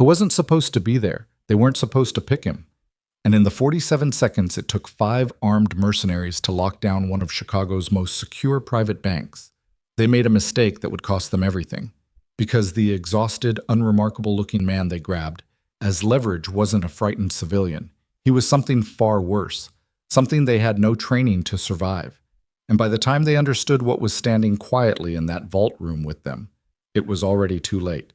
who wasn't supposed to be there. They weren't supposed to pick him. And in the 47 seconds it took 5 armed mercenaries to lock down one of Chicago's most secure private banks, they made a mistake that would cost them everything. Because the exhausted, unremarkable-looking man they grabbed as leverage wasn't a frightened civilian. He was something far worse, something they had no training to survive. And by the time they understood what was standing quietly in that vault room with them, it was already too late.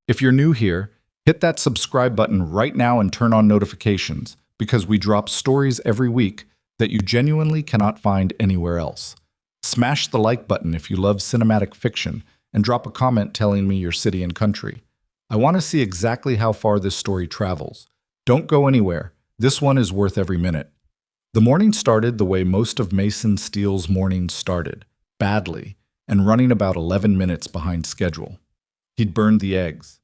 If you're new here, hit that subscribe button right now and turn on notifications, because we drop stories every week that you genuinely cannot find anywhere else. Smash the like button if you love cinematic fiction, and drop a comment telling me your city and country. I want to see exactly how far this story travels. Don't go anywhere. This one is worth every minute. The morning started the way most of Mason Steele's mornings started, badly, and running about 11 minutes behind schedule. He'd burned the eggs.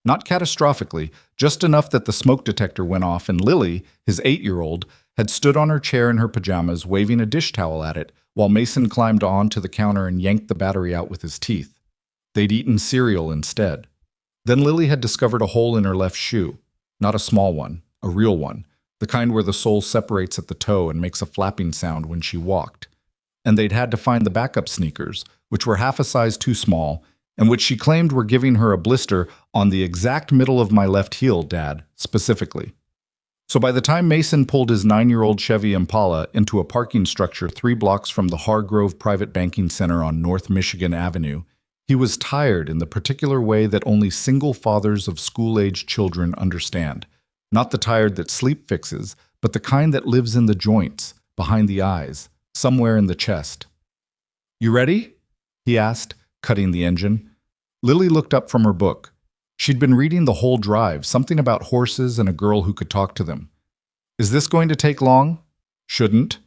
Not catastrophically, just enough that the smoke detector went off and Lily, his 8-year-old, had stood on her chair in her pajamas waving a dish towel at it while Mason climbed onto the counter and yanked the battery out with his teeth. They'd eaten cereal instead. Then Lily had discovered a hole in her left shoe. Not a small one, a real one, the kind where the sole separates at the toe and makes a flapping sound when she walked. And they'd had to find the backup sneakers, which were half a size too small, and which she claimed were giving her a blister on the exact middle of my left heel, Dad, specifically. So by the time Mason pulled his 9-year-old Chevy Impala into a parking structure 3 blocks from the Hargrove Private Banking Center on North Michigan Avenue, he was tired in the particular way that only single fathers of school-aged children understand. Not the tired that sleep fixes, but the kind that lives in the joints, behind the eyes, somewhere in the chest. "You ready?" he asked, cutting the engine. Lily looked up from her book. She'd been reading the whole drive, something about horses and a girl who could talk to them. "Is this going to take long?" "Shouldn't.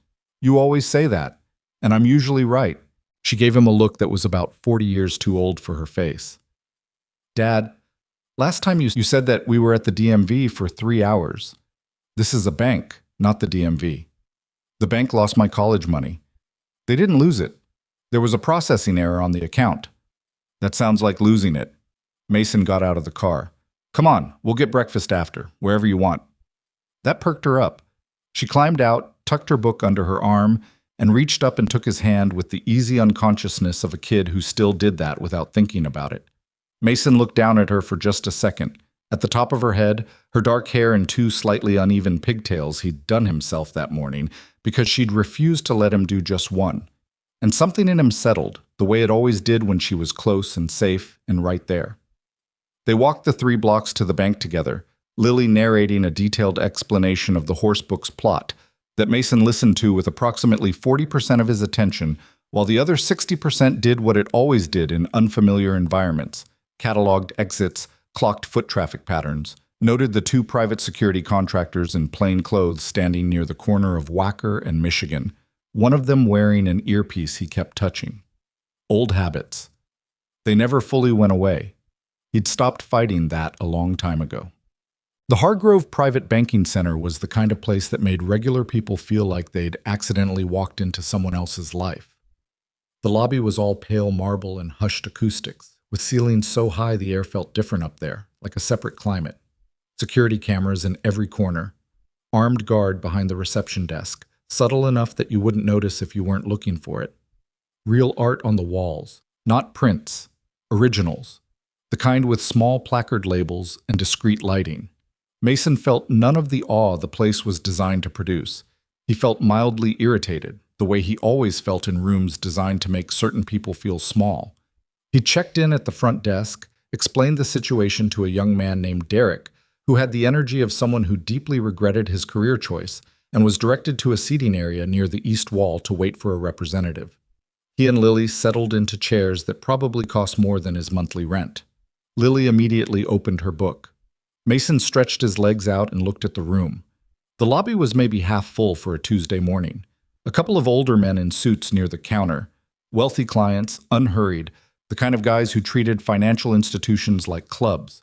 You always say that. And I'm usually right." She gave him a look that was about 40 years too old for her face. "Dad, last time you said that we were at the DMV for 3 hours. This is a bank, not the DMV. The bank lost my college money. They didn't lose it. There was a processing error on the account." "That sounds like losing it." Mason got out of the car. "Come on, we'll get breakfast after, wherever you want." That perked her up. She climbed out, tucked her book under her arm, and reached up and took his hand with the easy unconsciousness of a kid who still did that without thinking about it. Mason looked down at her for just a second. At the top of her head, her dark hair and 2 slightly uneven pigtails he'd done himself that morning because she'd refused to let him do just one. And something in him settled, the way it always did when she was close and safe and right there. They walked the 3 blocks to the bank together, Lily narrating a detailed explanation of the horsebook's plot that Mason listened to with approximately 40% of his attention, while the other 60% did what it always did in unfamiliar environments, cataloged exits, clocked foot traffic patterns, noted the 2 private security contractors in plain clothes standing near the corner of Wacker and Michigan, one of them wearing an earpiece he kept touching. Old habits. They never fully went away. He'd stopped fighting that a long time ago. The Hargrove Private Banking Center was the kind of place that made regular people feel like they'd accidentally walked into someone else's life. The lobby was all pale marble and hushed acoustics, with ceilings so high the air felt different up there, like a separate climate. Security cameras in every corner. Armed guard behind the reception desk, subtle enough that you wouldn't notice if you weren't looking for it. Real art on the walls, not prints, originals, the kind with small placard labels and discreet lighting. Mason felt none of the awe the place was designed to produce. He felt mildly irritated, the way he always felt in rooms designed to make certain people feel small. He checked in at the front desk, explained the situation to a young man named Derek, who had the energy of someone who deeply regretted his career choice, and was directed to a seating area near the east wall to wait for a representative. He and Lily settled into chairs that probably cost more than his monthly rent. Lily immediately opened her book. Mason stretched his legs out and looked at the room. The lobby was maybe half full for a Tuesday morning. A couple of older men in suits near the counter. Wealthy clients, unhurried, the kind of guys who treated financial institutions like clubs.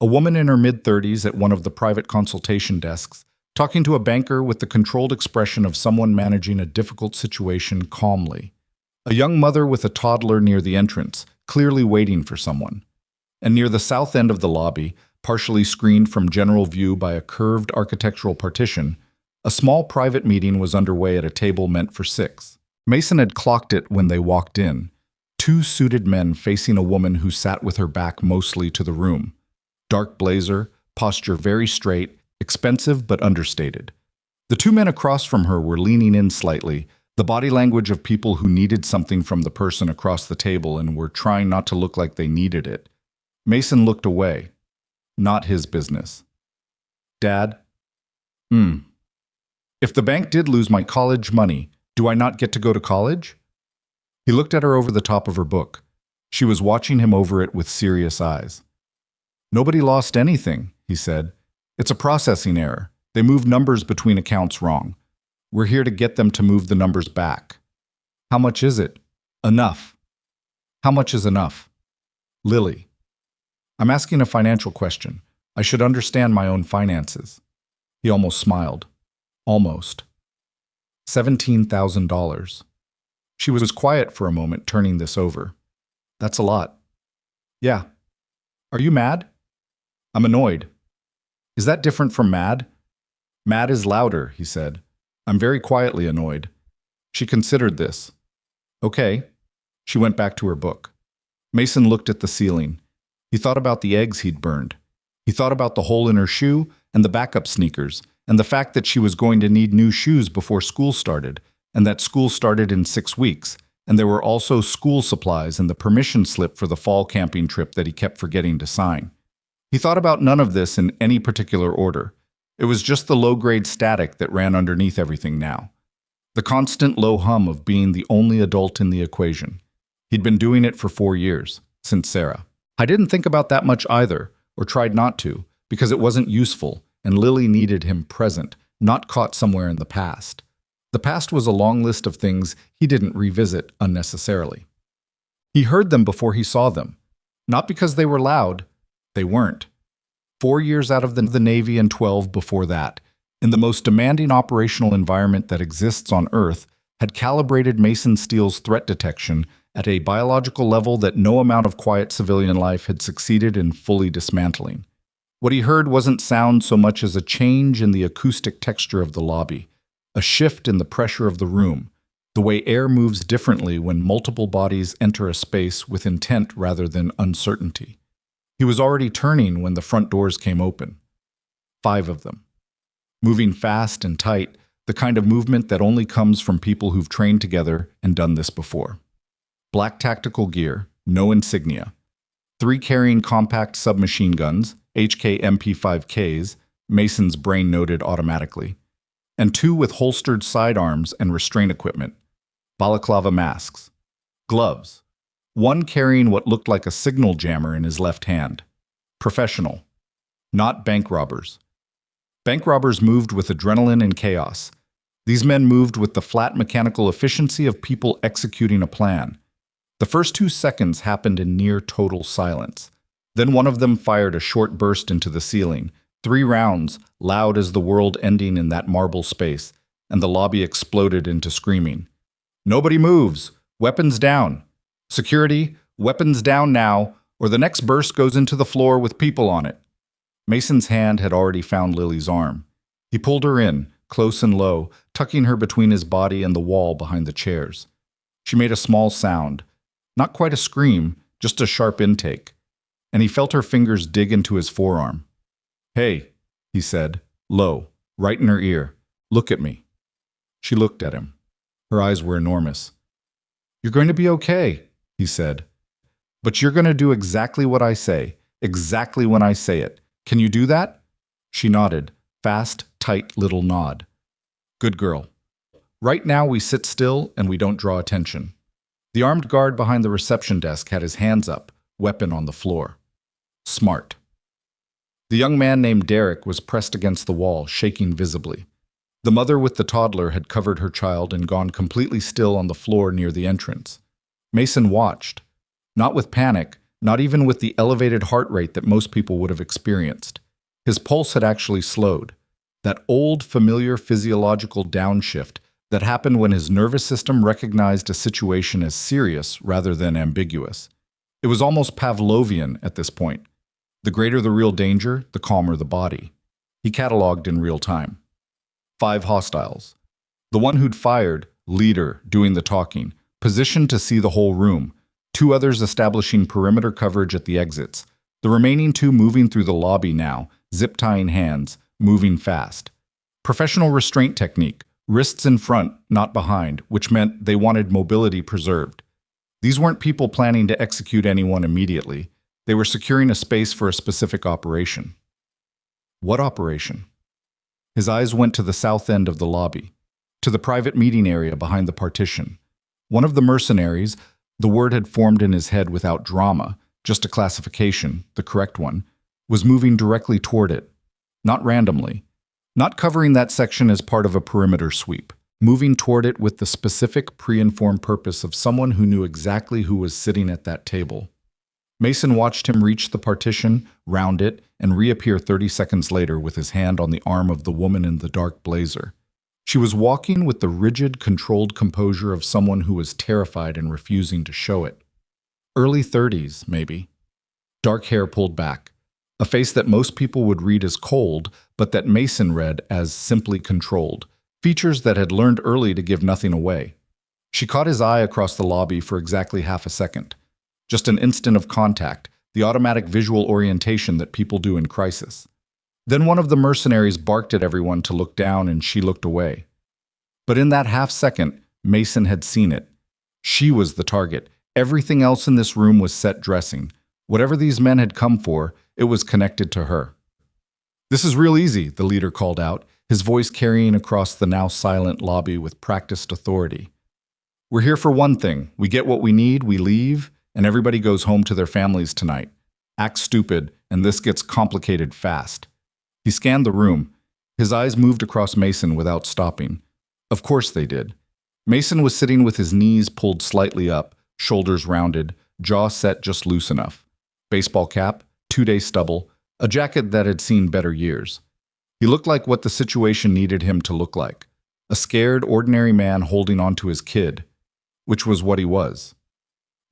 A woman in her mid-30s at one of the private consultation desks, talking to a banker with the controlled expression of someone managing a difficult situation calmly. A young mother with a toddler near the entrance, clearly waiting for someone. And near the south end of the lobby, partially screened from general view by a curved architectural partition, a small private meeting was underway at a table meant for 6. Mason had clocked it when they walked in. 2 suited men facing a woman who sat with her back mostly to the room. Dark blazer, posture very straight, expensive but understated. The 2 men across from her were leaning in slightly, the body language of people who needed something from the person across the table and were trying not to look like they needed it. Mason looked away. Not his business. Dad? If the bank did lose my college money, do I not get to go to college? He looked at her over the top of her book. She was watching him over it with serious eyes. Nobody lost anything, he said. It's a processing error. They moved numbers between accounts wrong. We're here to get them to move the numbers back. How much is it? Enough. How much is enough? Lily. I'm asking a financial question. I should understand my own finances. He almost smiled. Almost. $17,000. She was quiet for a moment, turning this over. That's a lot. Yeah. Are you mad? I'm annoyed. Is that different from mad? Mad is louder, he said. I'm very quietly annoyed. She considered this. Okay. She went back to her book. Mason looked at the ceiling. He thought about the eggs he'd burned. He thought about the hole in her shoe and the backup sneakers, and the fact that she was going to need new shoes before school started, and that school started in 6 weeks, and there were also school supplies and the permission slip for the fall camping trip that he kept forgetting to sign. He thought about none of this in any particular order. It was just the low-grade static that ran underneath everything now. The constant low hum of being the only adult in the equation. He'd been doing it for 4 years, since Sarah. I didn't think about that much either, or tried not to, because it wasn't useful, and Lily needed him present, not caught somewhere in the past. The past was a long list of things he didn't revisit unnecessarily. He heard them before he saw them. Not because they were loud. They weren't. 4 years out of the Navy and 12 before that, in the most demanding operational environment that exists on Earth, had calibrated Mason Steele's threat detection at a biological level that no amount of quiet civilian life had succeeded in fully dismantling. What he heard wasn't sound so much as a change in the acoustic texture of the lobby, a shift in the pressure of the room, the way air moves differently when multiple bodies enter a space with intent rather than uncertainty. He was already turning when the front doors came open. 5 of them. Moving fast and tight, the kind of movement that only comes from people who've trained together and done this before. Black tactical gear, no insignia. 3 carrying compact submachine guns, HK MP5Ks, Mason's brain noted automatically. And 2 with holstered sidearms and restraint equipment. Balaclava masks. Gloves. 1 carrying what looked like a signal jammer in his left hand. Professional. Not bank robbers. Bank robbers moved with adrenaline and chaos. These men moved with the flat mechanical efficiency of people executing a plan. The first 2 seconds happened in near total silence. Then one of them fired a short burst into the ceiling. 3 rounds, loud as the world ending in that marble space, and the lobby exploded into screaming. Nobody moves! Weapons down! Security, weapons down now, or the next burst goes into the floor with people on it. Mason's hand had already found Lily's arm. He pulled her in, close and low, tucking her between his body and the wall behind the chairs. She made a small sound. Not quite a scream, just a sharp intake. And he felt her fingers dig into his forearm. Hey, he said, low, right in her ear. Look at me. She looked at him. Her eyes were enormous. You're going to be okay, he said. But you're going to do exactly what I say, exactly when I say it. Can you do that? She nodded, fast, tight little nod. Good girl. Right now we sit still and we don't draw attention. The armed guard behind the reception desk had his hands up, weapon on the floor. Smart. The young man named Derek was pressed against the wall, shaking visibly. The mother with the toddler had covered her child and gone completely still on the floor near the entrance. Mason watched. Not with panic, not even with the elevated heart rate that most people would have experienced. His pulse had actually slowed. That old, familiar physiological downshift that happened when his nervous system recognized a situation as serious rather than ambiguous. It was almost Pavlovian at this point. The greater the real danger, the calmer the body. He cataloged in real time. 5 hostiles. The one who'd fired, leader, doing the talking, positioned to see the whole room. 2 others establishing perimeter coverage at the exits. The remaining 2 moving through the lobby now, zip-tying hands, moving fast. Professional restraint technique, wrists in front, not behind, which meant they wanted mobility preserved. These weren't people planning to execute anyone immediately. They were securing a space for a specific operation. What operation? His eyes went to the south end of the lobby, to the private meeting area behind the partition. One of the mercenaries, the word had formed in his head without drama, just a classification, the correct one, was moving directly toward it. Not randomly. Not covering that section as part of a perimeter sweep. Moving toward it with the specific, pre-informed purpose of someone who knew exactly who was sitting at that table. Mason watched him reach the partition, round it, and reappear 30 seconds later with his hand on the arm of the woman in the dark blazer. She was walking with the rigid, controlled composure of someone who was terrified and refusing to show it. Early 30s, maybe. Dark hair pulled back. A face that most people would read as cold, but that Mason read as simply controlled. Features that had learned early to give nothing away. She caught his eye across the lobby for exactly half a second. Just an instant of contact, the automatic visual orientation that people do in crisis. Then one of the mercenaries barked at everyone to look down and she looked away. But in that half second, Mason had seen it. She was the target. Everything else in this room was set dressing. Whatever these men had come for, it was connected to her. "This is real easy," the leader called out, his voice carrying across the now silent lobby with practiced authority. "We're here for one thing. We get what we need, we leave, and everybody goes home to their families tonight. Act stupid, and this gets complicated fast." He scanned the room. His eyes moved across Mason without stopping. Of course they did. Mason was sitting with his knees pulled slightly up, shoulders rounded, jaw set just loose enough. Baseball cap, 2-day stubble, a jacket that had seen better years. He looked like what the situation needed him to look like. A scared, ordinary man holding on to his kid, which was what he was.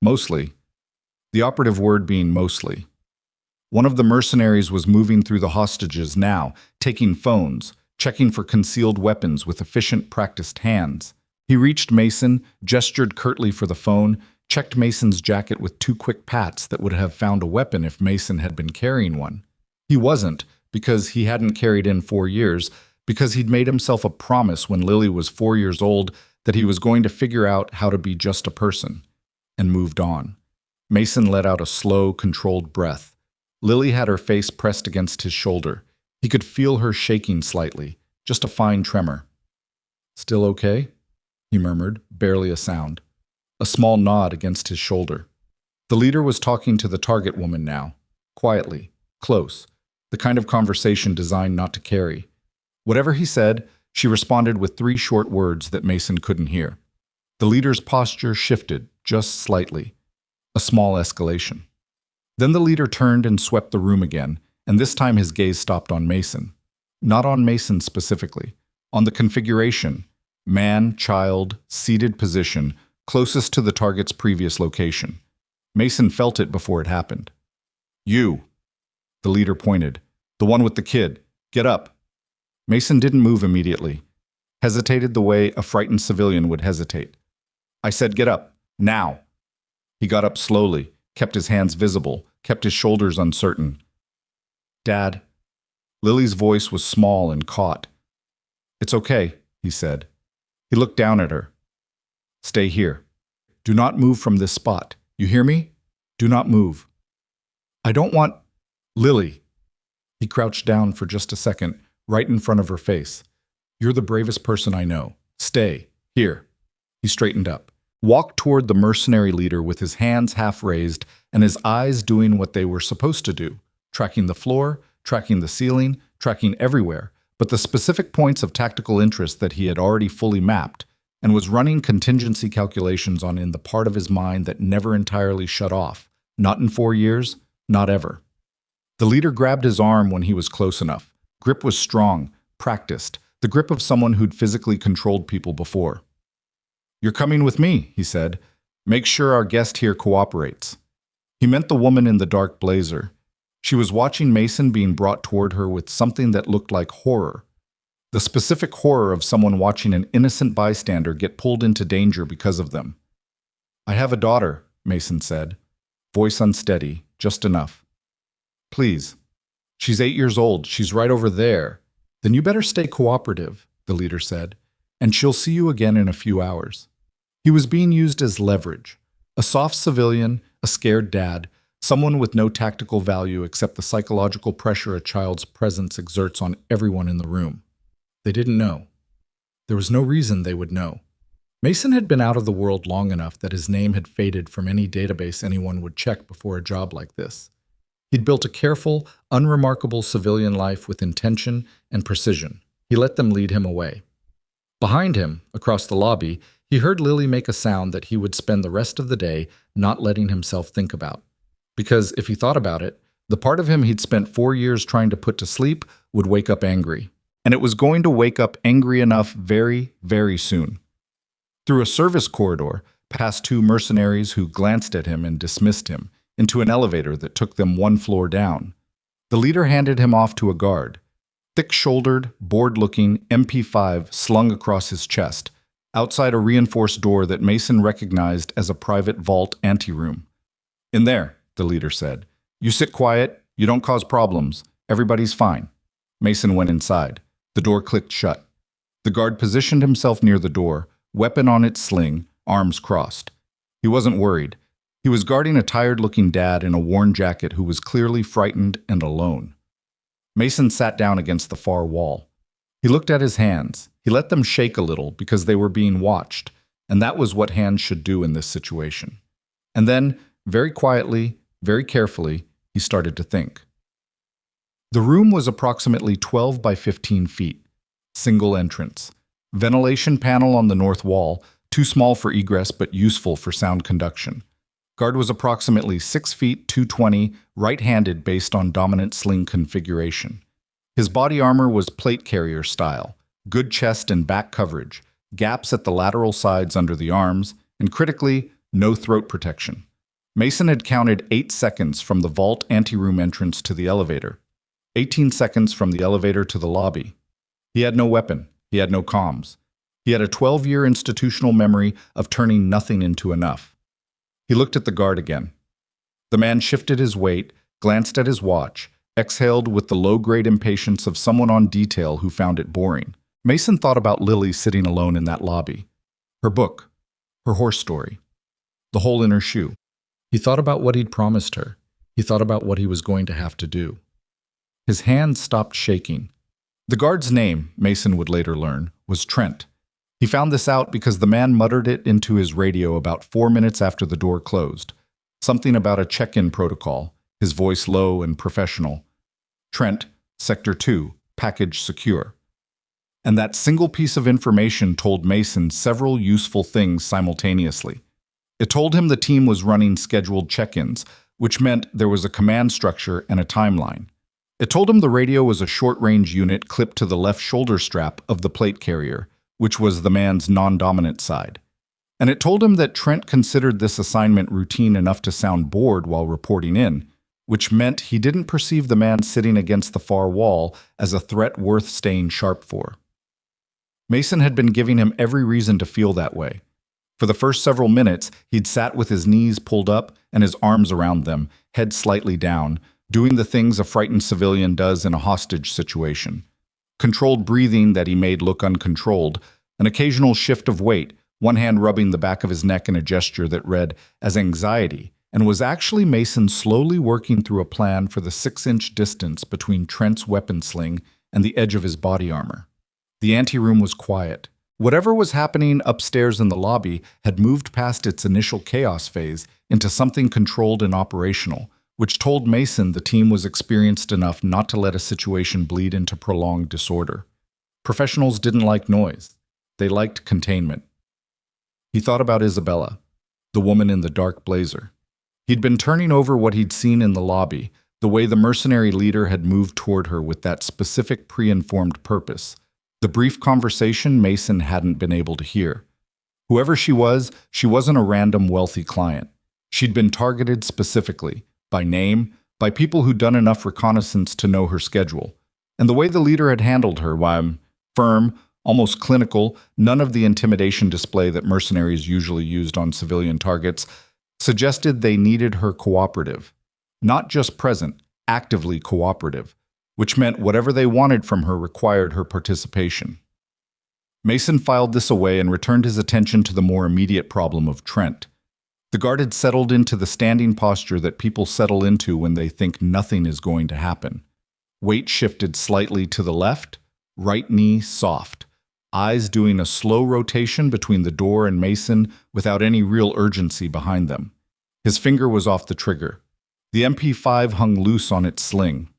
Mostly. The operative word being mostly. One of the mercenaries was moving through the hostages now, taking phones, checking for concealed weapons with efficient, practiced hands. He reached Mason, gestured curtly for the phone, checked Mason's jacket with 2 quick pats that would have found a weapon if Mason had been carrying one. He wasn't, because he hadn't carried in 4 years, because he'd made himself a promise when Lily was 4 years old that he was going to figure out how to be just a person, and moved on. Mason let out a slow, controlled breath. Lily had her face pressed against his shoulder. He could feel her shaking slightly, just a fine tremor. "Still okay?" he murmured, barely a sound. A small nod against his shoulder. The leader was talking to the target woman now, quietly, close, the kind of conversation designed not to carry. Whatever he said, she responded with 3 short words that Mason couldn't hear. The leader's posture shifted, just slightly. A small escalation. Then the leader turned and swept the room again, and this time his gaze stopped on Mason. Not on Mason specifically, on the configuration, man, child, seated position, closest to the target's previous location. Mason felt it before it happened. "You," the leader pointed, "the one with the kid, get up." Mason didn't move immediately, hesitated the way a frightened civilian would hesitate. "I said get up, now." He got up slowly, kept his hands visible, kept his shoulders uncertain. "Dad." Lily's voice was small and caught. "It's okay," he said. He looked down at her. "Stay here. Do not move from this spot. You hear me? Do not move." "I don't want—" "Lily." He crouched down for just a second, right in front of her face. "You're the bravest person I know. Stay. Here." He straightened up, walked toward the mercenary leader with his hands half raised and his eyes doing what they were supposed to do, tracking the floor, tracking the ceiling, tracking everywhere, but the specific points of tactical interest that he had already fully mapped, and was running contingency calculations on in the part of his mind that never entirely shut off. Not in 4 years, not ever. The leader grabbed his arm when he was close enough. Grip was strong, practiced, the grip of someone who'd physically controlled people before. "You're coming with me," he said. "Make sure our guest here cooperates." He meant the woman in the dark blazer. She was watching Mason being brought toward her with something that looked like horror. The specific horror of someone watching an innocent bystander get pulled into danger because of them. "I have a daughter," Mason said, voice unsteady, just enough. "Please. She's 8 years old. She's right over there." "Then you better stay cooperative," the leader said, "and she'll see you again in a few hours." He was being used as leverage. A soft civilian, a scared dad, someone with no tactical value except the psychological pressure a child's presence exerts on everyone in the room. They didn't know. There was no reason they would know. Mason had been out of the world long enough that his name had faded from any database anyone would check before a job like this. He'd built a careful, unremarkable civilian life with intention and precision. He let them lead him away. Behind him, across the lobby, he heard Lily make a sound that he would spend the rest of the day not letting himself think about. Because if he thought about it, the part of him he'd spent 4 years trying to put to sleep would wake up angry. And it was going to wake up angry enough very, very soon. Through a service corridor, past 2 mercenaries who glanced at him and dismissed him, into an elevator that took them 1 floor down. The leader handed him off to a guard. Thick-shouldered, bored-looking MP5 slung across his chest, outside a reinforced door that Mason recognized as a private vault anteroom. "In there," the leader said. "You sit quiet, you don't cause problems, everybody's fine." Mason went inside. The door clicked shut. The guard positioned himself near the door, weapon on its sling, arms crossed. He wasn't worried. He was guarding a tired-looking dad in a worn jacket who was clearly frightened and alone. Mason sat down against the far wall. He looked at his hands. He let them shake a little because they were being watched, and that was what hands should do in this situation. And then, very quietly, very carefully, he started to think. The room was approximately 12 by 15 feet. Single entrance. Ventilation panel on the north wall, too small for egress but useful for sound conduction. Guard was approximately 6 feet 220, right-handed based on dominant sling configuration. His body armor was plate carrier style, good chest and back coverage, gaps at the lateral sides under the arms, and critically, no throat protection. Mason had counted 8 seconds from the vault anteroom entrance to the elevator, 18 seconds from the elevator to the lobby. He had no weapon. He had no comms. He had a 12-year institutional memory of turning nothing into enough. He looked at the guard again. The man shifted his weight, glanced at his watch, exhaled with the low-grade impatience of someone on detail who found it boring. Mason thought about Lily sitting alone in that lobby. Her book. Her horse story. The hole in her shoe. He thought about what he'd promised her. He thought about what he was going to have to do. His hands stopped shaking. The guard's name, Mason would later learn, was Trent. He found this out because the man muttered it into his radio about 4 minutes after the door closed. Something about a check-in protocol, his voice low and professional. Trent, Sector 2, package secure. And that single piece of information told Mason several useful things simultaneously. It told him the team was running scheduled check-ins, which meant there was a command structure and a timeline. It told him the radio was a short-range unit clipped to the left shoulder strap of the plate carrier, which was the man's non-dominant side. And it told him that Trent considered this assignment routine enough to sound bored while reporting in, which meant he didn't perceive the man sitting against the far wall as a threat worth staying sharp for. Mason had been giving him every reason to feel that way. For the first several minutes, he'd sat with his knees pulled up and his arms around them, head slightly down, doing the things a frightened civilian does in a hostage situation. Controlled breathing that he made look uncontrolled, an occasional shift of weight, one hand rubbing the back of his neck in a gesture that read as anxiety, and was actually Mason slowly working through a plan for the 6-inch distance between Trent's weapon sling and the edge of his body armor. The anteroom was quiet. Whatever was happening upstairs in the lobby had moved past its initial chaos phase into something controlled and operational, which told Mason the team was experienced enough not to let a situation bleed into prolonged disorder. Professionals didn't like noise. They liked containment. He thought about Isabella, the woman in the dark blazer. He'd been turning over what he'd seen in the lobby, the way the mercenary leader had moved toward her with that specific pre-informed purpose. The brief conversation Mason hadn't been able to hear. Whoever she wasn't a random wealthy client. She'd been targeted specifically, by name, by people who'd done enough reconnaissance to know her schedule. And the way the leader had handled her, while firm, almost clinical, none of the intimidation display that mercenaries usually used on civilian targets, suggested they needed her cooperative. Not just present, actively cooperative, which meant whatever they wanted from her required her participation. Mason filed this away and returned his attention to the more immediate problem of Trent. The guard had settled into the standing posture that people settle into when they think nothing is going to happen. Weight shifted slightly to the left, right knee soft, eyes doing a slow rotation between the door and Mason without any real urgency behind them. His finger was off the trigger. The MP5 hung loose on its sling.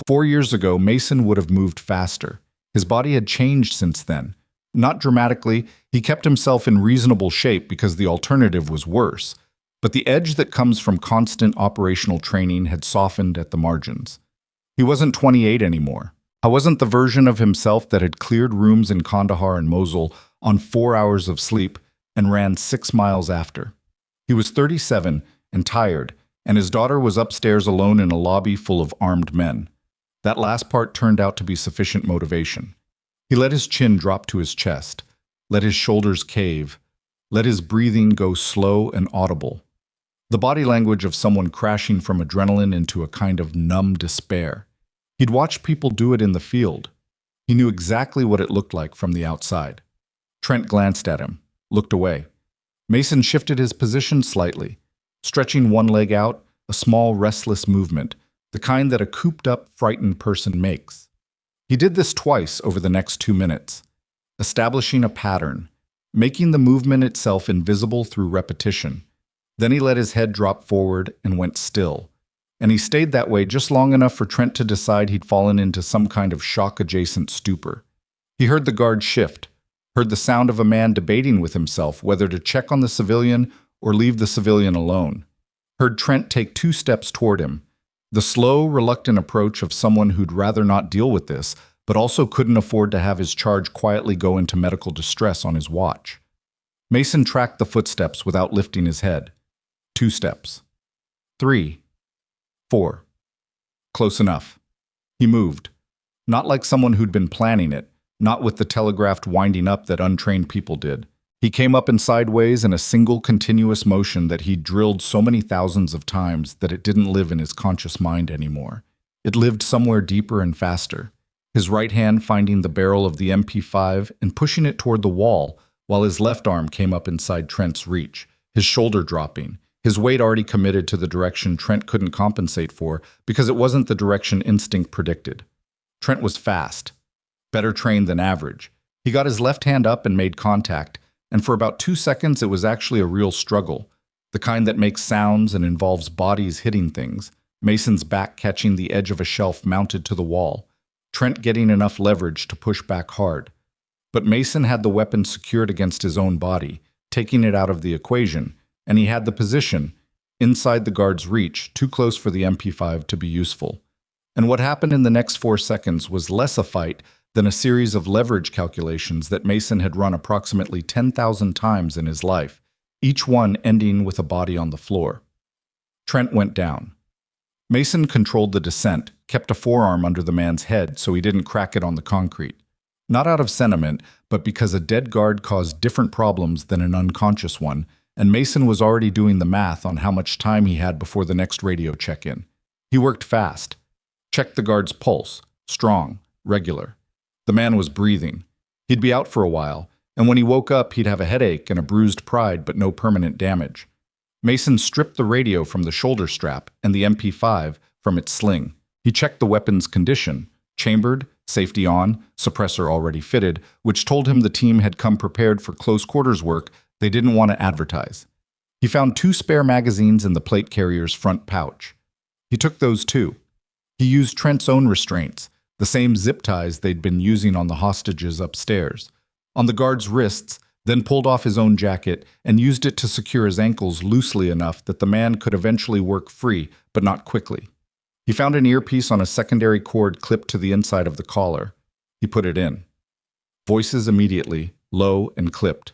4 years ago, Mason would have moved faster. His body had changed since then. Not dramatically, he kept himself in reasonable shape because the alternative was worse. But the edge that comes from constant operational training had softened at the margins. He wasn't 28 anymore. I wasn't the version of himself that had cleared rooms in Kandahar and Mosul on 4 hours of sleep and ran 6 miles after. He was 37 and tired, and his daughter was upstairs alone in a lobby full of armed men. That last part turned out to be sufficient motivation. He let his chin drop to his chest, let his shoulders cave, let his breathing go slow and audible. The body language of someone crashing from adrenaline into a kind of numb despair. He'd watched people do it in the field. He knew exactly what it looked like from the outside. Trent glanced at him, looked away. Mason shifted his position slightly, stretching one leg out, a small, restless movement, the kind that a cooped-up, frightened person makes. He did this twice over the next 2 minutes, establishing a pattern, making the movement itself invisible through repetition. Then he let his head drop forward and went still. And he stayed that way just long enough for Trent to decide he'd fallen into some kind of shock-adjacent stupor. He heard the guard shift, heard the sound of a man debating with himself whether to check on the civilian or leave the civilian alone. Heard Trent take 2 steps toward him, the slow, reluctant approach of someone who'd rather not deal with this, but also couldn't afford to have his charge quietly go into medical distress on his watch. Mason tracked the footsteps without lifting his head. 2 steps. 3. 4. Close enough. He moved. Not like someone who'd been planning it, not with the telegraphed winding up that untrained people did. He came up and sideways in a single continuous motion that he'd drilled so many thousands of times that it didn't live in his conscious mind anymore. It lived somewhere deeper and faster, his right hand finding the barrel of the MP5 and pushing it toward the wall, while his left arm came up inside Trent's reach, his shoulder dropping, his weight already committed to the direction Trent couldn't compensate for because it wasn't the direction instinct predicted. Trent was fast, better trained than average. He got his left hand up and made contact, and for about 2 seconds it was actually a real struggle, the kind that makes sounds and involves bodies hitting things, Mason's back catching the edge of a shelf mounted to the wall, Trent getting enough leverage to push back hard. But Mason had the weapon secured against his own body, taking it out of the equation, and he had the position, inside the guard's reach, too close for the MP5 to be useful. And what happened in the next 4 seconds was less a fight than a series of leverage calculations that Mason had run approximately 10,000 times in his life, each one ending with a body on the floor. Trent went down. Mason controlled the descent, kept a forearm under the man's head so he didn't crack it on the concrete. Not out of sentiment, but because a dead guard caused different problems than an unconscious one, and Mason was already doing the math on how much time he had before the next radio check-in. He worked fast. Checked the guard's pulse. Strong. Regular. The man was breathing. He'd be out for a while, and when he woke up, he'd have a headache and a bruised pride, but no permanent damage. Mason stripped the radio from the shoulder strap and the MP5 from its sling. He checked the weapon's condition, chambered, safety on, suppressor already fitted, which told him the team had come prepared for close quarters work they didn't want to advertise. He found 2 spare magazines in the plate carrier's front pouch. He took those too. He used Trent's own restraints, the same zip ties they'd been using on the hostages upstairs, on the guard's wrists, then pulled off his own jacket and used it to secure his ankles loosely enough that the man could eventually work free, but not quickly. He found an earpiece on a secondary cord clipped to the inside of the collar. He put it in. Voices immediately, low and clipped.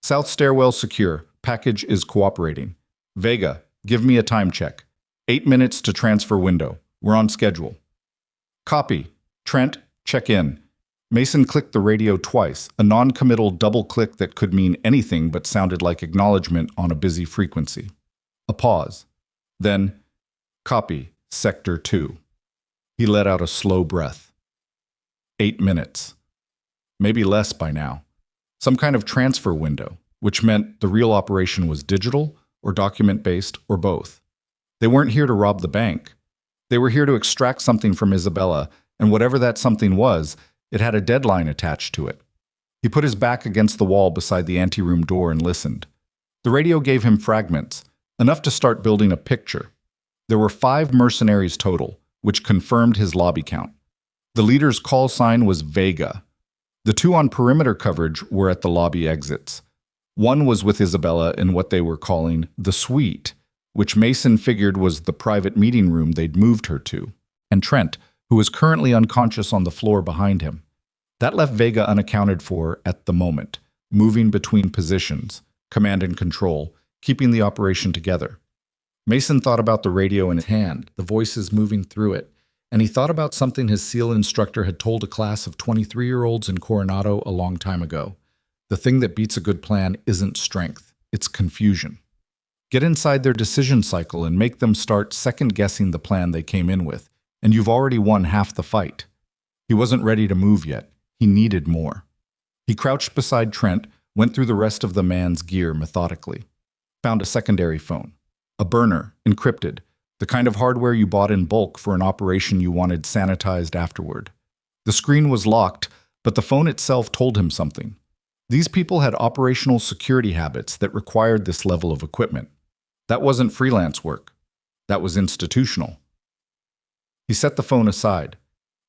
South stairwell secure. Package is cooperating. Vega, give me a time check. 8 minutes to transfer window. We're on schedule. Copy. Trent, check in. Mason clicked the radio twice, a non-committal double click that could mean anything but sounded like acknowledgement on a busy frequency. A pause. Then, copy, Sector 2. He let out a slow breath. 8 minutes. Maybe less by now. Some kind of transfer window, which meant the real operation was digital or document-based or both. They weren't here to rob the bank. They were here to extract something from Isabella, and whatever that something was, it had a deadline attached to it. He put his back against the wall beside the anteroom door and listened. The radio gave him fragments, enough to start building a picture. There were 5 mercenaries total, which confirmed his lobby count. The leader's call sign was Vega. The 2 on perimeter coverage were at the lobby exits. One was with Isabella in what they were calling the suite, which Mason figured was the private meeting room they'd moved her to, and Trent, who was currently unconscious on the floor behind him. That left Vega unaccounted for at the moment, moving between positions, command and control, keeping the operation together. Mason thought about the radio in his hand, the voices moving through it, and he thought about something his SEAL instructor had told a class of 23-year-olds in Coronado a long time ago. The thing that beats a good plan isn't strength, it's confusion. Get inside their decision cycle and make them start second-guessing the plan they came in with, and you've already won half the fight. He wasn't ready to move yet. He needed more. He crouched beside Trent, went through the rest of the man's gear methodically. Found a secondary phone. A burner, encrypted, the kind of hardware you bought in bulk for an operation you wanted sanitized afterward. The screen was locked, but the phone itself told him something. These people had operational security habits that required this level of equipment. That wasn't freelance work. That was institutional. He set the phone aside,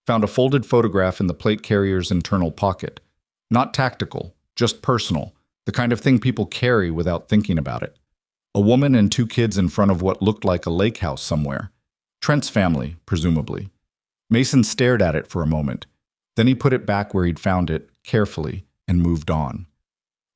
found a folded photograph in the plate carrier's internal pocket. Not tactical, just personal, the kind of thing people carry without thinking about it. A woman and 2 kids in front of what looked like a lake house somewhere. Trent's family, presumably. Mason stared at it for a moment. Then he put it back where he'd found it, carefully, and moved on.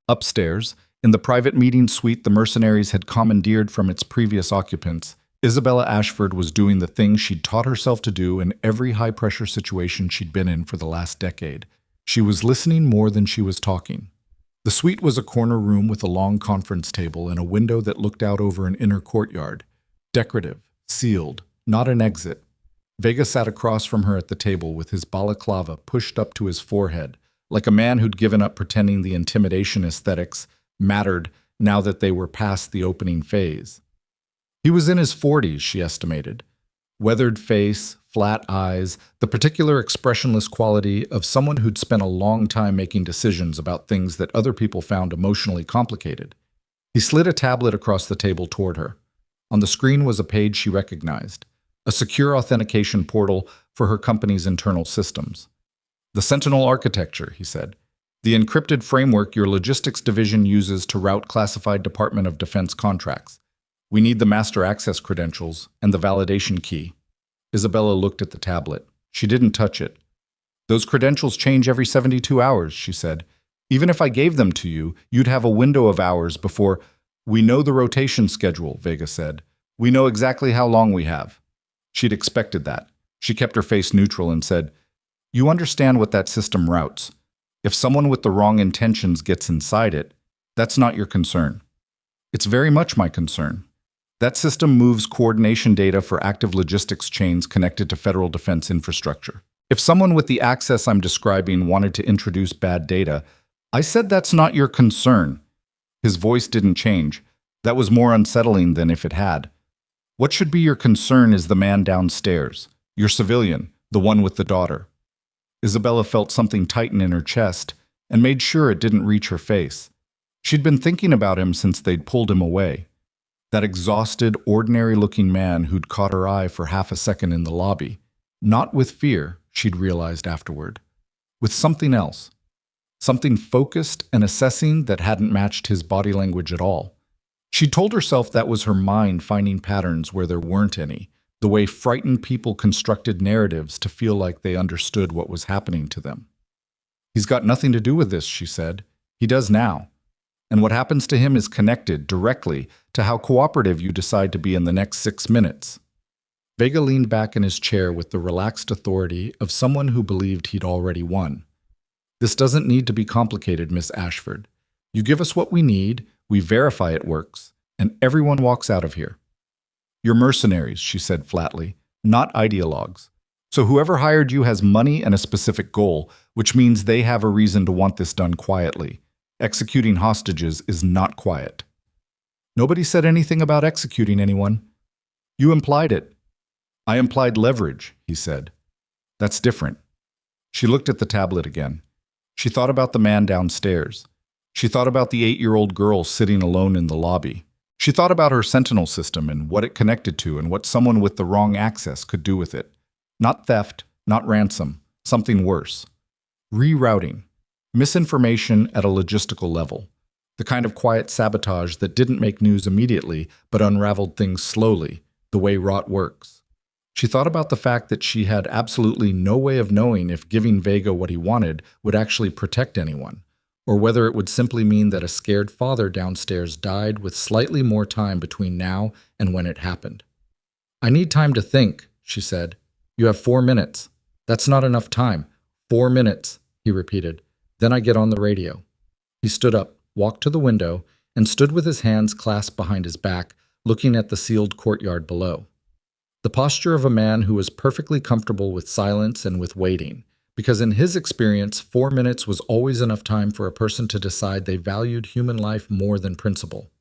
Upstairs, in the private meeting suite the Mercenaries had commandeered from its previous occupants, Isabella Ashford was doing the thing she'd taught herself to do in every high-pressure situation she'd been in for the last decade. She was listening more than she was talking. The suite was a corner room with a long conference table and a window that looked out over an inner courtyard. Decorative, sealed, not an exit. Vega sat across from her at the table with his balaclava pushed up to his forehead, like a man who'd given up pretending the intimidation aesthetics mattered now that they were past the opening phase. He was in his 40s, she estimated. Weathered face, flat eyes, the particular expressionless quality of someone who'd spent a long time making decisions about things that other people found emotionally complicated. He slid a tablet across the table toward her. On the screen was a page she recognized, a secure authentication portal for her company's internal systems. The Sentinel architecture, he said. The encrypted framework your logistics division uses to route classified Department of Defense contracts. We need the master access credentials and the validation key. Isabella looked at the tablet. She didn't touch it. Those credentials change every 72 hours, she said. Even if I gave them to you, you'd have a window of hours before... We know the rotation schedule, Vega said. We know exactly how long we have. She'd expected that. She kept her face neutral and said, You understand what that system routes. If someone with the wrong intentions gets inside it, that's not your concern. It's very much my concern. That system moves coordination data for active logistics chains connected to federal defense infrastructure. If someone with the access I'm describing wanted to introduce bad data, I said that's not your concern. His voice didn't change. That was more unsettling than if it had. What should be your concern is the man downstairs, your civilian, the one with the daughter. Isabella felt something tighten in her chest and made sure it didn't reach her face. She'd been thinking about him since they'd pulled him away. That exhausted, ordinary-looking man who'd caught her eye for half a second in the lobby. Not with fear, she'd realized afterward. With something else. Something focused and assessing that hadn't matched his body language at all. She told herself that was her mind finding patterns where there weren't any, the way frightened people constructed narratives to feel like they understood what was happening to them. He's got nothing to do with this, she said. He does now. And what happens to him is connected directly to how cooperative you decide to be in the next 6 minutes. Vega leaned back in his chair with the relaxed authority of someone who believed he'd already won. This doesn't need to be complicated, Miss Ashford. You give us what we need, we verify it works, and everyone walks out of here. You're mercenaries, she said flatly, not ideologues. So whoever hired you has money and a specific goal, which means they have a reason to want this done quietly. Executing hostages is not quiet. Nobody said anything about executing anyone. You implied it. I implied leverage, he said. That's different. She looked at the tablet again. She thought about the man downstairs. She thought about the 8-year-old girl sitting alone in the lobby. She thought about her Sentinel system and what it connected to and what someone with the wrong access could do with it. Not theft, not ransom, something worse. Rerouting. Misinformation at a logistical level. The kind of quiet sabotage that didn't make news immediately but unraveled things slowly, the way rot works. She thought about the fact that she had absolutely no way of knowing if giving Vega what he wanted would actually protect anyone, or whether it would simply mean that a scared father downstairs died with slightly more time between now and when it happened. I need time to think, she said. You have 4 minutes. That's not enough time. 4 minutes, he repeated. Then I get on the radio. He stood up, walked to the window, and stood with his hands clasped behind his back, looking at the sealed courtyard below. The posture of a man who was perfectly comfortable with silence and with waiting, because in his experience, 4 minutes was always enough time for a person to decide they valued human life more than principle.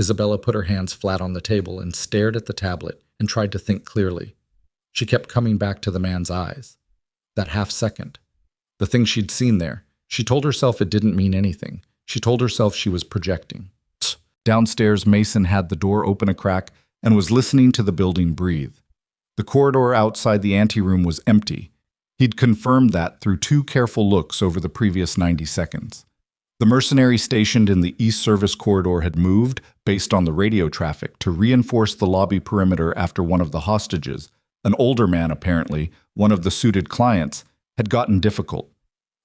Isabella put her hands flat on the table and stared at the tablet and tried to think clearly. She kept coming back to the man's eyes. That half second. The thing she'd seen there. She told herself it didn't mean anything. She told herself she was projecting. Downstairs, Mason had the door open a crack and was listening to the building breathe. The corridor outside the anteroom was empty. He'd confirmed that through 2 careful looks over the previous 90 seconds. The mercenary stationed in the East Service corridor had moved, based on the radio traffic, to reinforce the lobby perimeter after one of the hostages, an older man apparently, one of the suited clients, had gotten difficult.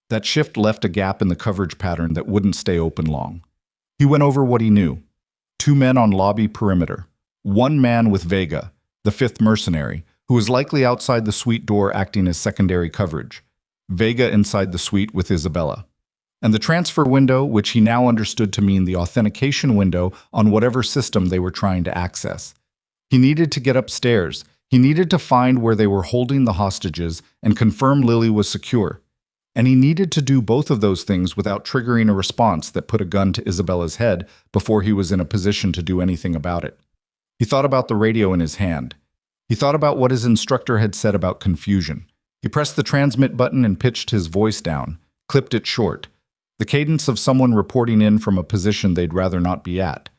That shift left a gap in the coverage pattern that wouldn't stay open long. He went over what he knew. 2 men on lobby perimeter. 1 man with Vega, the 5th mercenary, who was likely outside the suite door acting as secondary coverage. Vega inside the suite with Isabella. And the transfer window, which he now understood to mean the authentication window on whatever system they were trying to access. He needed to get upstairs. He needed to find where they were holding the hostages and confirm Lily was secure. And he needed to do both of those things without triggering a response that put a gun to Isabella's head before he was in a position to do anything about it. He thought about the radio in his hand. He thought about what his instructor had said about confusion. He pressed the transmit button and pitched his voice down, clipped it short. The cadence of someone reporting in from a position they'd rather not be at.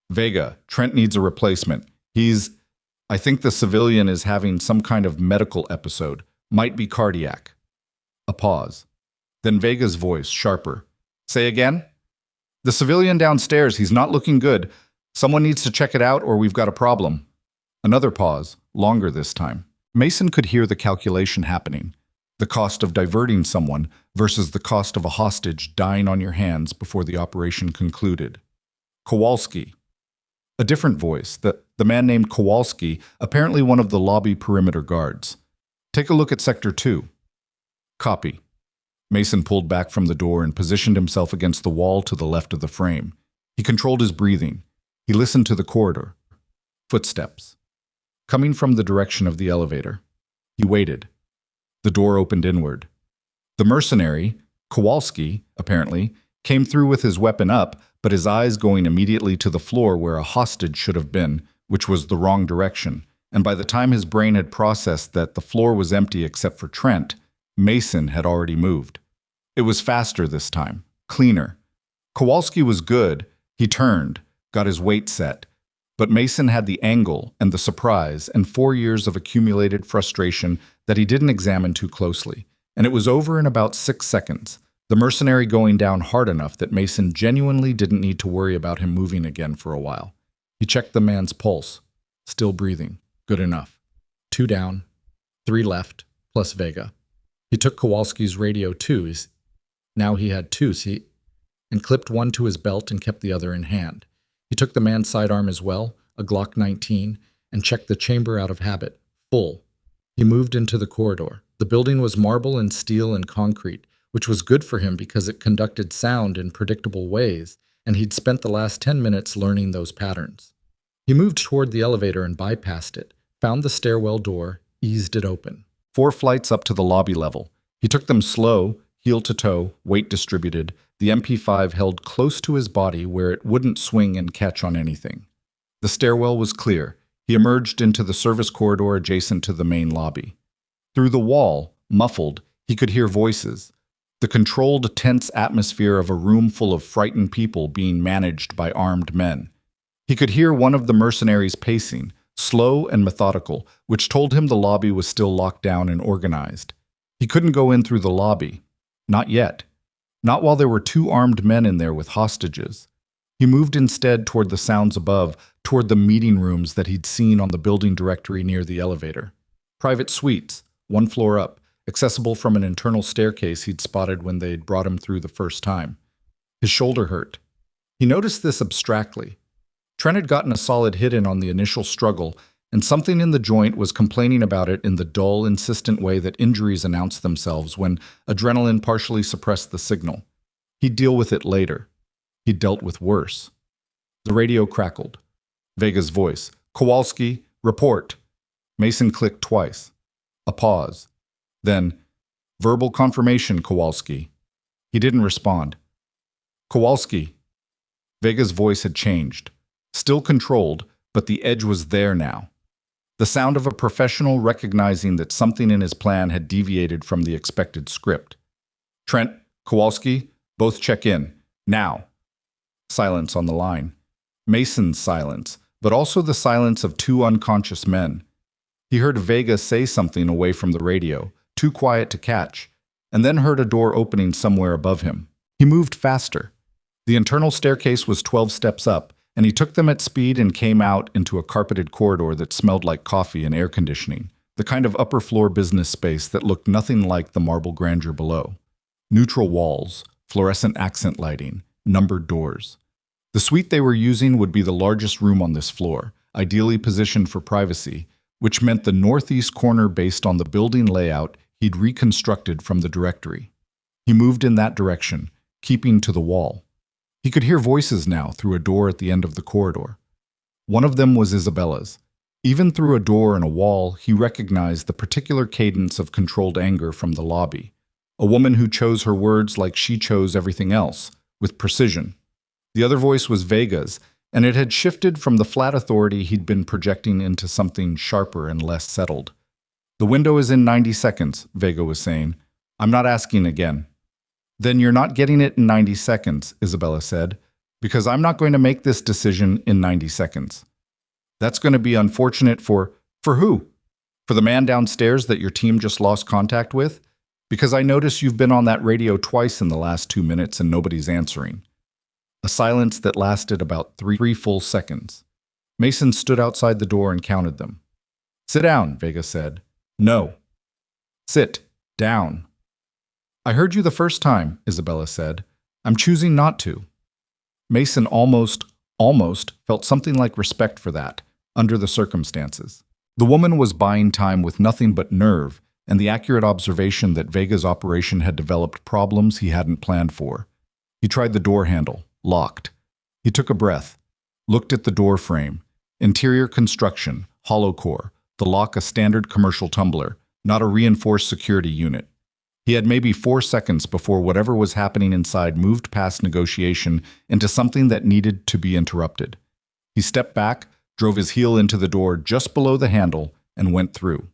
Vega, Trent needs a replacement. I think the civilian is having some kind of medical episode. Might be cardiac. A pause. Then Vega's voice, sharper. Say again? The civilian downstairs, he's not looking good. Someone needs to check it out or we've got a problem. Another pause, longer this time. Mason could hear the calculation happening. The cost of diverting someone versus the cost of a hostage dying on your hands before the operation concluded. Kowalski. A different voice, the man named Kowalski, apparently one of the lobby perimeter guards. Take a look at Sector 2. Copy. Mason pulled back from the door and positioned himself against the wall to the left of the frame. He controlled his breathing. He listened to the corridor. Footsteps. Coming from the direction of the elevator. He waited. The door opened inward. The mercenary, Kowalski, apparently, came through with his weapon up, but his eyes going immediately to the floor where a hostage should have been, which was the wrong direction, and by the time his brain had processed that the floor was empty except for Trent, Mason had already moved. It was faster this time, cleaner. Kowalski was good. He turned, got his weight set. But Mason had the angle and the surprise and 4 years of accumulated frustration that he didn't examine too closely. And it was over in about 6 seconds, the mercenary going down hard enough that Mason genuinely didn't need to worry about him moving again for a while. He checked the man's pulse. Still breathing. Good enough. 2 down, 3 left, plus Vega. He took Kowalski's radio too. Now he had 2, and clipped one to his belt and kept the other in hand. He took the man's sidearm as well, a Glock 19, and checked the chamber out of habit. Full. He moved into the corridor. The building was marble and steel and concrete, which was good for him because it conducted sound in predictable ways, and he'd spent the last 10 minutes learning those patterns. He moved toward the elevator and bypassed it, found the stairwell door, eased it open. 4 flights up to the lobby level. He took them slow, heel to toe, weight distributed, the MP5 held close to his body where it wouldn't swing and catch on anything. The stairwell was clear. He emerged into the service corridor adjacent to the main lobby. Through the wall, muffled, he could hear voices. The controlled, tense atmosphere of a room full of frightened people being managed by armed men. He could hear one of the mercenaries pacing, slow and methodical, which told him the lobby was still locked down and organized. He couldn't go in through the lobby. Not yet. Not while there were 2 armed men in there with hostages. He moved instead toward the sounds above, toward the meeting rooms that he'd seen on the building directory near the elevator. Private suites, 1 floor up, accessible from an internal staircase he'd spotted when they'd brought him through the first time. His shoulder hurt. He noticed this abstractly. Trent had gotten a solid hit in on the initial struggle, and something in the joint was complaining about it in the dull, insistent way that injuries announce themselves when adrenaline partially suppressed the signal. He'd deal with it later. He dealt with worse. The radio crackled. Vega's voice. Kowalski, report. Mason clicked twice. A pause. Then, verbal confirmation, Kowalski. He didn't respond. Kowalski. Vega's voice had changed. Still controlled, but the edge was there now. The sound of a professional recognizing that something in his plan had deviated from the expected script. Trent, Kowalski, both check in. Now. Silence on the line. Mason's silence, but also the silence of 2 unconscious men. He heard Vega say something away from the radio, too quiet to catch, and then heard a door opening somewhere above him. He moved faster. The internal staircase was 12 steps up, and he took them at speed and came out into a carpeted corridor that smelled like coffee and air conditioning, the kind of upper-floor business space that looked nothing like the marble grandeur below. Neutral walls, fluorescent accent lighting, numbered doors. The suite they were using would be the largest room on this floor, ideally positioned for privacy, which meant the northeast corner based on the building layout he'd reconstructed from the directory. He moved in that direction, keeping to the wall. He could hear voices now through a door at the end of the corridor. One of them was Isabella's. Even through a door and a wall, he recognized the particular cadence of controlled anger from the lobby. A woman who chose her words like she chose everything else, with precision. The other voice was Vega's, and it had shifted from the flat authority he'd been projecting into something sharper and less settled. The window is in 90 seconds, Vega was saying. I'm not asking again. Then you're not getting it in 90 seconds, Isabella said, because I'm not going to make this decision in 90 seconds. That's going to be unfortunate for who? For the man downstairs that your team just lost contact with? Because I notice you've been on that radio twice in the last 2 minutes and nobody's answering. A silence that lasted about 3 full seconds. Mason stood outside the door and counted them. Sit down, Vega said. No. Sit down. I heard you the first time, Isabella said. I'm choosing not to. Mason almost felt something like respect for that, under the circumstances. The woman was buying time with nothing but nerve and the accurate observation that Vega's operation had developed problems he hadn't planned for. He tried the door handle, locked. He took a breath, looked at the door frame, interior construction, hollow core, the lock a standard commercial tumbler, not a reinforced security unit. He had maybe 4 seconds before whatever was happening inside moved past negotiation into something that needed to be interrupted. He stepped back, drove his heel into the door just below the handle, and went through.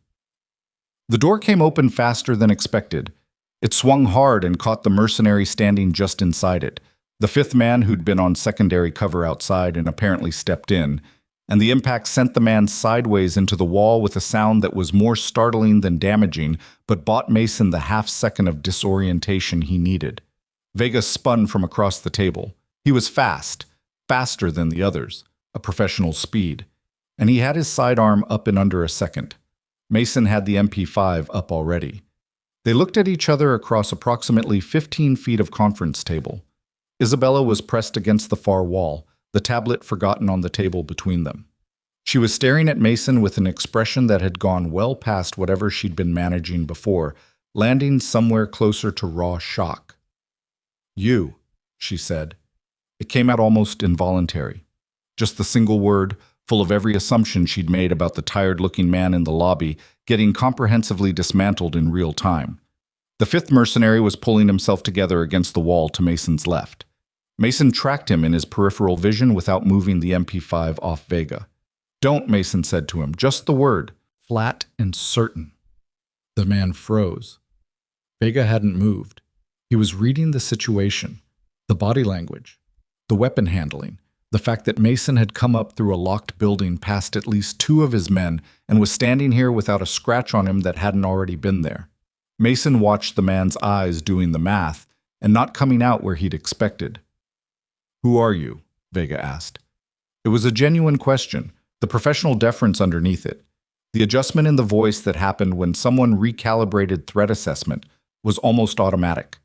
The door came open faster than expected. It swung hard and caught the mercenary standing just inside it, the 5th man who'd been on secondary cover outside and apparently stepped in, and the impact sent the man sideways into the wall with a sound that was more startling than damaging, but bought Mason the half-second of disorientation he needed. Vega spun from across the table. He was fast, faster than the others, a professional speed, and he had his sidearm up in under a second. Mason had the MP5 up already. They looked at each other across approximately 15 feet of conference table. Isabella was pressed against the far wall, the tablet forgotten on the table between them. She was staring at Mason with an expression that had gone well past whatever she'd been managing before, landing somewhere closer to raw shock. "You," she said. It came out almost involuntary. Just the single word, full of every assumption she'd made about the tired-looking man in the lobby, getting comprehensively dismantled in real time. The fifth mercenary was pulling himself together against the wall to Mason's left. Mason tracked him in his peripheral vision without moving the MP5 off Vega. "Don't," Mason said to him, "just the word, flat and certain." The man froze. Vega hadn't moved. He was reading the situation, the body language, the weapon handling, the fact that Mason had come up through a locked building past at least two of his men and was standing here without a scratch on him that hadn't already been there. Mason watched the man's eyes doing the math and not coming out where he'd expected. "Who are you?" Vega asked. It was a genuine question, the professional deference underneath it. The adjustment in the voice that happened when someone recalibrated threat assessment was almost automatic.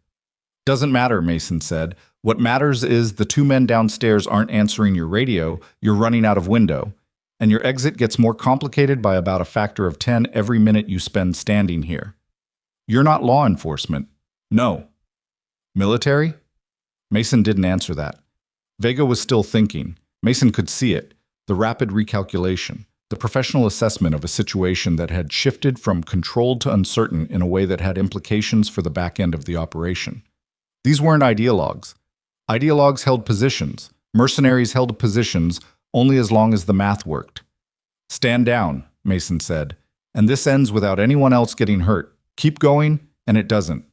"Doesn't matter," Mason said. "What matters is the two men downstairs aren't answering your radio, you're running out of window, and your exit gets more complicated by about a factor of 10 every minute you spend standing here. You're not law enforcement." "No." "Military?" Mason didn't answer that. Vega was still thinking. Mason could see it, the rapid recalculation, the professional assessment of a situation that had shifted from controlled to uncertain in a way that had implications for the back end of the operation. These weren't ideologues. Ideologues held positions. Mercenaries held positions only as long as the math worked. "Stand down," Mason said, "and this ends without anyone else getting hurt. Keep going, and it doesn't."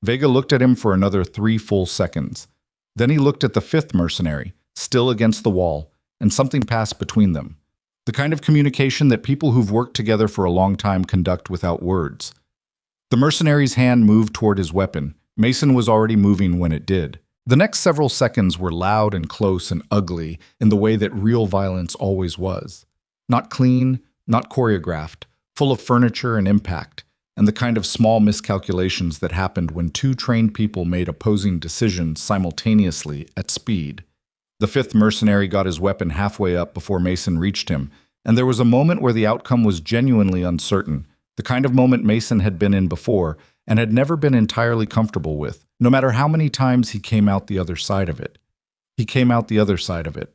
Vega looked at him for another 3 full seconds. Then he looked at the fifth mercenary, still against the wall, and something passed between them. The kind of communication that people who've worked together for a long time conduct without words. The mercenary's hand moved toward his weapon. Mason was already moving when it did. The next several seconds were loud and close and ugly in the way that real violence always was. Not clean, not choreographed, full of furniture and impact, and the kind of small miscalculations that happened when two trained people made opposing decisions simultaneously at speed. The fifth mercenary got his weapon halfway up before Mason reached him, and there was a moment where the outcome was genuinely uncertain, the kind of moment Mason had been in before and had never been entirely comfortable with, no matter how many times he came out the other side of it. He came out the other side of it.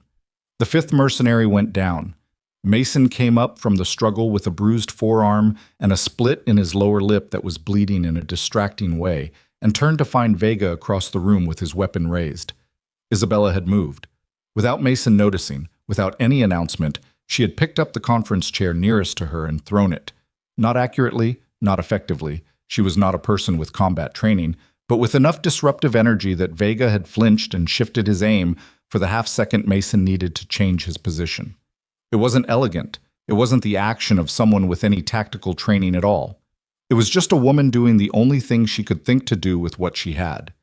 The fifth mercenary went down. Mason came up from the struggle with a bruised forearm and a split in his lower lip that was bleeding in a distracting way, and turned to find Vega across the room with his weapon raised. Isabella had moved. Without Mason noticing, without any announcement, she had picked up the conference chair nearest to her and thrown it. Not accurately, not effectively. She was not a person with combat training, but with enough disruptive energy that Vega had flinched and shifted his aim for the half-second Mason needed to change his position. It wasn't elegant. It wasn't the action of someone with any tactical training at all. It was just a woman doing the only thing she could think to do with what she had.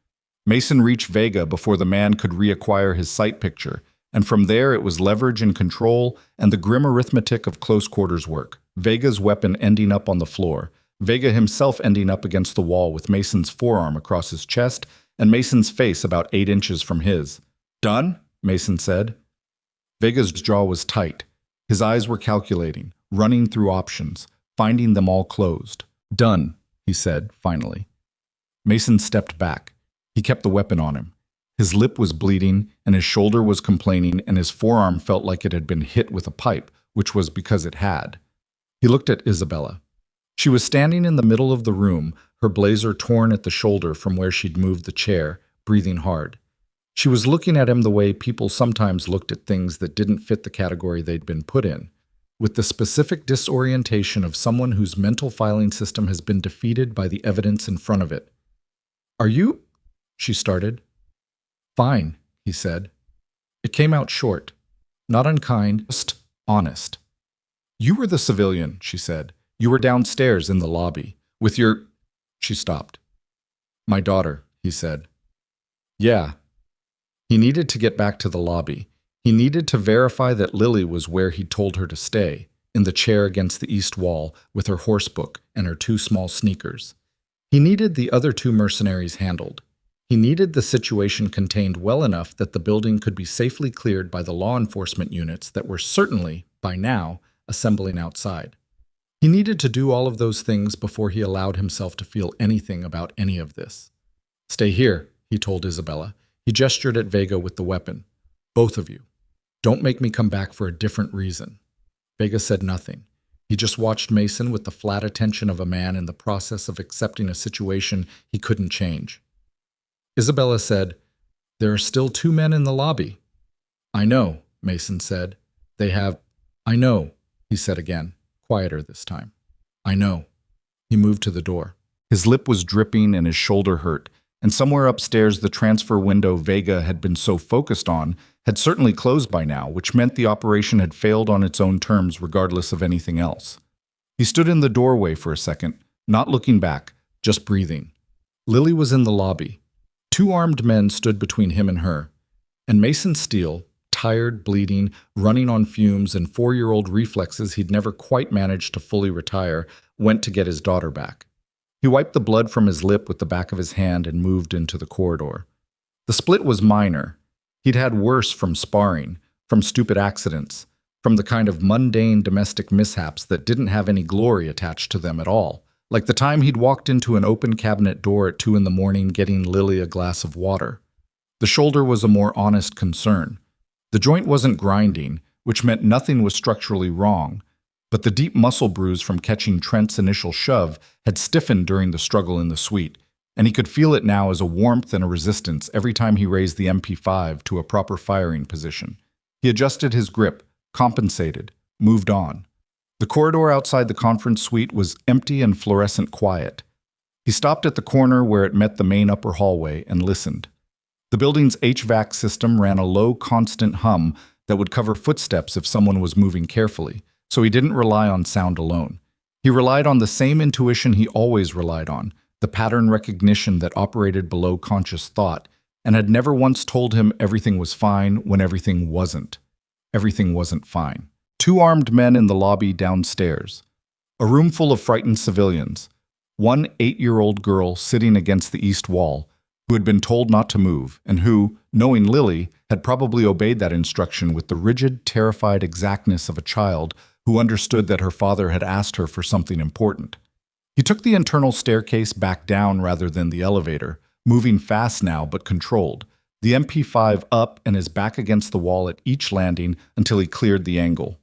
Mason reached Vega before the man could reacquire his sight picture, and from there it was leverage and control and the grim arithmetic of close quarters work. Vega's weapon ending up on the floor, Vega himself ending up against the wall with Mason's forearm across his chest and Mason's face about 8 inches from his. "Done?" Mason said. Vega's jaw was tight. His eyes were calculating, running through options, finding them all closed. "Done," he said, finally. Mason stepped back. He kept the weapon on him. His lip was bleeding, and his shoulder was complaining, and his forearm felt like it had been hit with a pipe, which was because it had. He looked at Isabella. She was standing in the middle of the room, her blazer torn at the shoulder from where she'd moved the chair, breathing hard. She was looking at him the way people sometimes looked at things that didn't fit the category they'd been put in, with the specific disorientation of someone whose mental filing system has been defeated by the evidence in front of it. "Are you?" she started. "Fine," he said. It came out short, not unkind, just honest. "You were the civilian," she said. "You were downstairs in the lobby, with your—" She stopped. "My daughter," he said. "Yeah." He needed to get back to the lobby. He needed to verify that Lily was where he told her to stay, in the chair against the east wall, with her horsebook and her 2 small sneakers. He needed the other 2 mercenaries handled. He needed the situation contained well enough that the building could be safely cleared by the law enforcement units that were certainly by now, assembling outside. He needed to do all of those things before he allowed himself to feel anything about any of this. "Stay here," he told Isabella. He gestured at Vega with the weapon. "Both of you. Don't make me come back for a different reason." Vega said nothing. He just watched Mason with the flat attention of a man in the process of accepting a situation he couldn't change. Isabella said, "There are still 2 men in the lobby." "I know," Mason said. "I know," he said again, quieter this time. "I know." He moved to the door. His lip was dripping and his shoulder hurt, and somewhere upstairs the transfer window Vega had been so focused on had certainly closed by now, which meant the operation had failed on its own terms regardless of anything else. He stood in the doorway for a second, not looking back, just breathing. Lily was in the lobby. 2 armed men stood between him and her, and Mason Steele, tired, bleeding, running on fumes, and 4-year-old reflexes he'd never quite managed to fully retire, went to get his daughter back. He wiped the blood from his lip with the back of his hand and moved into the corridor. The split was minor. He'd had worse from sparring, from stupid accidents, from the kind of mundane domestic mishaps that didn't have any glory attached to them at all, like the time he'd walked into an open cabinet door at 2 in the morning getting Lily a glass of water. The shoulder was a more honest concern. The joint wasn't grinding, which meant nothing was structurally wrong, but the deep muscle bruise from catching Trent's initial shove had stiffened during the struggle in the suite, and he could feel it now as a warmth and a resistance every time he raised the MP5 to a proper firing position. He adjusted his grip, compensated, moved on. The corridor outside the conference suite was empty and fluorescent quiet. He stopped at the corner where it met the main upper hallway and listened. The building's HVAC system ran a low, constant hum that would cover footsteps if someone was moving carefully, so he didn't rely on sound alone. He relied on the same intuition he always relied on, the pattern recognition that operated below conscious thought, and had never once told him everything was fine when everything wasn't. Everything wasn't fine. 2 armed men in the lobby downstairs. A room full of frightened civilians. 1 8-year-old girl sitting against the east wall, who had been told not to move, and who, knowing Lily, had probably obeyed that instruction with the rigid, terrified exactness of a child who understood that her father had asked her for something important. He took the internal staircase back down rather than the elevator, moving fast now but controlled, the MP5 up and his back against the wall at each landing until he cleared the angle.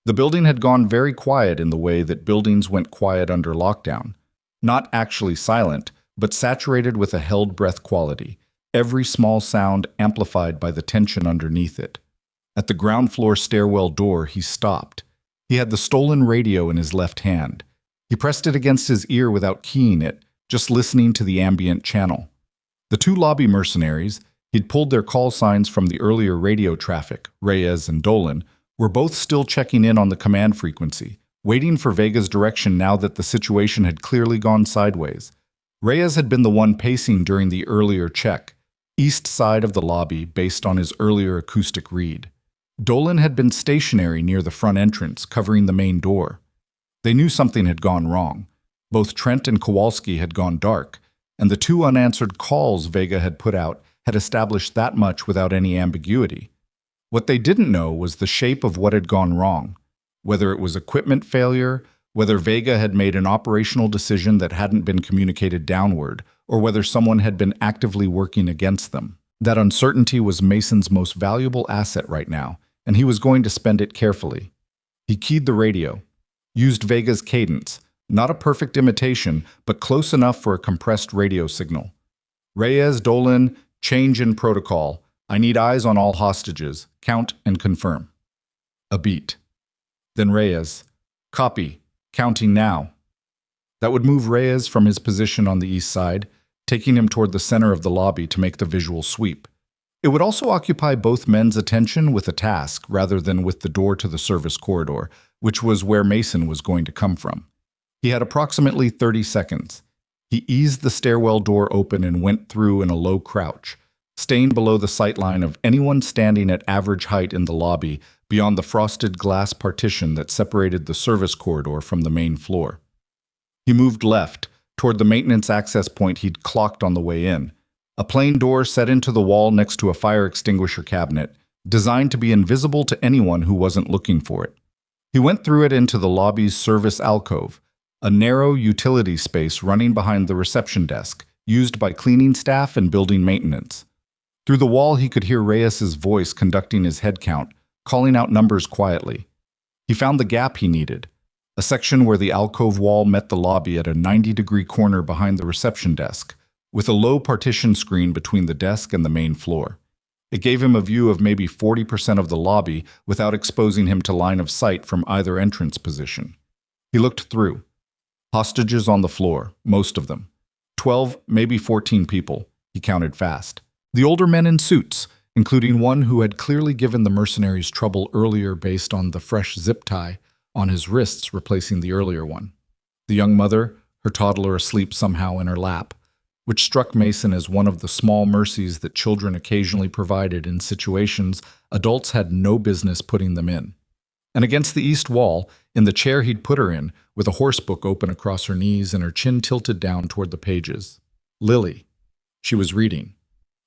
The building had gone very quiet in the way that buildings went quiet under lockdown. Not actually silent, but saturated with a held breath quality, every small sound amplified by the tension underneath it. At the ground floor stairwell door, he stopped. He had the stolen radio in his left hand. He pressed it against his ear without keying it, just listening to the ambient channel. The 2 lobby mercenaries, he'd pulled their call signs from the earlier radio traffic, Reyes and Dolan, were both still checking in on the command frequency, waiting for Vega's direction now that the situation had clearly gone sideways. Reyes had been the one pacing during the earlier check, east side of the lobby based on his earlier acoustic read. Dolan had been stationary near the front entrance, covering the main door. They knew something had gone wrong. Both Trent and Kowalski had gone dark, and the 2 unanswered calls Vega had put out had established that much without any ambiguity. What they didn't know was the shape of what had gone wrong, whether it was equipment failure, whether Vega had made an operational decision that hadn't been communicated downward, or whether someone had been actively working against them. That uncertainty was Mason's most valuable asset right now, and he was going to spend it carefully. He keyed the radio, used Vega's cadence, not a perfect imitation, but close enough for a compressed radio signal. "Reyes, Dolan, change in protocol. I need eyes on all hostages. Count and confirm." A beat. Then Reyes, "Copy. Counting now." That would move Reyes from his position on the east side, taking him toward the center of the lobby to make the visual sweep. It would also occupy both men's attention with a task rather than with the door to the service corridor, which was where Mason was going to come from. He had approximately 30 seconds. He eased the stairwell door open and went through in a low crouch, staying below the sightline of anyone standing at average height in the lobby beyond the frosted glass partition that separated the service corridor from the main floor. He moved left, toward the maintenance access point he'd clocked on the way in, a plain door set into the wall next to a fire extinguisher cabinet, designed to be invisible to anyone who wasn't looking for it. He went through it into the lobby's service alcove, a narrow utility space running behind the reception desk, used by cleaning staff and building maintenance. Through the wall, he could hear Reyes's voice conducting his head count, calling out numbers quietly. He found the gap he needed, a section where the alcove wall met the lobby at a 90-degree corner behind the reception desk, with a low partition screen between the desk and the main floor. It gave him a view of maybe 40% of the lobby without exposing him to line of sight from either entrance position. He looked through. Hostages on the floor, most of them. 12, maybe 14 people, he counted fast. The older men in suits, including one who had clearly given the mercenaries trouble earlier based on the fresh zip tie on his wrists replacing the earlier one. The young mother, her toddler asleep somehow in her lap, which struck Mason as one of the small mercies that children occasionally provided in situations adults had no business putting them in. And against the east wall, in the chair he'd put her in, with a horse book open across her knees and her chin tilted down toward the pages. Lily. She was reading.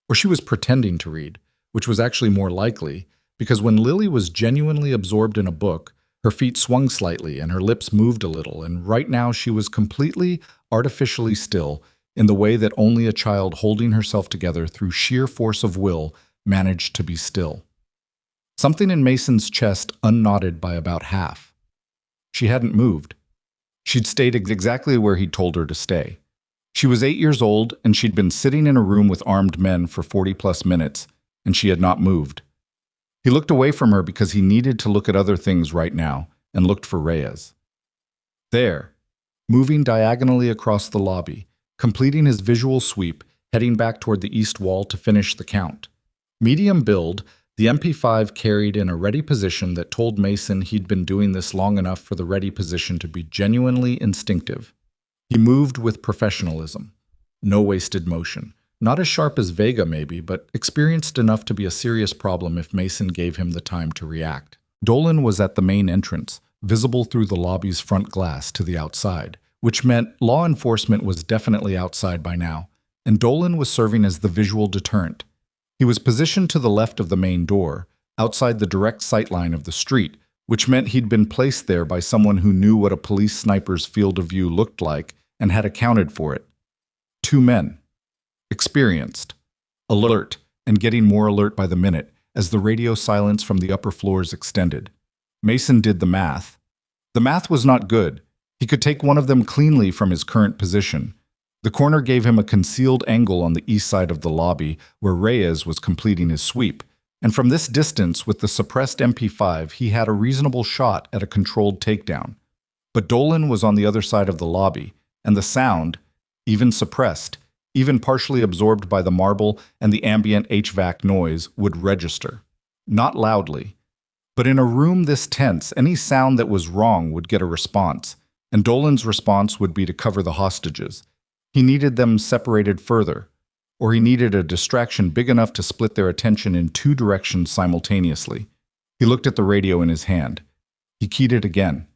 Or she was pretending to read, which was actually more likely, because when Lily was genuinely absorbed in a book, her feet swung slightly and her lips moved a little, and right now she was completely, artificially still, in the way that only a child holding herself together through sheer force of will managed to be still. Something in Mason's chest unknotted by about half. She hadn't moved. She'd stayed exactly where he'd told her to stay. She was 8 years old, and she'd been sitting in a room with armed men for 40-plus minutes, and she had not moved. He looked away from her because he needed to look at other things right now, and looked for Reyes. There, moving diagonally across the lobby, completing his visual sweep, heading back toward the east wall to finish the count. Medium build, the MP5 carried in a ready position that told Mason he'd been doing this long enough for the ready position to be genuinely instinctive. He moved with professionalism. No wasted motion. Not as sharp as Vega maybe, but experienced enough to be a serious problem if Mason gave him the time to react. Dolan was at the main entrance, visible through the lobby's front glass to the outside, which meant law enforcement was definitely outside by now, and Dolan was serving as the visual deterrent. He was positioned to the left of the main door, outside the direct sightline of the street, which meant he'd been placed there by someone who knew what a police sniper's field of view looked like and had accounted for it. 2 men. Experienced. Alert, and getting more alert by the minute as the radio silence from the upper floors extended. Mason did the math. The math was not good. He could take one of them cleanly from his current position. The corner gave him a concealed angle on the east side of the lobby where Reyes was completing his sweep, and from this distance with the suppressed MP5 he had a reasonable shot at a controlled takedown. But Dolan was on the other side of the lobby, and the sound, even suppressed, even partially absorbed by the marble and the ambient HVAC noise, would register. Not loudly. But in a room this tense, any sound that was wrong would get a response, and Dolan's response would be to cover the hostages. He needed them separated further, or he needed a distraction big enough to split their attention in 2 directions simultaneously. He looked at the radio in his hand. He keyed it again.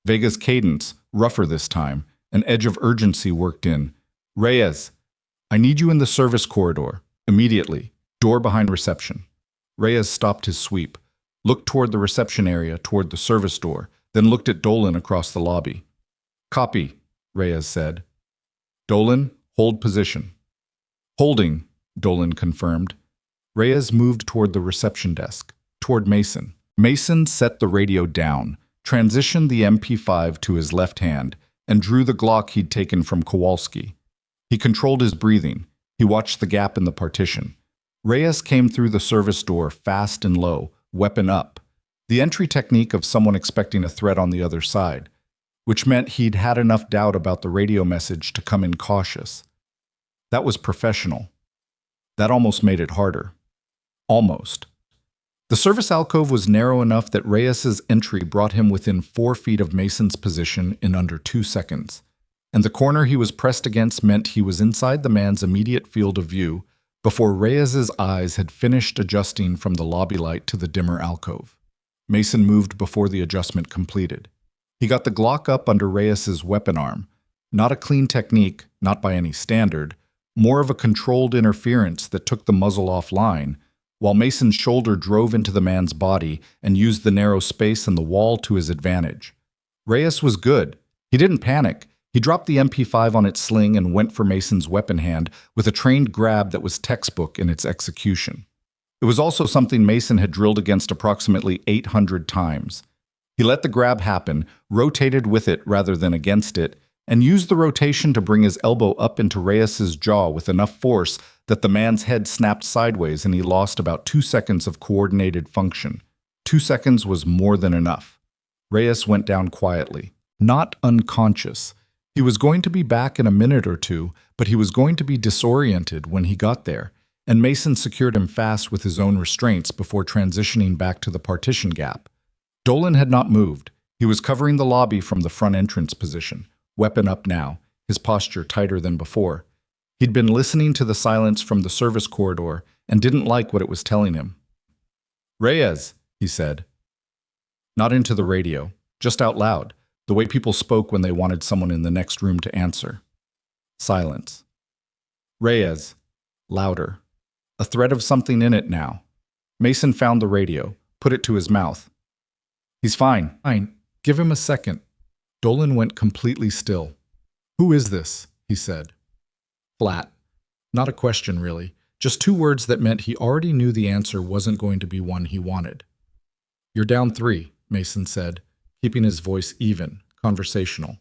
Vega's cadence, rougher this time, an edge of urgency worked in. Reyes, I need you in the service corridor, immediately, door behind reception. Reyes stopped his sweep, looked toward the reception area, toward the service door, then looked at Dolan across the lobby. Copy, Reyes said. Dolan, hold position. Holding, Dolan confirmed. Reyes moved toward the reception desk, toward Mason. Mason set the radio down, transitioned the MP5 to his left hand, and drew the Glock he'd taken from Kowalski. He controlled his breathing. He watched the gap in the partition. Reyes came through the service door fast and low, weapon up, the entry technique of someone expecting a threat on the other side, which meant he'd had enough doubt about the radio message to come in cautious. That was professional. That almost made it harder. Almost. The service alcove was narrow enough that Reyes's entry brought him within 4 feet of Mason's position in under 2 seconds, and the corner he was pressed against meant he was inside the man's immediate field of view before Reyes's eyes had finished adjusting from the lobby light to the dimmer alcove. Mason moved before the adjustment completed. He got the Glock up under Reyes's weapon arm. Not a clean technique, not by any standard, more of a controlled interference that took the muzzle offline, while Mason's shoulder drove into the man's body and used the narrow space in the wall to his advantage. Reyes was good. He didn't panic. He dropped the MP5 on its sling and went for Mason's weapon hand with a trained grab that was textbook in its execution. It was also something Mason had drilled against approximately 800 times. He let the grab happen, rotated with it rather than against it, and used the rotation to bring his elbow up into Reyes's jaw with enough force that the man's head snapped sideways and he lost about 2 seconds of coordinated function. 2 seconds was more than enough. Reyes went down quietly, not unconscious. He was going to be back in a minute or two, but he was going to be disoriented when he got there, and Mason secured him fast with his own restraints before transitioning back to the partition gap. Dolan had not moved. He was covering the lobby from the front entrance position, weapon up now, his posture tighter than before. He'd been listening to the silence from the service corridor and didn't like what it was telling him. "Reyes," he said. Not into the radio, just out loud, the way people spoke when they wanted someone in the next room to answer. Silence. "Reyes." Louder. A thread of something in it now. Mason found the radio, put it to his mouth. "He's fine. Fine. Give him a second." Dolan went completely still. "Who is this?" he said. Flat. Not a question, really. Just 2 words that meant he already knew the answer wasn't going to be one he wanted. "You're down 3, Mason said, keeping his voice even, conversational.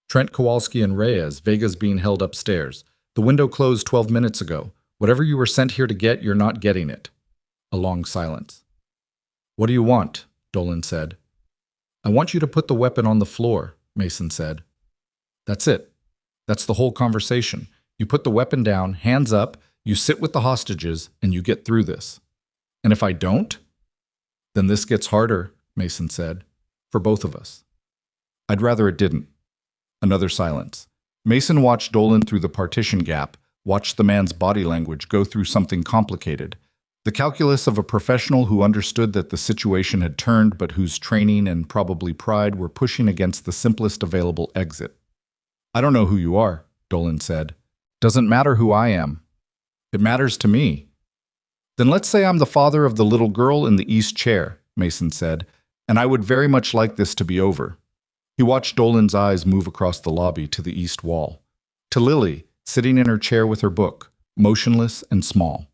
"Trent Kowalski and Reyes, Vega's being held upstairs. The window closed 12 minutes ago. Whatever you were sent here to get, you're not getting it." A long silence. "What do you want?" Dolan said. "I want you to put the weapon on the floor," Mason said. "That's it. That's the whole conversation. You put the weapon down, hands up, you sit with the hostages, and you get through this." "And if I don't?" "Then this gets harder," Mason said, "for both of us." "I'd rather it didn't." Another silence. Mason watched Dolan through the partition gap, watched the man's body language go through something complicated. The calculus of a professional who understood that the situation had turned but whose training and probably pride were pushing against the simplest available exit. "I don't know who you are," Dolan said. "Doesn't matter who I am. It matters to me." "Then let's say I'm the father of the little girl in the east chair," Mason said, "and I would very much like this to be over." He watched Dolan's eyes move across the lobby to the east wall. To Lily, sitting in her chair with her book, motionless and small.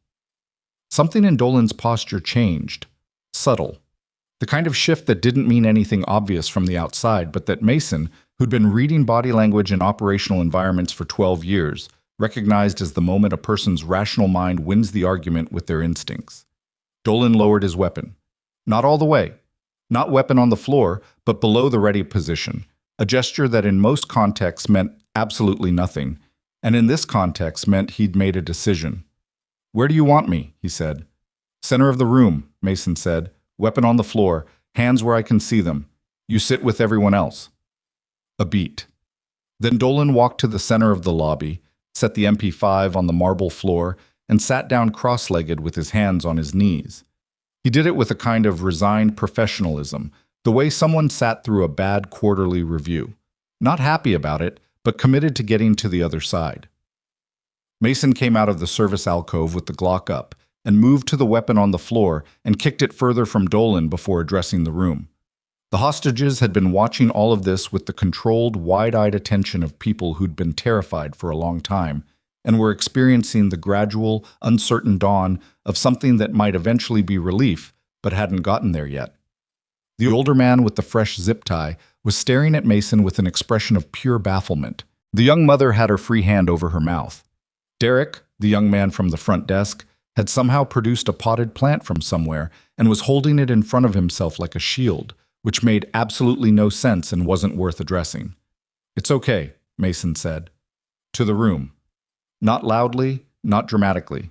Something in Dolan's posture changed. Subtle. The kind of shift that didn't mean anything obvious from the outside, but that Mason, who'd been reading body language in operational environments for 12 years, recognized as the moment a person's rational mind wins the argument with their instincts. Dolan lowered his weapon. Not all the way. Not weapon on the floor, but below the ready position, a gesture that in most contexts meant absolutely nothing, and in this context meant he'd made a decision. "Where do you want me?" he said. "Center of the room," Mason said. "Weapon on the floor, hands where I can see them. You sit with everyone else." A beat. Then Dolan walked to the center of the lobby, set the MP5 on the marble floor, and sat down cross-legged with his hands on his knees. He did it with a kind of resigned professionalism, the way someone sat through a bad quarterly review. Not happy about it, but committed to getting to the other side. Mason came out of the service alcove with the Glock up and moved to the weapon on the floor and kicked it further from Dolan before addressing the room. The hostages had been watching all of this with the controlled, wide-eyed attention of people who'd been terrified for a long time and were experiencing the gradual, uncertain dawn of something that might eventually be relief, but hadn't gotten there yet. The older man with the fresh zip tie was staring at Mason with an expression of pure bafflement. The young mother had her free hand over her mouth. Derek, the young man from the front desk, had somehow produced a potted plant from somewhere and was holding it in front of himself like a shield, which made absolutely no sense and wasn't worth addressing. "It's okay," Mason said. "To the room." Not loudly, not dramatically.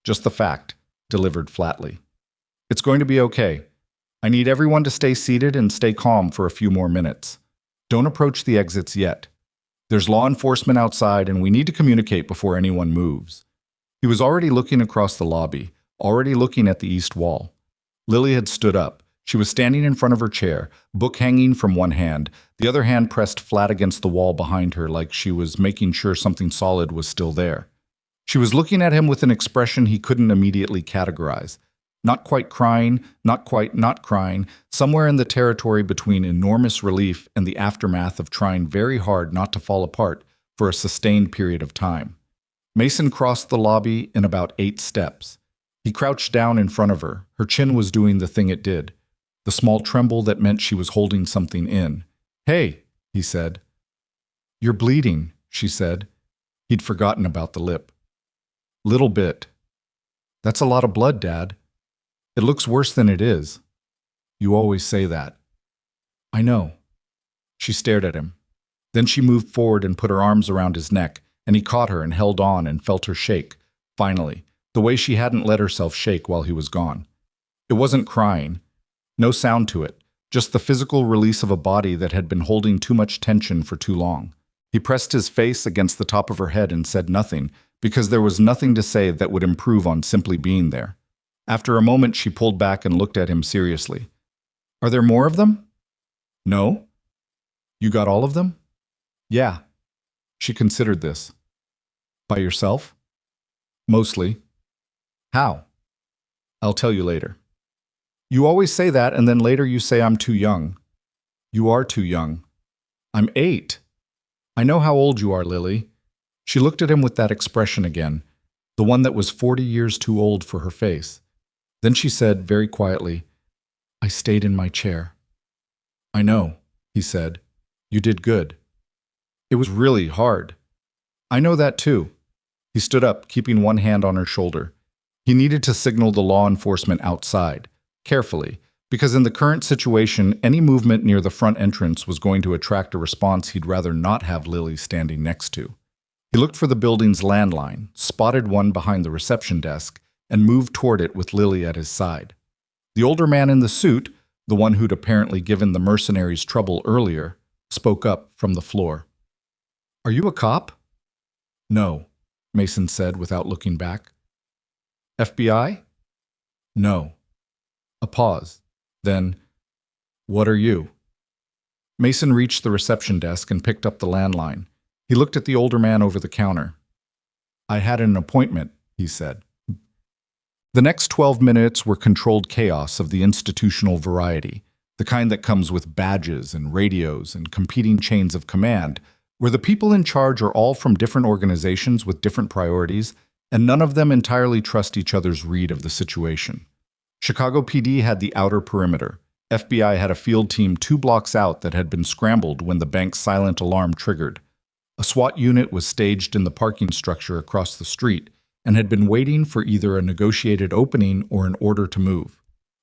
Just the fact, delivered flatly. "It's going to be okay. I need everyone to stay seated and stay calm for a few more minutes. Don't approach the exits yet. There's law enforcement outside and we need to communicate before anyone moves." He was already looking across the lobby, already looking at the east wall. Lily had stood up. She was standing in front of her chair, book hanging from one hand, the other hand pressed flat against the wall behind her like she was making sure something solid was still there. She was looking at him with an expression he couldn't immediately categorize. Not quite crying, not quite not crying, somewhere in the territory between enormous relief and the aftermath of trying very hard not to fall apart for a sustained period of time. Mason crossed the lobby in about 8 steps. He crouched down in front of her. Her chin was doing the thing it did, the small tremble that meant she was holding something in. "Hey," he said. "You're bleeding," she said. He'd forgotten about the lip. "Little bit." "That's a lot of blood, Dad." "It looks worse than it is." "You always say that." "I know." She stared at him. Then she moved forward and put her arms around his neck, and he caught her and held on and felt her shake, finally, the way she hadn't let herself shake while he was gone. It wasn't crying. No sound to it, just the physical release of a body that had been holding too much tension for too long. He pressed his face against the top of her head and said nothing, because there was nothing to say that would improve on simply being there. After a moment, she pulled back and looked at him seriously. "Are there more of them?" "No." "You got all of them?" "Yeah." She considered this. "By yourself?" "Mostly." "How?" "I'll tell you later." "You always say that, and then later you say I'm too young." "You are too young." "I'm 8. "I know how old you are, Lily." She looked at him with that expression again, the one that was 40 years too old for her face. Then she said, very quietly, "I stayed in my chair." "I know," he said. "You did good." "It was really hard." "I know that too." He stood up, keeping one hand on her shoulder. He needed to signal the law enforcement outside, carefully, because in the current situation, any movement near the front entrance was going to attract a response he'd rather not have Lily standing next to. He looked for the building's landline, spotted one behind the reception desk, and moved toward it with Lily at his side. The older man in the suit, the one who'd apparently given the mercenaries trouble earlier, spoke up from the floor. "Are you a cop?" "No," Mason said without looking back. "FBI?" "No." A pause. Then, "What are you?" Mason reached the reception desk and picked up the landline. He looked at the older man over the counter. "I had an appointment," he said. The next 12 minutes were controlled chaos of the institutional variety, the kind that comes with badges and radios and competing chains of command, where the people in charge are all from different organizations with different priorities, and none of them entirely trust each other's read of the situation. Chicago PD had the outer perimeter. FBI had a field team 2 blocks out that had been scrambled when the bank's silent alarm triggered. A SWAT unit was staged in the parking structure across the street and had been waiting for either a negotiated opening or an order to move.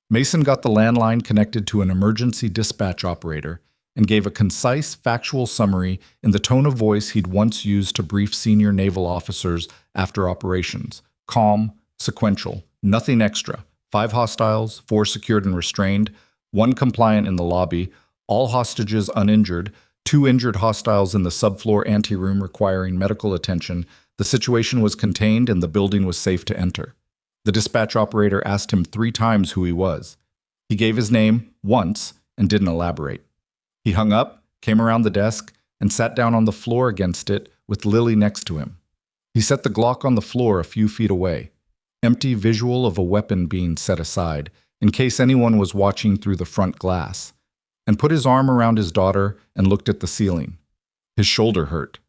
Mason got the landline connected to an emergency dispatch operator and gave a concise, factual summary in the tone of voice he'd once used to brief senior naval officers after operations. Calm, sequential, nothing extra. 5 hostiles, 4 secured and restrained, 1 compliant in the lobby, all hostages uninjured, 2 injured hostiles in the subfloor anteroom requiring medical attention. The situation was contained and the building was safe to enter. The dispatch operator asked him 3 times who he was. He gave his name once and didn't elaborate. He hung up, came around the desk, and sat down on the floor against it with Lily next to him. He set the Glock on the floor a few feet away, empty visual of a weapon being set aside, in case anyone was watching through the front glass, and put his arm around his daughter and looked at the ceiling. His shoulder hurt.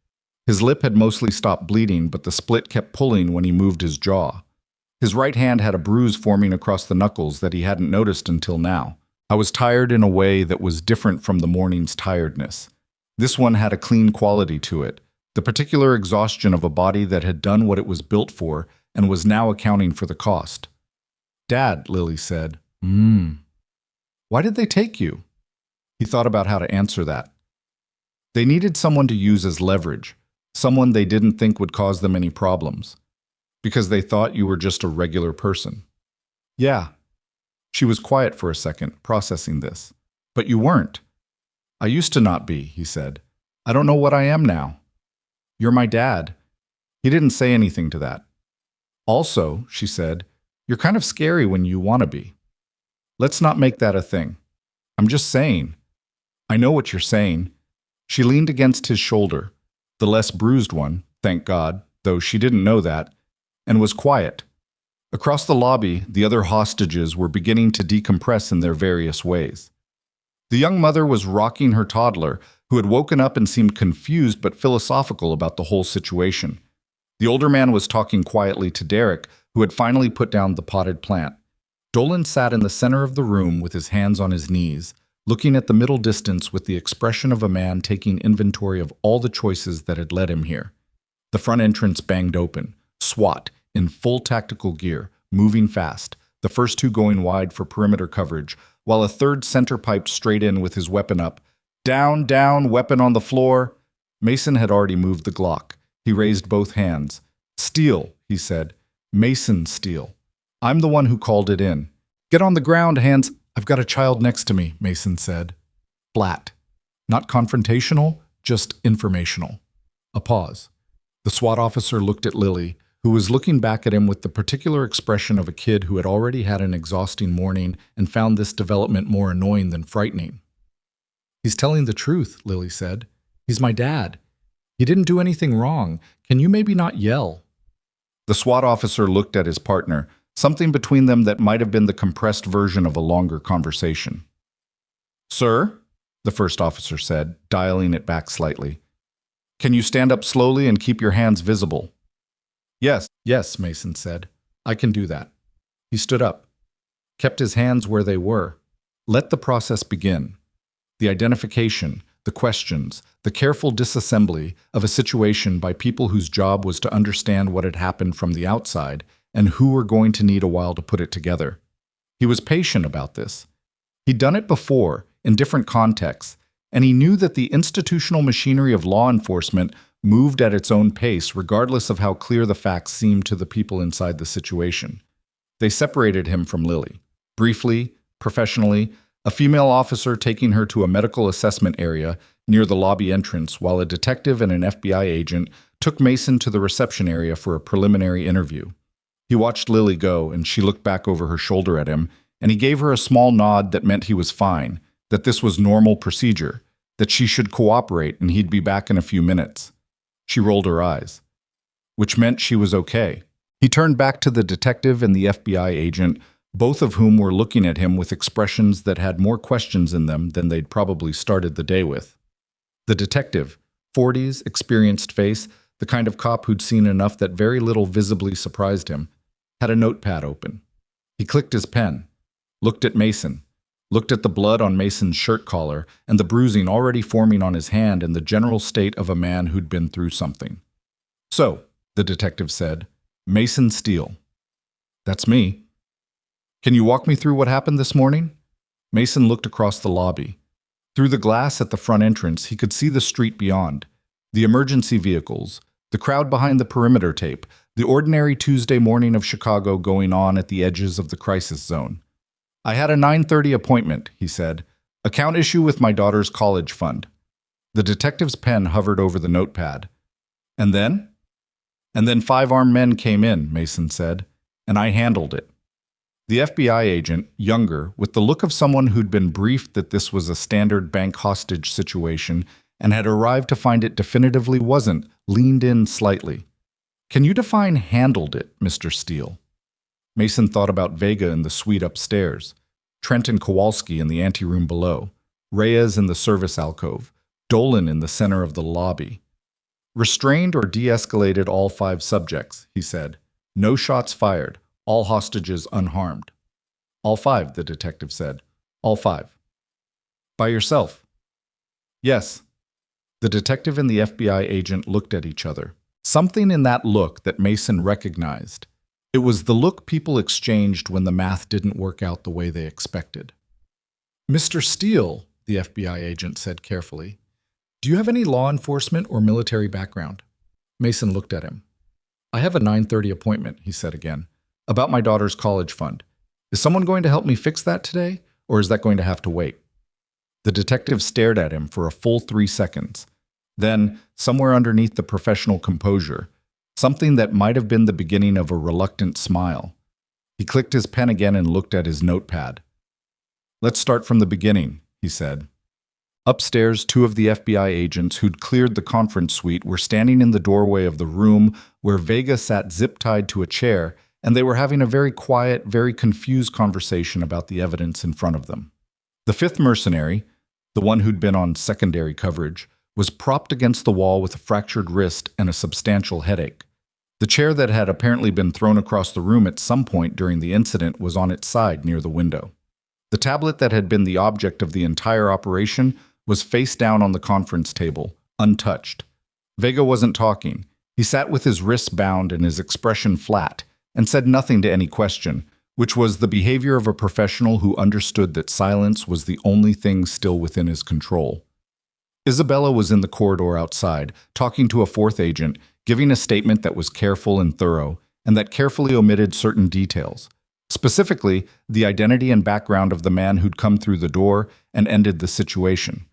His lip had mostly stopped bleeding, but the split kept pulling when he moved his jaw. His right hand had a bruise forming across the knuckles that he hadn't noticed until now. I was tired in a way that was different from the morning's tiredness. This one had a clean quality to it, the particular exhaustion of a body that had done what it was built for and was now accounting for the cost. "Dad," Lily said. Why did they take you?" He thought about how to answer that. They needed someone to use as leverage, someone they didn't think would cause them any problems, because they thought you were just a regular person. "Yeah." She was quiet for a second, processing this. "But you weren't." "I used to not be," he said. "I don't know what I am now." "You're my dad." He didn't say anything to that. "Also," she said, "you're kind of scary when you want to be." "Let's not make that a thing." "I'm just saying." "I know what you're saying." She leaned against his shoulder, the less bruised one, thank God, though she didn't know that, and was quiet. Across the lobby, the other hostages were beginning to decompress in their various ways. The young mother was rocking her toddler, who had woken up and seemed confused but philosophical about the whole situation. The older man was talking quietly to Derek, who had finally put down the potted plant. Dolan sat in the center of the room with his hands on his knees, looking at the middle distance with the expression of a man taking inventory of all the choices that had led him here. The front entrance banged open. SWAT, in full tactical gear, moving fast, the first two going wide for perimeter coverage, while a third center piped straight in with his weapon up. Down, down, weapon on the floor. Mason had already moved the Glock. He raised both hands. Steele, he said. Mason Steele. I'm the one who called it in. Get on the ground, hands. I've got a child next to me, Mason said. Flat. Not confrontational, just informational. A pause. The SWAT officer looked at Lily, who was looking back at him with the particular expression of a kid who had already had an exhausting morning and found this development more annoying than frightening. He's telling the truth, Lily said. He's my dad. He didn't do anything wrong. Can you maybe not yell? The SWAT officer looked at his partner, something between them that might have been the compressed version of a longer conversation. Sir, the first officer said, dialing it back slightly. Can you stand up slowly and keep your hands visible? Yes, Mason said. I can do that. He stood up, kept his hands where they were. Let the process begin. The identification, the questions, the careful disassembly of a situation by people whose job was to understand what had happened from the outside and who were going to need a while to put it together. He was patient about this. He'd done it before, in different contexts, and he knew that the institutional machinery of law enforcement moved at its own pace regardless of how clear the facts seemed to the people inside the situation. They separated him from Lily. Briefly, professionally, a female officer taking her to a medical assessment area near the lobby entrance, while a detective and an FBI agent took Mason to the reception area for a preliminary interview. He watched Lily go, and she looked back over her shoulder at him, and he gave her a small nod that meant he was fine, that this was normal procedure, that she should cooperate and he'd be back in a few minutes. She rolled her eyes, which meant she was okay. He turned back to the detective and the FBI agent, both of whom were looking at him with expressions that had more questions in them than they'd probably started the day with. The detective, 40s, experienced face, the kind of cop who'd seen enough that very little visibly surprised him, had a notepad open. He clicked his pen, looked at Mason, looked at the blood on Mason's shirt collar and the bruising already forming on his hand and the general state of a man who'd been through something. So, the detective said, Mason Steele. That's me. Can you walk me through what happened this morning? Mason looked across the lobby. Through the glass at the front entrance, he could see the street beyond, the emergency vehicles, the crowd behind the perimeter tape, the ordinary Tuesday morning of Chicago going on at the edges of the crisis zone. I had a 9:30 appointment, he said. Account issue with my daughter's college fund. The detective's pen hovered over the notepad. And then? And then 5 armed men came in, Mason said, and I handled it. The FBI agent, younger, with the look of someone who'd been briefed that this was a standard bank hostage situation and had arrived to find it definitively wasn't, leaned in slightly. Can you define handled it, Mr. Steele? Mason thought about Vega in the suite upstairs, Trent and Kowalski in the anteroom below, Reyes in the service alcove, Dolan in the center of the lobby. Restrained or de-escalated all 5 subjects, he said. No shots fired, all hostages unharmed. All 5, the detective said. All 5. By yourself? Yes. The detective and the FBI agent looked at each other. Something in that look that Mason recognized. It was the look people exchanged when the math didn't work out the way they expected. Mr. Steele, the FBI agent said carefully, do you have any law enforcement or military background? Mason looked at him. I have a 9:30 appointment, he said again, about my daughter's college fund. Is someone going to help me fix that today, or is that going to have to wait? The detective stared at him for a full 3 seconds. Then, somewhere underneath the professional composure, something that might have been the beginning of a reluctant smile. He clicked his pen again and looked at his notepad. Let's start from the beginning, he said. Upstairs, two of the FBI agents who'd cleared the conference suite were standing in the doorway of the room where Vega sat zip-tied to a chair, and they were having a very quiet, very confused conversation about the evidence in front of them. The fifth mercenary, the one who'd been on secondary coverage, was propped against the wall with a fractured wrist and a substantial headache. The chair that had apparently been thrown across the room at some point during the incident was on its side near the window. The tablet that had been the object of the entire operation was face down on the conference table, untouched. Vega wasn't talking. He sat with his wrists bound and his expression flat, and said nothing to any question, which was the behavior of a professional who understood that silence was the only thing still within his control. Isabella was in the corridor outside, talking to a fourth agent, giving a statement that was careful and thorough, and that carefully omitted certain details. Specifically, the identity and background of the man who'd come through the door and ended the situation.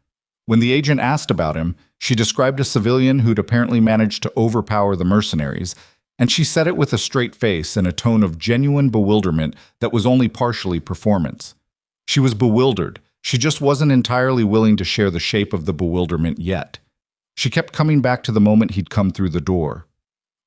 When the agent asked about him, she described a civilian who'd apparently managed to overpower the mercenaries, and she said it with a straight face and a tone of genuine bewilderment that was only partially performance. She was bewildered. She just wasn't entirely willing to share the shape of the bewilderment yet. She kept coming back to the moment he'd come through the door.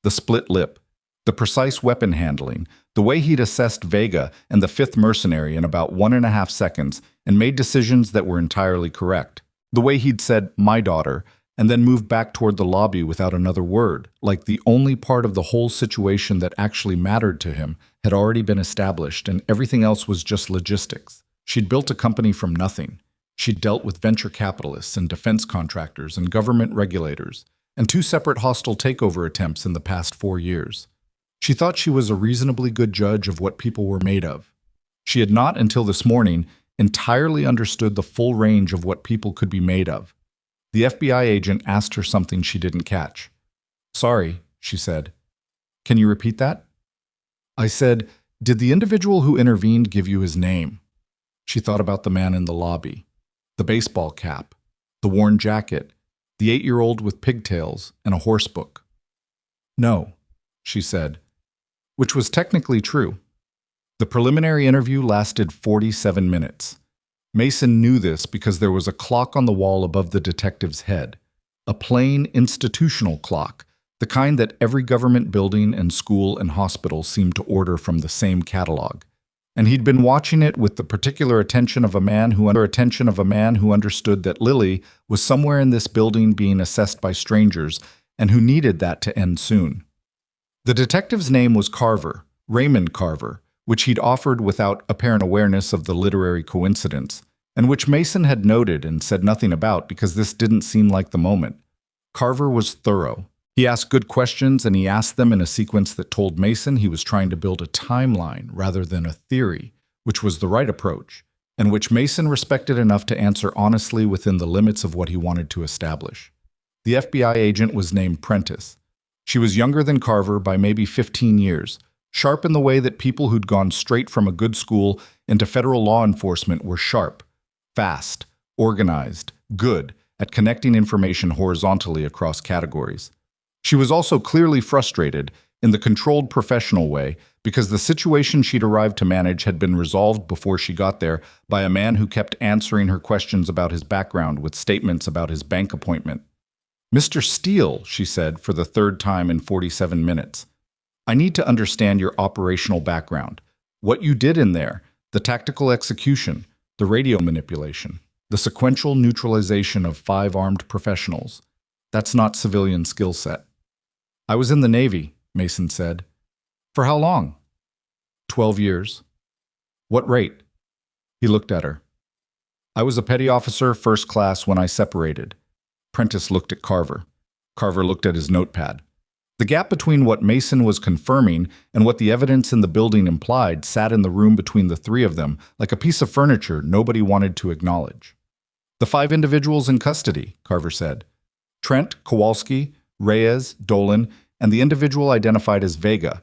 The split lip, the precise weapon handling, the way he'd assessed Vega and the fifth mercenary in about 1.5 seconds and made decisions that were entirely correct. The way he'd said, "my daughter," and then moved back toward the lobby without another word, like the only part of the whole situation that actually mattered to him had already been established and everything else was just logistics. She'd built a company from nothing. She'd dealt with venture capitalists and defense contractors and government regulators, and 2 separate hostile takeover attempts in the past 4 years. She thought she was a reasonably good judge of what people were made of. She had not, until this morning, entirely understood the full range of what people could be made of. The FBI agent asked her something she didn't catch. "Sorry," she said. "Can you repeat that?" I said, "Did the individual who intervened give you his name?" She thought about the man in the lobby, the baseball cap, the worn jacket, the 8-year-old with pigtails and a horse book. "No," she said, which was technically true. The preliminary interview lasted 47 minutes. Mason knew this because there was a clock on the wall above the detective's head, a plain institutional clock, the kind that every government building and school and hospital seemed to order from the same catalog. And he'd been watching it with the particular attention of a man who understood that Lily was somewhere in this building being assessed by strangers and who needed that to end soon. The detective's name was Carver, Raymond Carver, which he'd offered without apparent awareness of the literary coincidence, and which Mason had noted and said nothing about because this didn't seem like the moment. Carver was thorough. He asked good questions, and he asked them in a sequence that told Mason he was trying to build a timeline rather than a theory, which was the right approach, and which Mason respected enough to answer honestly within the limits of what he wanted to establish. The FBI agent was named Prentice. She was younger than Carver by maybe 15 years, sharp in the way that people who'd gone straight from a good school into federal law enforcement were sharp, fast, organized, good at connecting information horizontally across categories. She was also clearly frustrated, in the controlled professional way, because the situation she'd arrived to manage had been resolved before she got there by a man who kept answering her questions about his background with statements about his bank appointment. "Mr. Steele," she said for the 3rd time in 47 minutes. "I need to understand your operational background, what you did in there, the tactical execution, the radio manipulation, the sequential neutralization of 5 armed professionals. That's not civilian skill set." "I was in the Navy," Mason said. "For how long?" 12 years. "What rate?" He looked at her. "I was a petty officer, 1st class when I separated." Prentice looked at Carver. Carver looked at his notepad. The gap between what Mason was confirming and what the evidence in the building implied sat in the room between the 3 of them, like a piece of furniture nobody wanted to acknowledge. "The 5 individuals in custody," Carver said. "Trent, Kowalski, Reyes, Dolan, and the individual identified as Vega.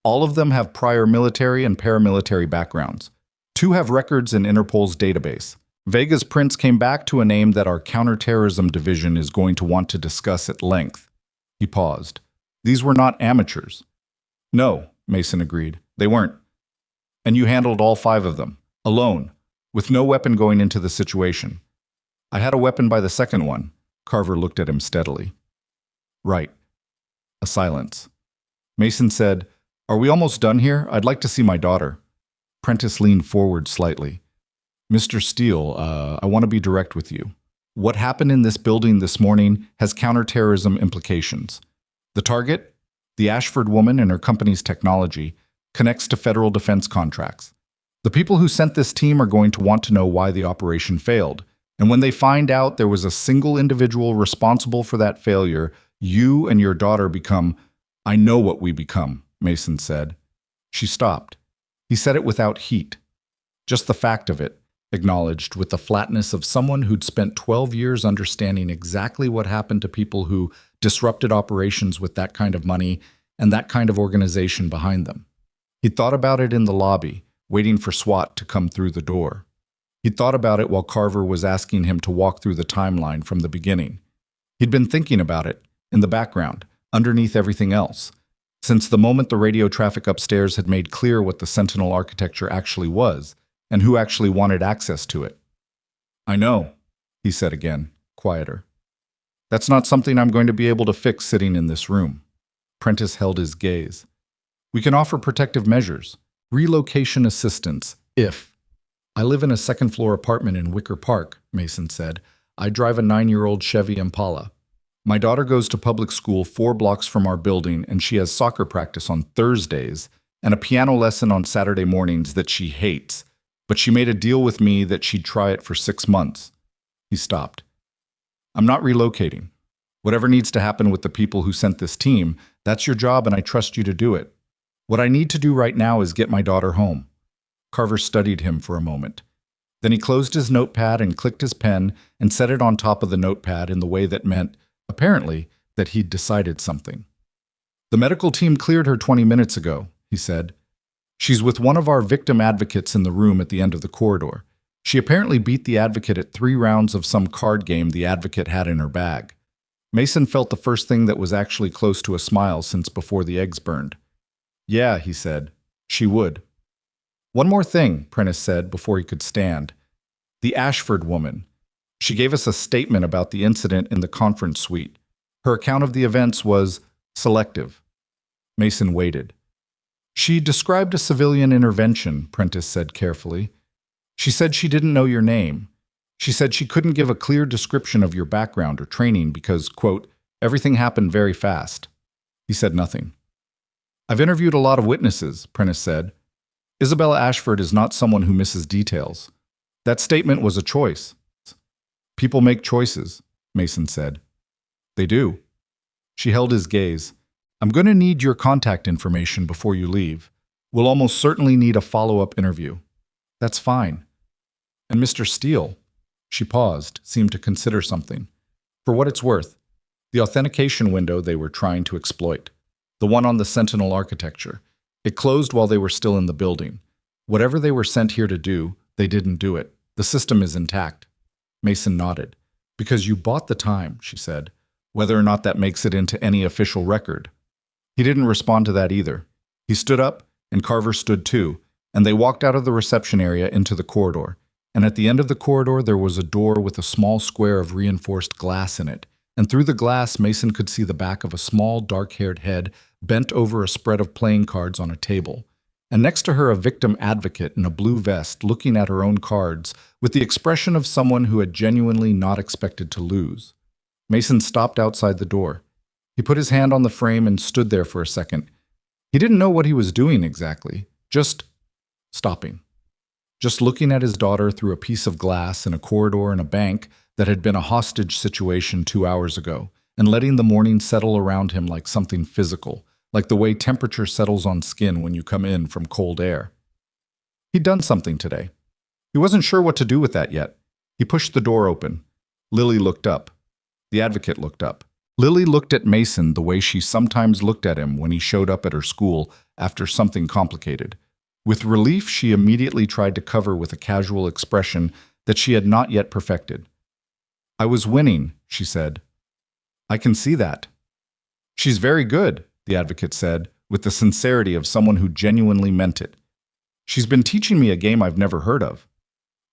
All of them have prior military and paramilitary backgrounds. 2 have records in Interpol's database. Vega's prints came back to a name that our counterterrorism division is going to want to discuss at length." He paused. "These were not amateurs." "No," Mason agreed. "They weren't." "And you handled all 5 of them, alone, with no weapon going into the situation." I had a weapon by the second one. Carver looked at him steadily. Right. A silence. Mason said, "Are we almost done here? I'd like to see my daughter." Prentice leaned forward slightly. "Mr. Steele, I want to be direct with you. What happened in this building this morning has counterterrorism implications. The target, the Ashford woman and her company's technology, connects to federal defense contracts. The people who sent this team are going to want to know why the operation failed. And when they find out there was a single individual responsible for that failure, you and your daughter become—" "I know what we become," Mason said. She stopped. He said it without heat. Just the fact of it, acknowledged with the flatness of someone who'd spent 12 years understanding exactly what happened to people who disrupted operations with that kind of money and that kind of organization behind them. He'd thought about it in the lobby, waiting for SWAT to come through the door. He'd thought about it while Carver was asking him to walk through the timeline from the beginning. He'd been thinking about it, in the background, underneath everything else, since the moment the radio traffic upstairs had made clear what the Sentinel architecture actually was, and who actually wanted access to it. "I know," he said again, quieter. "That's not something I'm going to be able to fix sitting in this room." Prentice held his gaze. "We can offer protective measures, relocation assistance, if—" "I live in a second-floor apartment in Wicker Park," Mason said. "I drive a 9-year-old Chevy Impala. My daughter goes to public school 4 blocks from our building, and she has soccer practice on Thursdays and a piano lesson on Saturday mornings that she hates. But she made a deal with me that she'd try it for 6 months." He stopped. "I'm not relocating. Whatever needs to happen with the people who sent this team, that's your job and I trust you to do it. What I need to do right now is get my daughter home." Carver studied him for a moment. Then he closed his notepad and clicked his pen and set it on top of the notepad in the way that meant, apparently, that he'd decided something. "The medical team cleared her 20 minutes ago," he said. "She's with one of our victim advocates in the room at the end of the corridor. She apparently beat the advocate at 3 rounds of some card game the advocate had in her bag." Mason felt the first thing that was actually close to a smile since before the eggs burned. "Yeah," he said. "She would." "One more thing," Prentice said before he could stand. "The Ashford woman. She gave us a statement about the incident in the conference suite. Her account of the events was selective." Mason waited. "She described a civilian intervention," Prentice said carefully. "She said she didn't know your name. She said she couldn't give a clear description of your background or training because, quote, everything happened very fast." He said nothing. "I've interviewed a lot of witnesses," Prentice said. "Isabella Ashford is not someone who misses details. That statement was a choice." "People make choices," Mason said. "They do." She held his gaze. "I'm going to need your contact information before you leave. We'll almost certainly need a follow-up interview." "That's fine." "And Mr. Steele." She paused, seemed to consider something. "For what it's worth, the authentication window they were trying to exploit, the one on the Sentinel architecture, it closed while they were still in the building. Whatever they were sent here to do, they didn't do it. The system is intact." Mason nodded. "Because you bought the time," she said, "whether or not that makes it into any official record." He didn't respond to that either. He stood up, and Carver stood too, and they walked out of the reception area into the corridor. And at the end of the corridor there was a door with a small square of reinforced glass in it, and through the glass Mason could see the back of a small, dark-haired head bent over a spread of playing cards on a table, and next to her a victim advocate in a blue vest looking at her own cards with the expression of someone who had genuinely not expected to lose. Mason stopped outside the door. He put his hand on the frame and stood there for a second. He didn't know what he was doing exactly, just stopping. Just looking at his daughter through a piece of glass in a corridor in a bank that had been a hostage situation 2 hours ago, and letting the morning settle around him like something physical, like the way temperature settles on skin when you come in from cold air. He'd done something today. He wasn't sure what to do with that yet. He pushed the door open. Lily looked up. The advocate looked up. Lily looked at Mason the way she sometimes looked at him when he showed up at her school after something complicated. With relief, she immediately tried to cover with a casual expression that she had not yet perfected. "I was winning," she said. "I can see that." "She's very good," the advocate said, with the sincerity of someone who genuinely meant it. "She's been teaching me a game I've never heard of."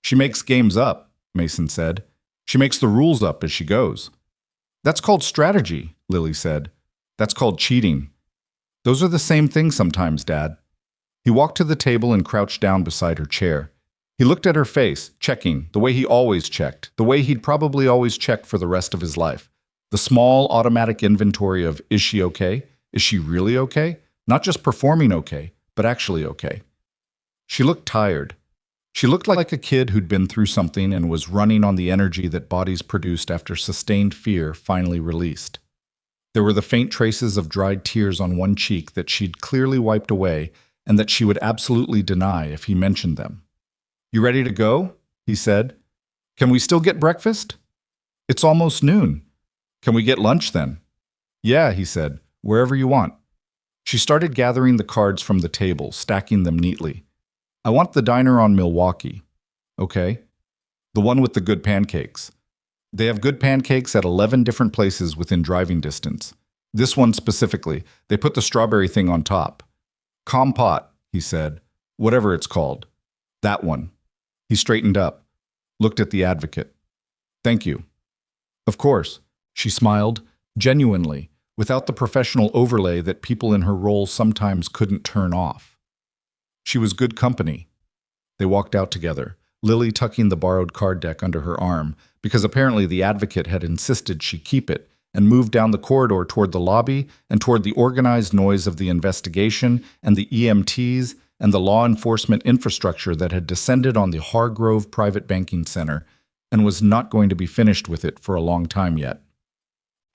"She makes games up," Mason said. She makes the rules up as she goes. That's called strategy, Lily said. That's called cheating. Those are the same thing sometimes, Dad. He walked to the table and crouched down beside her chair. He looked at her face, checking, the way he always checked, the way he'd probably always checked for the rest of his life. The small automatic inventory of, is she okay? Is she really okay? Not just performing okay, but actually okay. She looked tired. She looked like a kid who'd been through something and was running on the energy that bodies produced after sustained fear finally released. There were the faint traces of dried tears on one cheek that she'd clearly wiped away and that she would absolutely deny if he mentioned them. You ready to go? He said. Can we still get breakfast? It's almost noon. Can we get lunch then? Yeah, he said, wherever you want. She started gathering the cards from the table, stacking them neatly. I want the diner on Milwaukee. Okay. The one with the good pancakes. They have good pancakes at 11 different places within driving distance. This one specifically, they put the strawberry thing on top. Compote, he said. Whatever it's called. That one. He straightened up, looked at the advocate. Thank you. Of course, she smiled, genuinely, without the professional overlay that people in her role sometimes couldn't turn off. She was good company. They walked out together, Lily tucking the borrowed card deck under her arm, because apparently the advocate had insisted she keep it, and moved down the corridor toward the lobby and toward the organized noise of the investigation and the EMTs and the law enforcement infrastructure that had descended on the Hargrove Private Banking Center and was not going to be finished with it for a long time yet.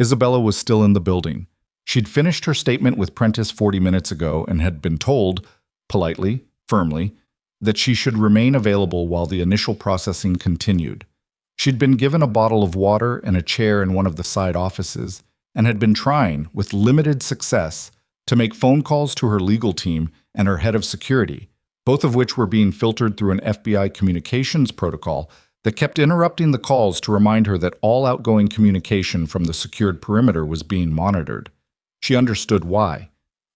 Isabella was still in the building. She'd finished her statement with Prentice 40 minutes ago and had been told, politely, firmly, that she should remain available while the initial processing continued. She'd been given a bottle of water and a chair in one of the side offices and had been trying, with limited success, to make phone calls to her legal team and her head of security, both of which were being filtered through an FBI communications protocol that kept interrupting the calls to remind her that all outgoing communication from the secured perimeter was being monitored. She understood why.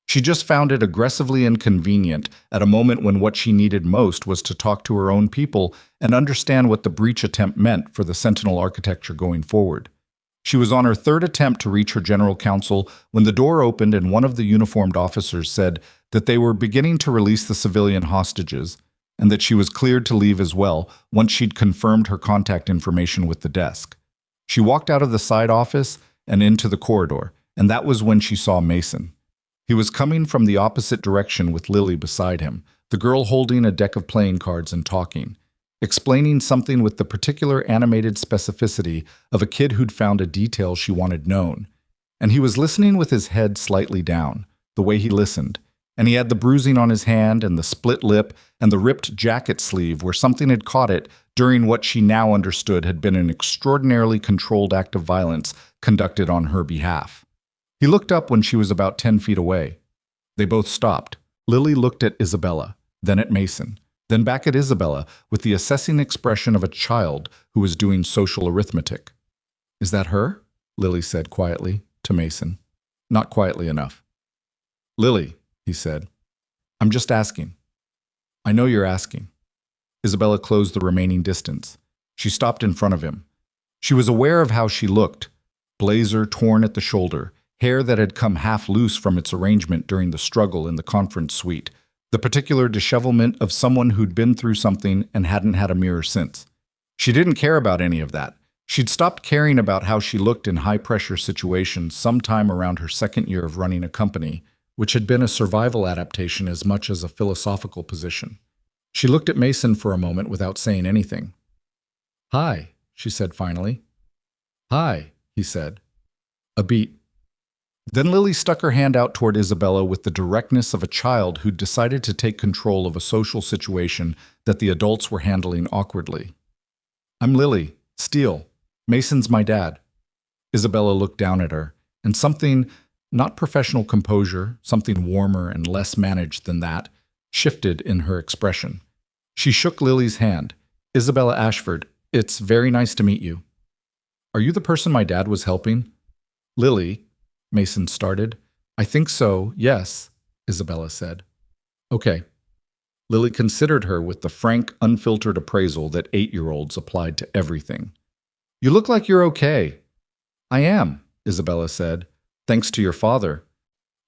She just found it aggressively inconvenient at a moment when what she needed most was to talk to her own people and understand what the breach attempt meant for the Sentinel architecture going forward. She was on her third attempt to reach her general counsel when the door opened and one of the uniformed officers said that they were beginning to release the civilian hostages and that she was cleared to leave as well once she'd confirmed her contact information with the desk. She walked out of the side office and into the corridor, and that was when she saw Mason. He was coming from the opposite direction with Lily beside him, the girl holding a deck of playing cards and talking, explaining something with the particular animated specificity of a kid who'd found a detail she wanted known. And he was listening with his head slightly down, the way he listened, and he had the bruising on his hand and the split lip and the ripped jacket sleeve where something had caught it during what she now understood had been an extraordinarily controlled act of violence conducted on her behalf. He looked up when she was about 10 feet away. They both stopped. Lily looked at Isabella, then at Mason, then back at Isabella with the assessing expression of a child who was doing social arithmetic. Is that her? Lily said quietly to Mason. Not quietly enough. Lily, he said, I'm just asking. I know you're asking. Isabella closed the remaining distance. She stopped in front of him. She was aware of how she looked. Blazer torn at the shoulder, hair that had come half loose from its arrangement during the struggle in the conference suite, the particular dishevelment of someone who'd been through something and hadn't had a mirror since. She didn't care about any of that. She'd stopped caring about how she looked in high-pressure situations sometime around her second year of running a company, which had been a survival adaptation as much as a philosophical position. She looked at Mason for a moment without saying anything. Hi, she said finally. Hi, he said. A beat. Then Lily stuck her hand out toward Isabella with the directness of a child who'd decided to take control of a social situation that the adults were handling awkwardly. I'm Lily, Steele. Mason's my dad. Isabella looked down at her, and something, not professional composure, something warmer and less managed than that, shifted in her expression. She shook Lily's hand. Isabella Ashford, it's very nice to meet you. Are you the person my dad was helping? Lily, Mason started. I think so, yes, Isabella said. Okay. Lily considered her with the frank, unfiltered appraisal that 8-year-olds applied to everything. You look like you're okay. I am, Isabella said. Thanks to your father.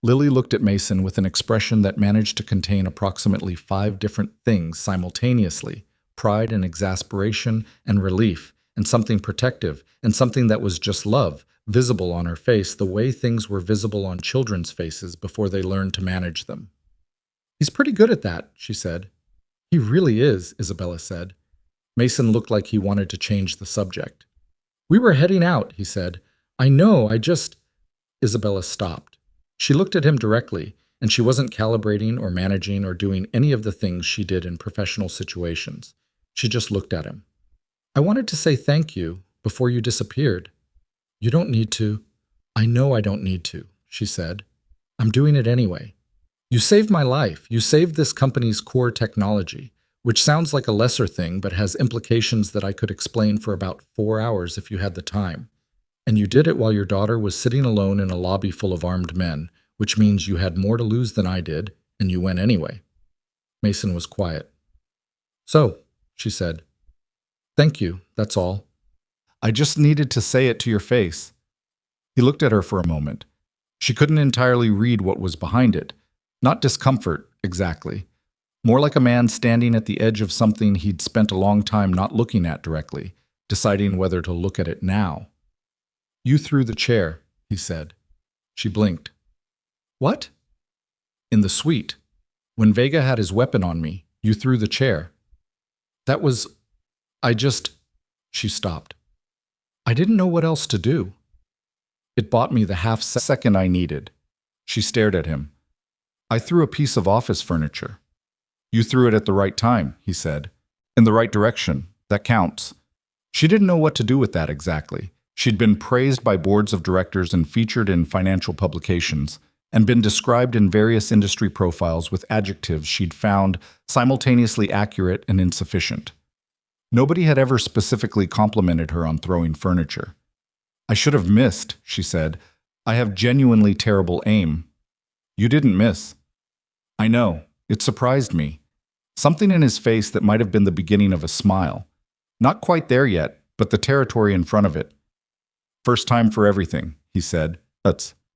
Lily looked at Mason with an expression that managed to contain approximately 5 different things simultaneously: pride and exasperation and relief, and something protective, and something that was just love, visible on her face the way things were visible on children's faces before they learned to manage them. He's pretty good at that, she said. He really is, Isabella said. Mason looked like he wanted to change the subject. We were heading out, he said. I know, I just... Isabella stopped. She looked at him directly, and she wasn't calibrating or managing or doing any of the things she did in professional situations. She just looked at him. I wanted to say thank you before you disappeared. You don't need to. I know I don't need to, she said. I'm doing it anyway. You saved my life. You saved this company's core technology, which sounds like a lesser thing but has implications that I could explain for about 4 hours if you had the time. And you did it while your daughter was sitting alone in a lobby full of armed men, which means you had more to lose than I did, and you went anyway. Mason was quiet. So, she said, thank you, that's all. I just needed to say it to your face. He looked at her for a moment. She couldn't entirely read what was behind it. Not discomfort, exactly. More like a man standing at the edge of something he'd spent a long time not looking at directly, deciding whether to look at it now. You threw the chair, he said. She blinked. What? In the suite. When Vega had his weapon on me, you threw the chair. That was... She stopped. I didn't know what else to do. It bought me the half-second I needed. She stared at him. I threw a piece of office furniture. You threw it at the right time, he said. In the right direction. That counts. She didn't know what to do with that exactly. She'd been praised by boards of directors and featured in financial publications, and been described in various industry profiles with adjectives she'd found simultaneously accurate and insufficient. Nobody had ever specifically complimented her on throwing furniture. I should have missed, she said. I have genuinely terrible aim. You didn't miss. I know. It surprised me. Something in his face that might have been the beginning of a smile. Not quite there yet, but the territory in front of it. First time for everything, he said.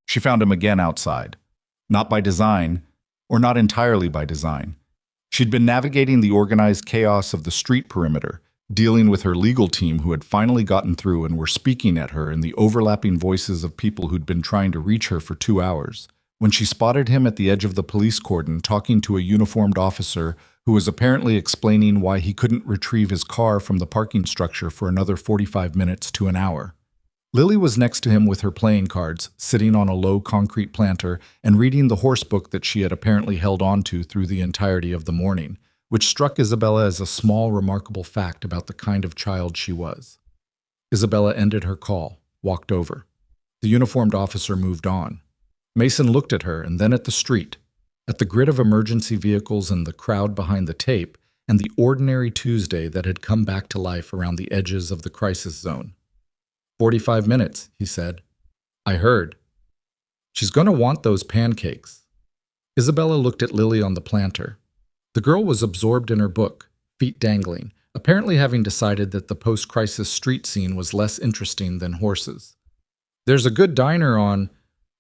She found him again outside. Not by design, or not entirely by design. She'd been navigating the organized chaos of the street perimeter, dealing with her legal team who had finally gotten through and were speaking at her in the overlapping voices of people who'd been trying to reach her for 2 hours, when she spotted him at the edge of the police cordon talking to a uniformed officer who was apparently explaining why he couldn't retrieve his car from the parking structure for another 45 minutes to an hour. Lily was next to him with her playing cards, sitting on a low concrete planter and reading the horse book that she had apparently held on to through the entirety of the morning, which struck Isabella as a small, remarkable fact about the kind of child she was. Isabella ended her call, walked over. The uniformed officer moved on. Mason looked at her and then at the street, at the grid of emergency vehicles and the crowd behind the tape, and the ordinary Tuesday that had come back to life around the edges of the crisis zone. 45 minutes, he said. I heard. She's going to want those pancakes. Isabella looked at Lily on the planter. The girl was absorbed in her book, feet dangling, apparently having decided that the post-crisis street scene was less interesting than horses. There's a good diner on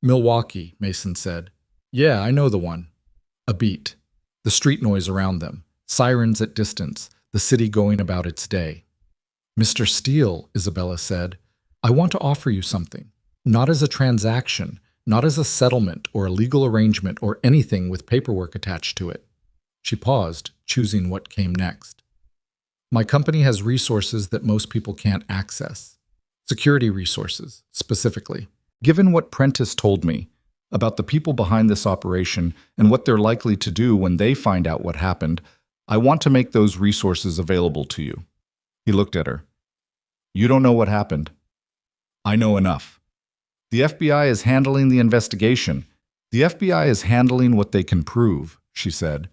Milwaukee, Mason said. Yeah, I know the one. A beat. The street noise around them. Sirens at distance. The city going about its day. Mr. Steele, Isabella said, I want to offer you something. Not as a transaction, not as a settlement or a legal arrangement or anything with paperwork attached to it. She paused, choosing what came next. My company has resources that most people can't access. Security resources, specifically. Given what Prentice told me about the people behind this operation and what they're likely to do when they find out what happened, I want to make those resources available to you. He looked at her. You don't know what happened. I know enough. The FBI is handling the investigation. The FBI is handling what they can prove, she said.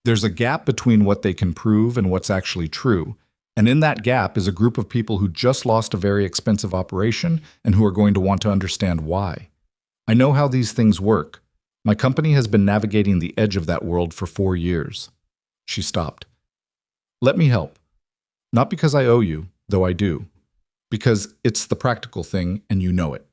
There's a gap between what they can prove and what's actually true, and in that gap is a group of people who just lost a very expensive operation and who are going to want to understand why. I know how these things work. My company has been navigating the edge of that world for 4 years. She stopped. Let me help. Not because I owe you, though I do. Because it's the practical thing and you know it.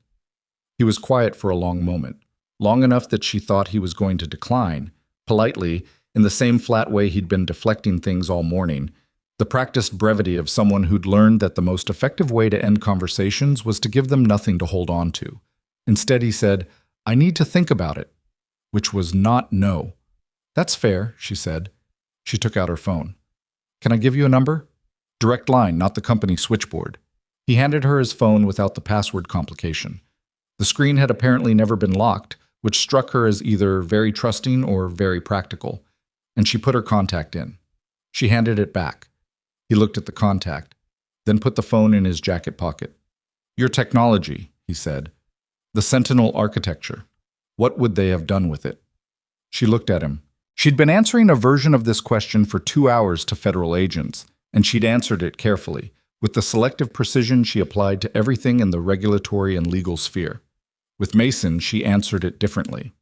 He was quiet for a long moment, long enough that she thought he was going to decline, politely, in the same flat way he'd been deflecting things all morning, the practiced brevity of someone who'd learned that the most effective way to end conversations was to give them nothing to hold on to. Instead, he said, "I need to think about it," which was not no. "That's fair," she said. She took out her phone. "Can I give you a number?" "Direct line, not the company switchboard." He handed her his phone without the password complication. The screen had apparently never been locked, which struck her as either very trusting or very practical, and she put her contact in. She handed it back. He looked at the contact, then put the phone in his jacket pocket. "Your technology," he said. "The Sentinel architecture. What would they have done with it?" She looked at him. She'd been answering a version of this question for 2 hours to federal agents, and she'd answered it carefully, with the selective precision she applied to everything in the regulatory and legal sphere. With Mason, she answered it differently.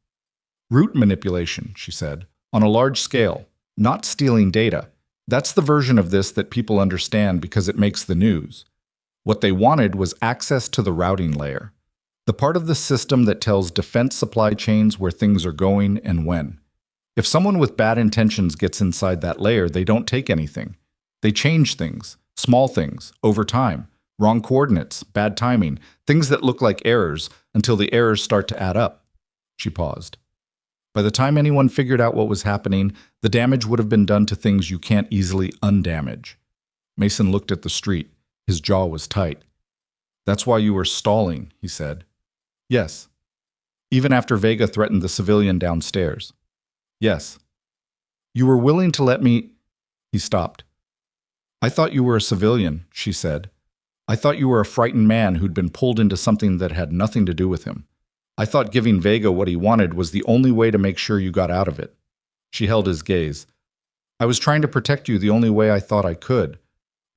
"Route manipulation," she said, "on a large scale, not stealing data. That's the version of this that people understand because it makes the news. What they wanted was access to the routing layer, the part of the system that tells defense supply chains where things are going and when. If someone with bad intentions gets inside that layer, they don't take anything. They change things, small things, over time, wrong coordinates, bad timing, things that look like errors until the errors start to add up." She paused. By the time anyone figured out what was happening, the damage would have been done to things you can't easily undamage. Mason looked at the street. His jaw was tight. "That's why you were stalling," he said. "Yes." "Even after Vega threatened the civilian downstairs?" "Yes." "You were willing to let me—" He stopped. "I thought you were a civilian," she said. "I thought you were a frightened man who'd been pulled into something that had nothing to do with him. I thought giving Vega what he wanted was the only way to make sure you got out of it." She held his gaze. "I was trying to protect you the only way I thought I could.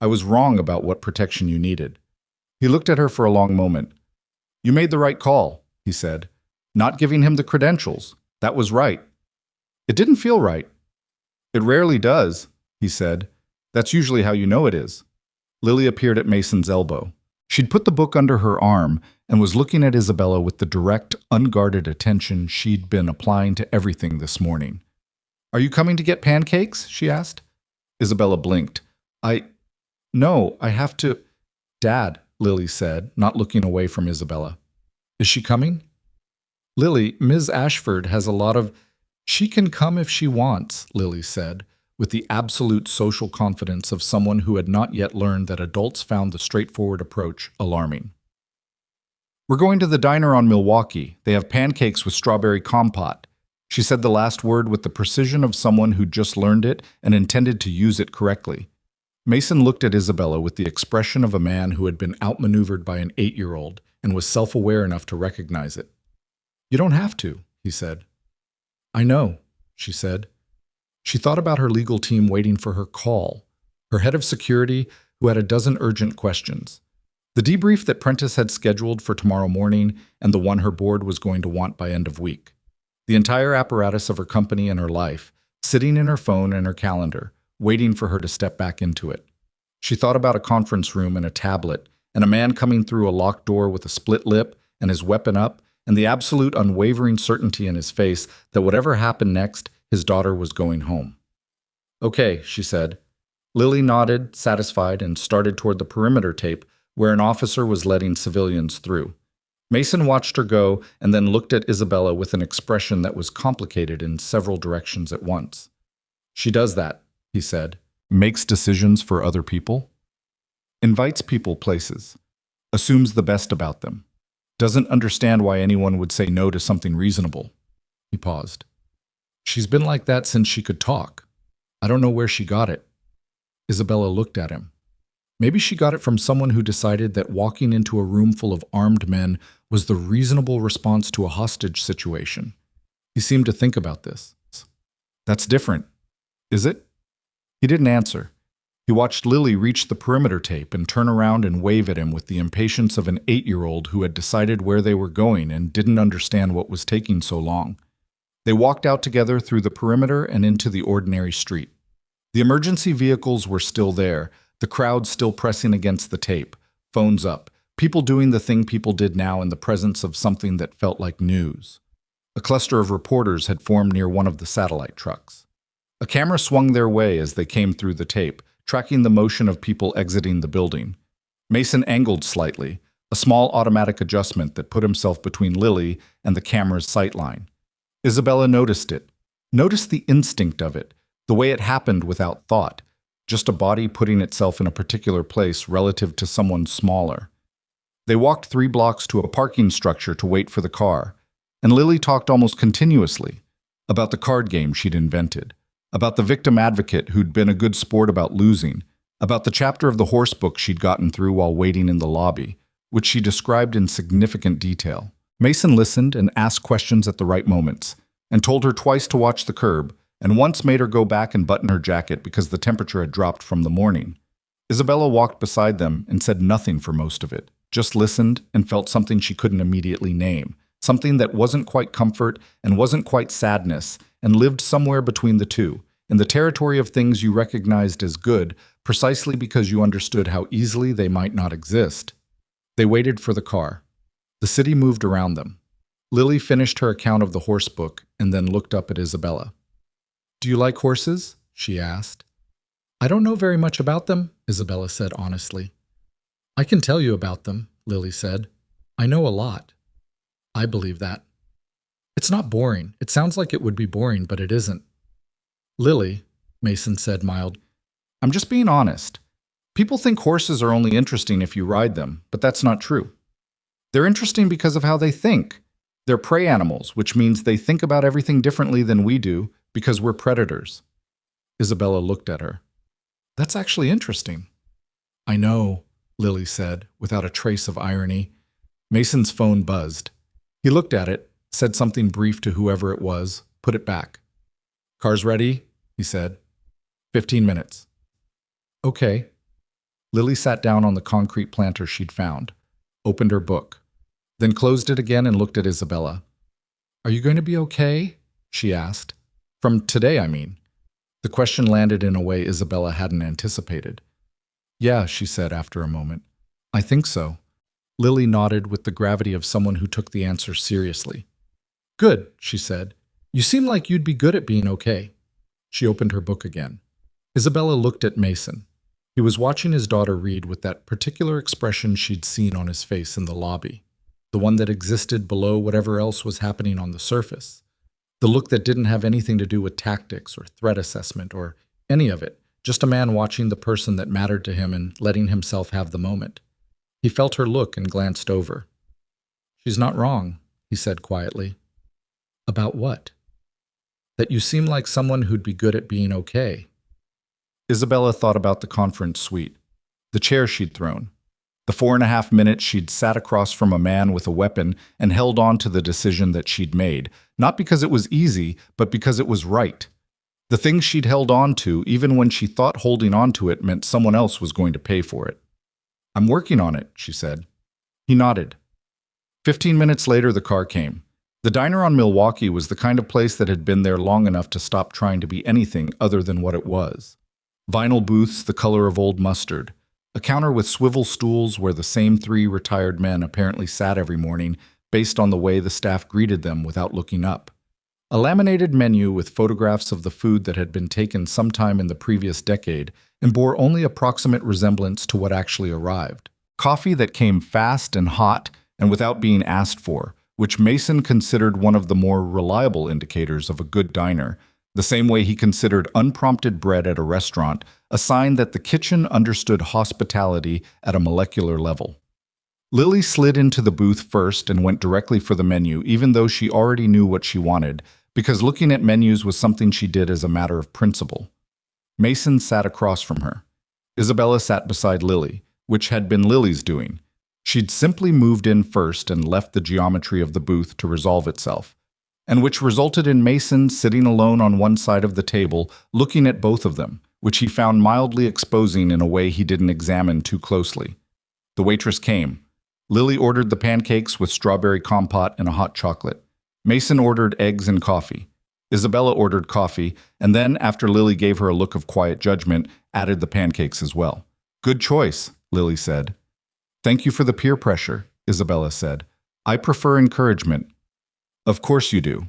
I was wrong about what protection you needed." He looked at her for a long moment. "You made the right call," he said. "Not giving him the credentials. That was right." "It didn't feel right." "It rarely does," he said. "That's usually how you know it is." Lily appeared at Mason's elbow. She'd put the book under her arm and was looking at Isabella with the direct, unguarded attention she'd been applying to everything this morning. "Are you coming to get pancakes?" she asked. Isabella blinked. No, I have to—" "Dad," Lily said, not looking away from Isabella. "Is she coming?" "Lily, Ms. Ashford has a lot of—" "She can come if she wants," Lily said, with the absolute social confidence of someone who had not yet learned that adults found the straightforward approach alarming. "We're going to the diner on Milwaukee. They have pancakes with strawberry compote." She said the last word with the precision of someone who'd just learned it and intended to use it correctly. Mason looked at Isabella with the expression of a man who had been outmaneuvered by an 8-year-old and was self-aware enough to recognize it. "You don't have to," he said. "I know," she said. She thought about her legal team waiting for her call, her head of security who had a dozen urgent questions, the debrief that Prentice had scheduled for tomorrow morning and the one her board was going to want by end of week, the entire apparatus of her company and her life, sitting in her phone and her calendar, waiting for her to step back into it. She thought about a conference room and a tablet, and a man coming through a locked door with a split lip and his weapon up, and the absolute unwavering certainty in his face that whatever happened next, his daughter was going home. "Okay," she said. Lily nodded, satisfied, and started toward the perimeter tape, where an officer was letting civilians through. Mason watched her go and then looked at Isabella with an expression that was complicated in several directions at once. "She does that," he said. "Makes decisions for other people. Invites people places. Assumes the best about them. Doesn't understand why anyone would say no to something reasonable." He paused. "She's been like that since she could talk. I don't know where she got it." Isabella looked at him. Maybe she got it from someone who decided that walking into a room full of armed men was the reasonable response to a hostage situation. He seemed to think about this. "That's different, is it?" He didn't answer. He watched Lily reach the perimeter tape and turn around and wave at him with the impatience of an 8-year-old who had decided where they were going and didn't understand what was taking so long. They walked out together through the perimeter and into the ordinary street. The emergency vehicles were still there, the crowd still pressing against the tape, Phones up. People doing the thing people did now in the presence of something that felt like news. A cluster of reporters had formed near one of the satellite trucks. A camera swung their way as they came through the tape, tracking the motion of people exiting the building. Mason angled slightly, a small automatic adjustment that put himself between Lily and the camera's sightline. Isabella noticed it. Noticed the instinct of it, the way it happened without thought, just a body putting itself in a particular place relative to someone smaller. They walked 3 blocks to a parking structure to wait for the car, and Lily talked almost continuously about the card game she'd invented, about the victim advocate who'd been a good sport about losing, about the chapter of the horse book she'd gotten through while waiting in the lobby, which she described in significant detail. Mason listened and asked questions at the right moments, and told her twice to watch the curb, and once made her go back and button her jacket because the temperature had dropped from the morning. Isabella walked beside them and said nothing for most of it, just listened and felt something she couldn't immediately name, something that wasn't quite comfort and wasn't quite sadness, and lived somewhere between the two, in the territory of things you recognized as good, precisely because you understood how easily they might not exist. They waited for the car. The city moved around them. Lily finished her account of the horse book and then looked up at Isabella. "Do you like horses?" she asked. "I don't know very much about them," Isabella said honestly. "I can tell you about them," Lily said. "I know a lot." "I believe that." "It's not boring. It sounds like it would be boring, but it isn't." "Lily," Mason said mild, "I'm just being honest. People think horses are only interesting if you ride them, but that's not true. They're interesting because of how they think. They're prey animals, which means they think about everything differently than we do because we're predators." Isabella looked at her. "That's actually interesting." "I know," Lily said, without a trace of irony. Mason's phone buzzed. He looked at it, said something brief to whoever it was, put it back. "Car's ready?" he said. 15 minutes. "Okay." Lily sat down on the concrete planter she'd found, opened her book, then closed it again and looked at Isabella. "Are you going to be okay?" she asked. "From today, I mean." The question landed in a way Isabella hadn't anticipated. "Yeah," she said after a moment. "I think so." Lily nodded with the gravity of someone who took the answer seriously. "Good," she said. "You seem like you'd be good at being okay." She opened her book again. Isabella looked at Mason. He was watching his daughter read with that particular expression she'd seen on his face in the lobby, the one that existed below whatever else was happening on the surface, the look that didn't have anything to do with tactics or threat assessment or any of it, just a man watching the person that mattered to him and letting himself have the moment. He felt her look and glanced over. "She's not wrong," he said quietly. "About what?" "That you seem like someone who'd be good at being okay." Isabella thought about the conference suite, the chair she'd thrown, the 4.5 minutes she'd sat across from a man with a weapon and held on to the decision that she'd made, not because it was easy, but because it was right. The thing she'd held on to, even when she thought holding on to it meant someone else was going to pay for it. "I'm working on it," she said. He nodded. 15 minutes later, the car came. The diner on Milwaukee was the kind of place that had been there long enough to stop trying to be anything other than what it was. Vinyl booths the color of old mustard, a counter with swivel stools where the same 3 retired men apparently sat every morning based on the way the staff greeted them without looking up. A laminated menu with photographs of the food that had been taken sometime in the previous decade and bore only approximate resemblance to what actually arrived. Coffee that came fast and hot and without being asked for, which Mason considered one of the more reliable indicators of a good diner, the same way he considered unprompted bread at a restaurant a sign that the kitchen understood hospitality at a molecular level. Lily slid into the booth first and went directly for the menu, even though she already knew what she wanted, because looking at menus was something she did as a matter of principle. Mason sat across from her. Isabella sat beside Lily, which had been Lily's doing. She'd simply moved in first and left the geometry of the booth to resolve itself, and which resulted in Mason sitting alone on one side of the table, looking at both of them, which he found mildly exposing in a way he didn't examine too closely. The waitress came. Lily ordered the pancakes with strawberry compote and a hot chocolate. Mason ordered eggs and coffee. Isabella ordered coffee, and then, after Lily gave her a look of quiet judgment, added the pancakes as well. "Good choice," Lily said. Thank you for the peer pressure, Isabella said. I prefer encouragement. Of course you do.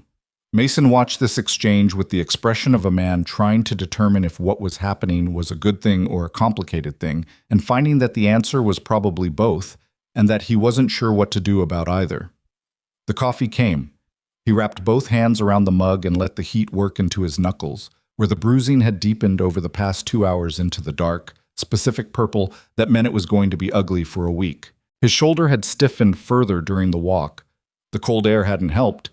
Mason watched this exchange with the expression of a man trying to determine if what was happening was a good thing or a complicated thing, and finding that the answer was probably both, and that he wasn't sure what to do about either. The coffee came. He wrapped both hands around the mug and let the heat work into his knuckles, where the bruising had deepened over the past 2 hours into the dark, specific purple that meant it was going to be ugly for a week. His shoulder had stiffened further during the walk. The cold air hadn't helped,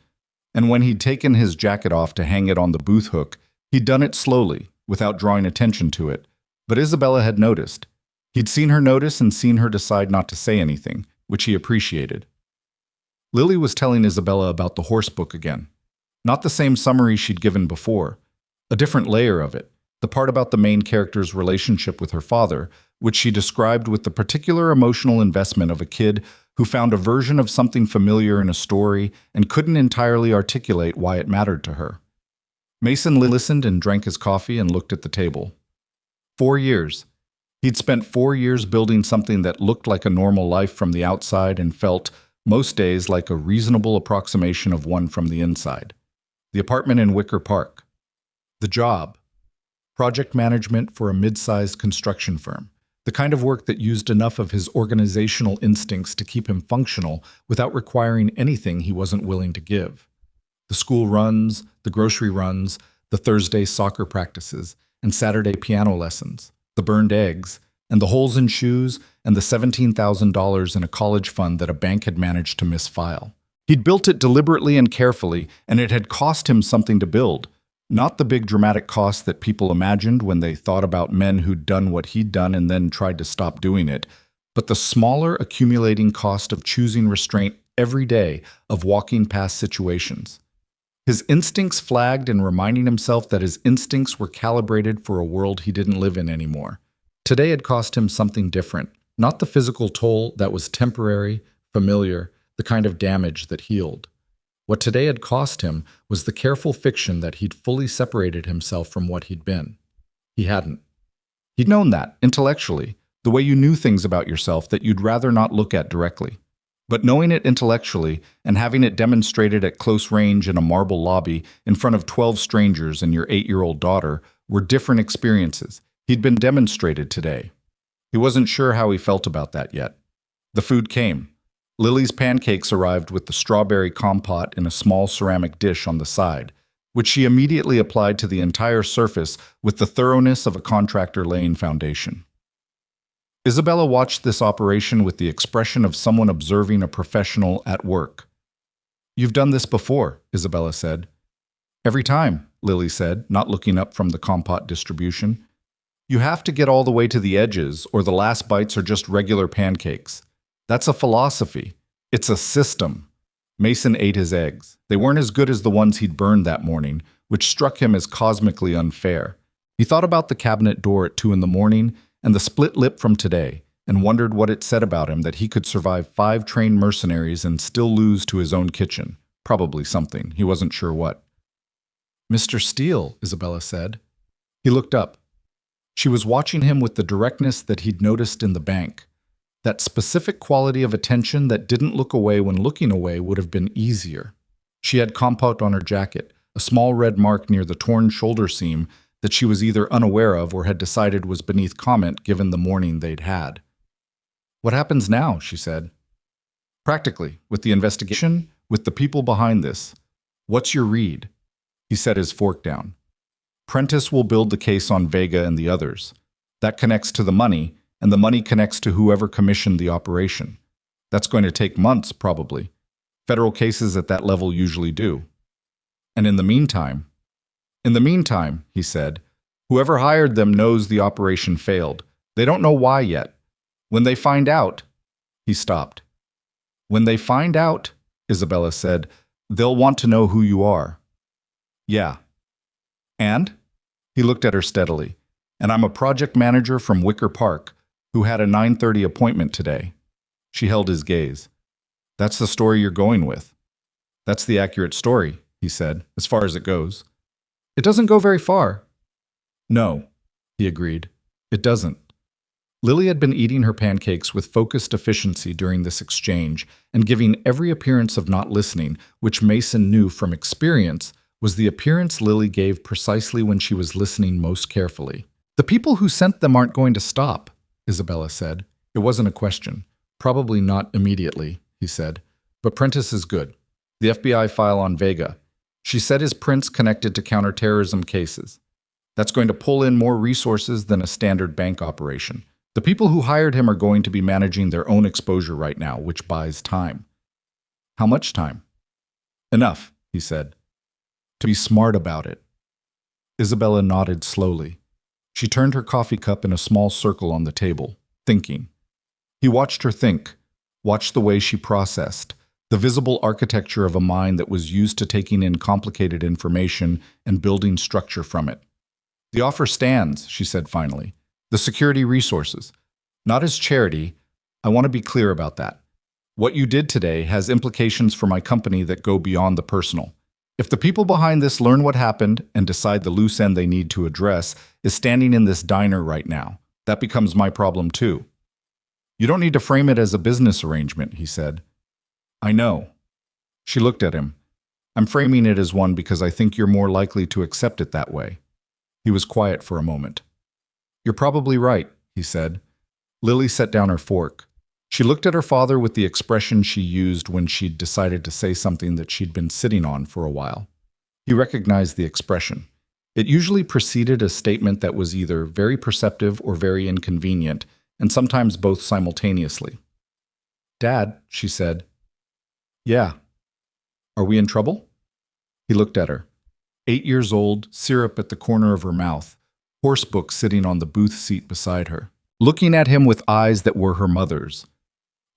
and when he'd taken his jacket off to hang it on the booth hook, he'd done it slowly, without drawing attention to it. But Isabella had noticed. He'd seen her notice and seen her decide not to say anything, which he appreciated. Lily was telling Isabella about the horse book again. Not the same summary she'd given before. A different layer of it. The part about the main character's relationship with her father, which she described with the particular emotional investment of a kid who found a version of something familiar in a story and couldn't entirely articulate why it mattered to her. Mason listened and drank his coffee and looked at the table. 4 years. He'd spent 4 years building something that looked like a normal life from the outside and felt, most days, like a reasonable approximation of one from the inside. The apartment in Wicker Park. The job. Project management for a mid-sized construction firm. The kind of work that used enough of his organizational instincts to keep him functional without requiring anything he wasn't willing to give. The school runs, the grocery runs, the Thursday soccer practices, and Saturday piano lessons, the burned eggs, and the holes in shoes, and the $17,000 in a college fund that a bank had managed to misfile. He'd built it deliberately and carefully, and it had cost him something to build. Not the big dramatic cost that people imagined when they thought about men who'd done what he'd done and then tried to stop doing it, but the smaller accumulating cost of choosing restraint every day, of walking past situations. His instincts flagged and reminding himself that his instincts were calibrated for a world he didn't live in anymore. Today had cost him something different, not the physical toll that was temporary, familiar, the kind of damage that healed. What today had cost him was the careful fiction that he'd fully separated himself from what he'd been. He hadn't. He'd known that, intellectually, the way you knew things about yourself that you'd rather not look at directly. But knowing it intellectually and having it demonstrated at close range in a marble lobby in front of 12 strangers and your 8-year-old daughter were different experiences. He'd been demonstrated today. He wasn't sure how he felt about that yet. The food came. Lily's pancakes arrived with the strawberry compote in a small ceramic dish on the side, which she immediately applied to the entire surface with the thoroughness of a contractor laying foundation. Isabella watched this operation with the expression of someone observing a professional at work. "You've done this before," Isabella said. "Every time," Lily said, not looking up from the compote distribution. "You have to get all the way to the edges, or the last bites are just regular pancakes. That's a philosophy. It's a system." Mason ate his eggs. They weren't as good as the ones he'd burned that morning, which struck him as cosmically unfair. He thought about the cabinet door at 2 in the morning and the split lip from today, and wondered what it said about him that he could survive 5 trained mercenaries and still lose to his own kitchen. Probably something. He wasn't sure what. "Mr. Steele," Isabella said. He looked up. She was watching him with the directness that he'd noticed in the bank. That specific quality of attention that didn't look away when looking away would have been easier. She had compote on her jacket, a small red mark near the torn shoulder seam that she was either unaware of or had decided was beneath comment given the morning they'd had. "What happens now?" she said. "Practically, with the investigation, with the people behind this. What's your read?" He set his fork down. "Prentice will build the case on Vega and the others. That connects to the money, and the money connects to whoever commissioned the operation. That's going to take months, probably. Federal cases at that level usually do. And in the meantime, he said, whoever hired them knows the operation failed. They don't know why yet. When they find out," he stopped. "When they find out," Isabella said, "they'll want to know who you are." "Yeah." "And?" He looked at her steadily. "And I'm a project manager from Wicker Park, who had a 9:30 appointment today." She held his gaze. "That's the story you're going with." "That's the accurate story," he said, "as far as it goes." "It doesn't go very far." "No," he agreed. "It doesn't." Lily had been eating her pancakes with focused efficiency during this exchange and giving every appearance of not listening, which Mason knew from experience was the appearance Lily gave precisely when she was listening most carefully. "The people who sent them aren't going to stop," Isabella said. It wasn't a question. "Probably not immediately," he said. "But Prentice is good. The FBI file on Vega. She said his prints connected to counterterrorism cases. That's going to pull in more resources than a standard bank operation. The people who hired him are going to be managing their own exposure right now, which buys time." "How much time?" "Enough," he said. "To be smart about it." Isabella nodded slowly. She turned her coffee cup in a small circle on the table, thinking. He watched her think, watched the way she processed, the visible architecture of a mind that was used to taking in complicated information and building structure from it. "The offer stands," she said finally. "The security resources. Not as charity. I want to be clear about that. What you did today has implications for my company that go beyond the personal. If the people behind this learn what happened and decide the loose end they need to address is standing in this diner right now, that becomes my problem too." "You don't need to frame it as a business arrangement," he said. "I know." She looked at him. "I'm framing it as one because I think you're more likely to accept it that way." He was quiet for a moment. "You're probably right," he said. Lily set down her fork. She looked at her father with the expression she used when she'd decided to say something that she'd been sitting on for a while. He recognized the expression. It usually preceded a statement that was either very perceptive or very inconvenient, and sometimes both simultaneously. "Dad," she said. "Yeah." "Are we in trouble?" He looked at her. 8 years old, syrup at the corner of her mouth, horsebook sitting on the booth seat beside her, looking at him with eyes that were her mother's.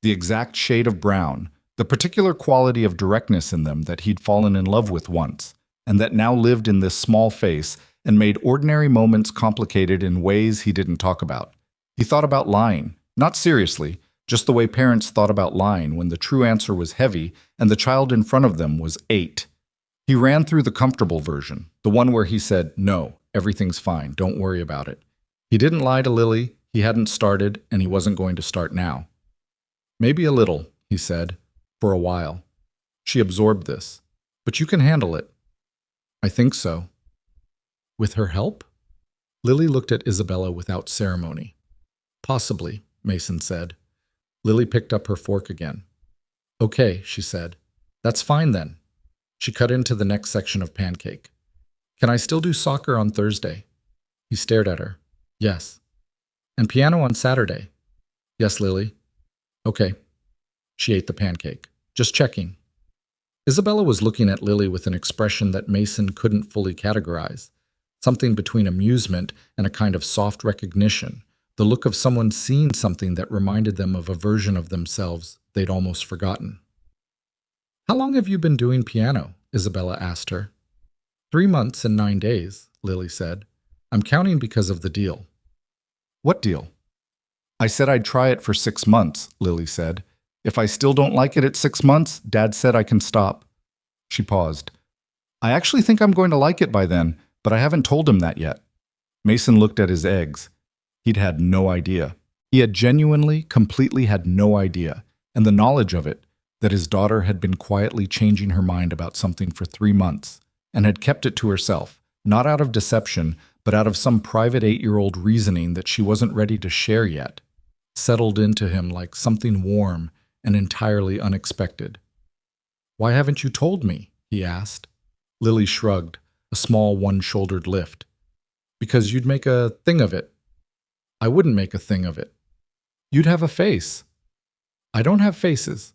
The exact shade of brown, the particular quality of directness in them that he'd fallen in love with once, and that now lived in this small face and made ordinary moments complicated in ways he didn't talk about. He thought about lying, not seriously, just the way parents thought about lying when the true answer was heavy and the child in front of them was 8. He ran through the comfortable version, the one where he said, "No, everything's fine, don't worry about it." He didn't lie to Lily, he hadn't started, and he wasn't going to start now. "Maybe a little," he said, "for a while." She absorbed this. "But you can handle it." "I think so." "With her help?" Lily looked at Isabella without ceremony. "Possibly," Mason said. Lily picked up her fork again. "Okay," she said. "That's fine then." She cut into the next section of pancake. "Can I still do soccer on Thursday?" He stared at her. "Yes." "And piano on Saturday?" "Yes, Lily." "Okay." She ate the pancake. "Just checking." Isabella was looking at Lily with an expression that Mason couldn't fully categorize, something between amusement and a kind of soft recognition, the look of someone seeing something that reminded them of a version of themselves they'd almost forgotten. "How long have you been doing piano?" Isabella asked her. 3 months and 9 days, Lily said. "I'm counting because of the deal." "What deal?" "I said I'd try it for 6 months, Lily said. "If I still don't like it at 6 months, Dad said I can stop." She paused. "I actually think I'm going to like it by then, but I haven't told him that yet." Mason looked at his eggs. He'd had no idea. He had genuinely, completely had no idea, and the knowledge of it, that his daughter had been quietly changing her mind about something for 3 months, and had kept it to herself, not out of deception, but out of some private 8-year-old reasoning that she wasn't ready to share yet, settled into him like something warm and entirely unexpected. "Why haven't you told me?" he asked. Lily shrugged, a small one-shouldered lift. "Because you'd make a thing of it." "I wouldn't make a thing of it." "You'd have a face." "I don't have faces."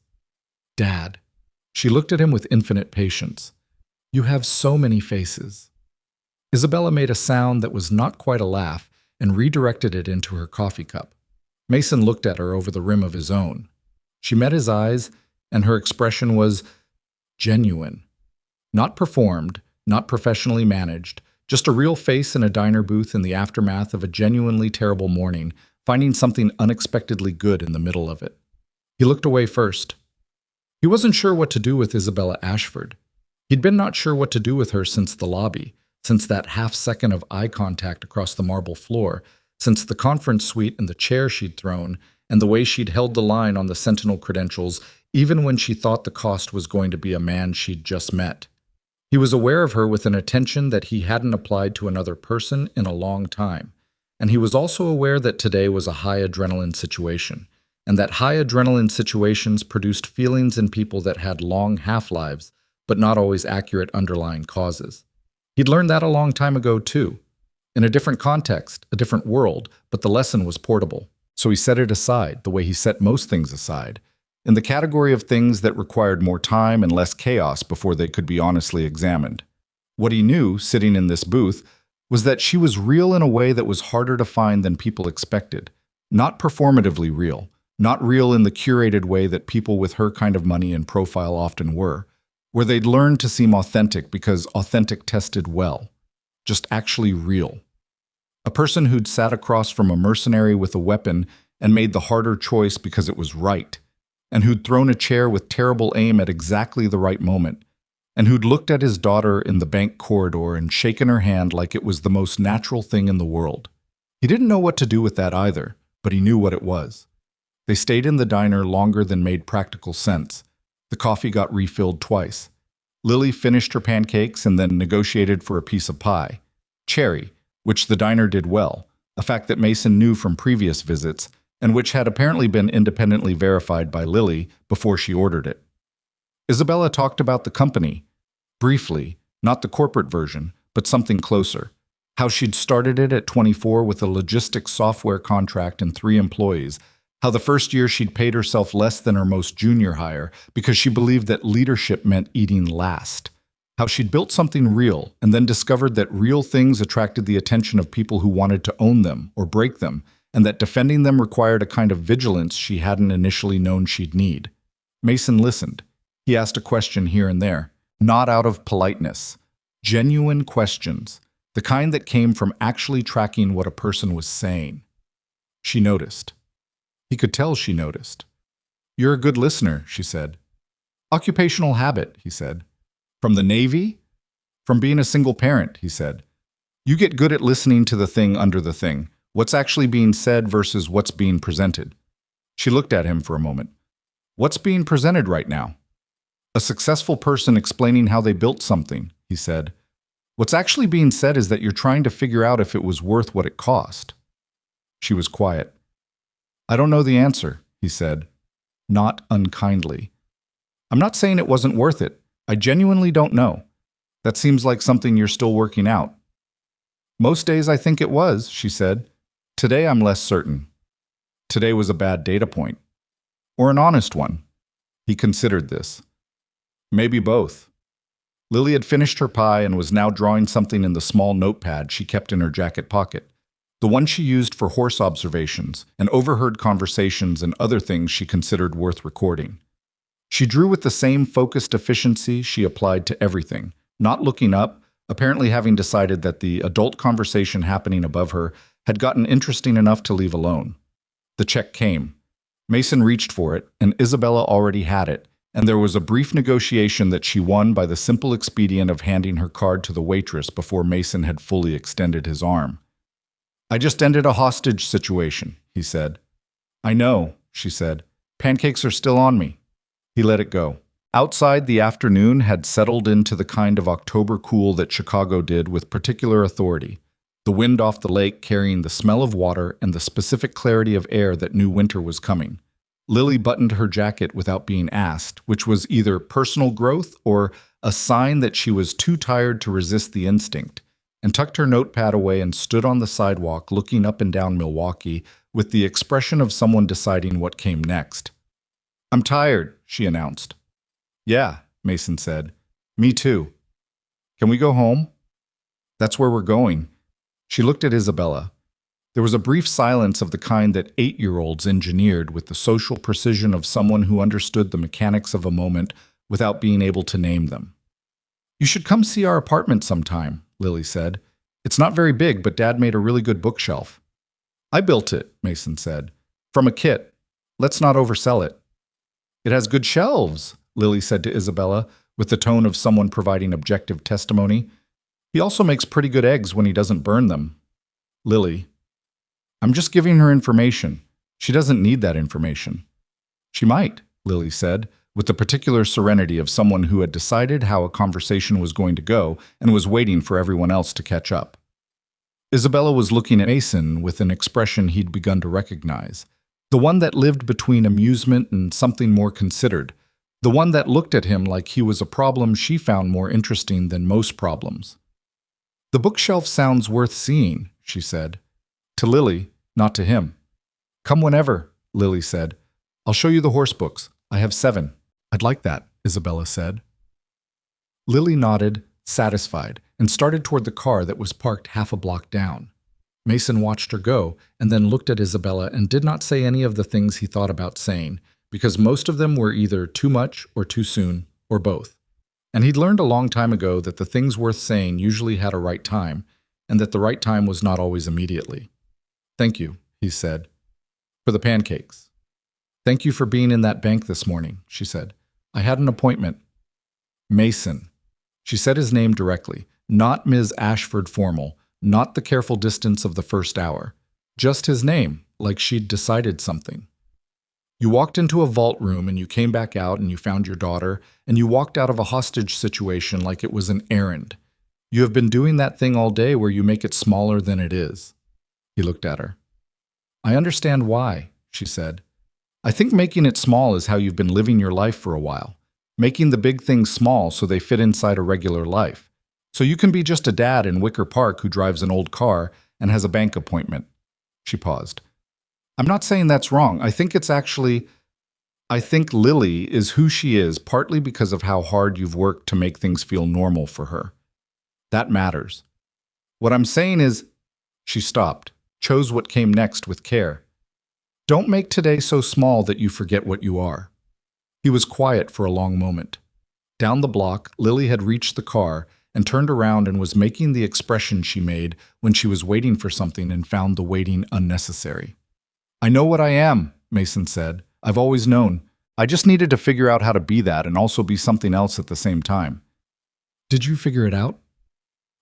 "Dad." She looked at him with infinite patience. "You have so many faces." Isabella made a sound that was not quite a laugh and redirected it into her coffee cup. Mason looked at her over the rim of his own. She met his eyes, and her expression was genuine. Not performed, not professionally managed, just a real face in a diner booth in the aftermath of a genuinely terrible morning, finding something unexpectedly good in the middle of it. He looked away first. He wasn't sure what to do with Isabella Ashford. He'd been not sure what to do with her since the lobby, since that half second of eye contact across the marble floor, since the conference suite and the chair she'd thrown, and the way she'd held the line on the Sentinel credentials, even when she thought the cost was going to be a man she'd just met. He was aware of her with an attention that he hadn't applied to another person in a long time, and he was also aware that today was a high adrenaline situation, and that high adrenaline situations produced feelings in people that had long half-lives, but not always accurate underlying causes. He'd learned that a long time ago, too. In a different context, a different world, but the lesson was portable. So he set it aside, the way he set most things aside, in the category of things that required more time and less chaos before they could be honestly examined. What he knew, sitting in this booth, was that she was real in a way that was harder to find than people expected. Not performatively real, not real in the curated way that people with her kind of money and profile often were, where they'd learned to seem authentic because authentic tested well. Just actually real. A person who'd sat across from a mercenary with a weapon and made the harder choice because it was right, and who'd thrown a chair with terrible aim at exactly the right moment, and who'd looked at his daughter in the bank corridor and shaken her hand like it was the most natural thing in the world. He didn't know what to do with that either, but he knew what it was. They stayed in the diner longer than made practical sense. The coffee got refilled twice. Lily finished her pancakes and then negotiated for a piece of pie. Cherry, which the diner did well, a fact that Mason knew from previous visits, and which had apparently been independently verified by Lily before she ordered it. Isabella talked about the company, briefly, not the corporate version, but something closer. How she'd started it at 24 with a logistics software contract and 3 employees, how the first year she'd paid herself less than her most junior hire because she believed that leadership meant eating last. How she'd built something real and then discovered that real things attracted the attention of people who wanted to own them or break them, and that defending them required a kind of vigilance she hadn't initially known she'd need. Mason listened. He asked a question here and there, not out of politeness. Genuine questions, the kind that came from actually tracking what a person was saying. She noticed. He could tell she noticed. "You're a good listener," she said. "Occupational habit," he said. "From the Navy?" "From being a single parent," he said. "You get good at listening to the thing under the thing, what's actually being said versus what's being presented." She looked at him for a moment. "What's being presented right now?" "A successful person explaining how they built something," he said. "What's actually being said is that you're trying to figure out if it was worth what it cost." She was quiet. "I don't know the answer," he said, not unkindly. "I'm not saying it wasn't worth it. I genuinely don't know. That seems like something you're still working out." "Most days I think it was," she said. "Today I'm less certain." Today was a bad data point. Or an honest one. He considered this. Maybe both. Lily had finished her pie and was now drawing something in the small notepad she kept in her jacket pocket, the one she used for horse observations and overheard conversations and other things she considered worth recording. She drew with the same focused efficiency she applied to everything, not looking up, apparently having decided that the adult conversation happening above her had gotten interesting enough to leave alone. The check came. Mason reached for it, and Isabella already had it, and there was a brief negotiation that she won by the simple expedient of handing her card to the waitress before Mason had fully extended his arm. "I just ended a hostage situation," he said. "I know," she said. "Pancakes are still on me." He let it go. Outside, the afternoon had settled into the kind of October cool that Chicago did with particular authority, the wind off the lake carrying the smell of water and the specific clarity of air that knew winter was coming. Lily buttoned her jacket without being asked, which was either personal growth or a sign that she was too tired to resist the instinct, and tucked her notepad away and stood on the sidewalk looking up and down Milwaukee with the expression of someone deciding what came next. "I'm tired," she announced. "Yeah," Mason said. "Me too. Can we go home?" "That's where we're going." She looked at Isabella. There was a brief silence of the kind that 8-year-olds engineered with the social precision of someone who understood the mechanics of a moment without being able to name them. "You should come see our apartment sometime," Lily said. "It's not very big, but Dad made a really good bookshelf." "I built it," Mason said. "From a kit. Let's not oversell it." "It has good shelves," Lily said to Isabella, with the tone of someone providing objective testimony. "He also makes pretty good eggs when he doesn't burn them." Lily. I'm just giving her information. She doesn't need that information. She might, Lily said, with the particular serenity of someone who had decided how a conversation was going to go and was waiting for everyone else to catch up. Isabella was looking at Mason with an expression he'd begun to recognize, the one that lived between amusement and something more considered, the one that looked at him like he was a problem she found more interesting than most problems. The bookshelf sounds worth seeing, she said. To Lily, not to him. Come whenever, Lily said. I'll show you the horse books. I have 7. I'd like that, Isabella said. Lily nodded, satisfied, and started toward the car that was parked half a block down. Mason watched her go and then looked at Isabella and did not say any of the things he thought about saying, because most of them were either too much or too soon, or both. And he'd learned a long time ago that the things worth saying usually had a right time, and that the right time was not always immediately. Thank you, he said, for the pancakes. Thank you for being in that bank this morning, she said. I had an appointment. Mason. She said his name directly, not Ms. Ashford formal, not the careful distance of the first hour. Just his name, like she'd decided something. You walked into a vault room and you came back out and you found your daughter, and you walked out of a hostage situation like it was an errand. You have been doing that thing all day where you make it smaller than it is. He looked at her. I understand why, she said. I think making it small is how you've been living your life for a while. Making the big things small so they fit inside a regular life. So you can be just a dad in Wicker Park who drives an old car and has a bank appointment. She paused. I'm not saying that's wrong. I think Lily is who she is partly because of how hard you've worked to make things feel normal for her. That matters. What I'm saying is, she stopped, chose what came next with care. Don't make today so small that you forget what you are. He was quiet for a long moment. Down the block, Lily had reached the car and turned around and was making the expression she made when she was waiting for something and found the waiting unnecessary. I know what I am, Mason said. I've always known. I just needed to figure out how to be that and also be something else at the same time. Did you figure it out?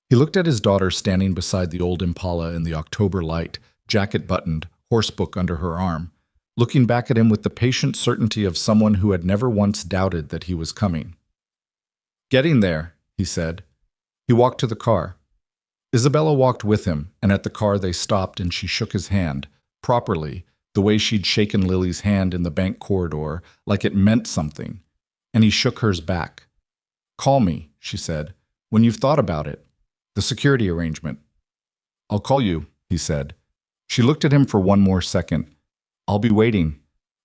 He looked at his daughter standing beside the old Impala in the October light, jacket buttoned, horsebook under her arm, looking back at him with the patient certainty of someone who had never once doubted that he was coming. Getting there, he said. He walked to the car. Isabella walked with him, and at the car they stopped and she shook his hand, properly, the way she'd shaken Lily's hand in the bank corridor, like it meant something, and he shook hers back. Call me, she said, when you've thought about it. The security arrangement. I'll call you, he said. She looked at him for one more second. I'll be waiting.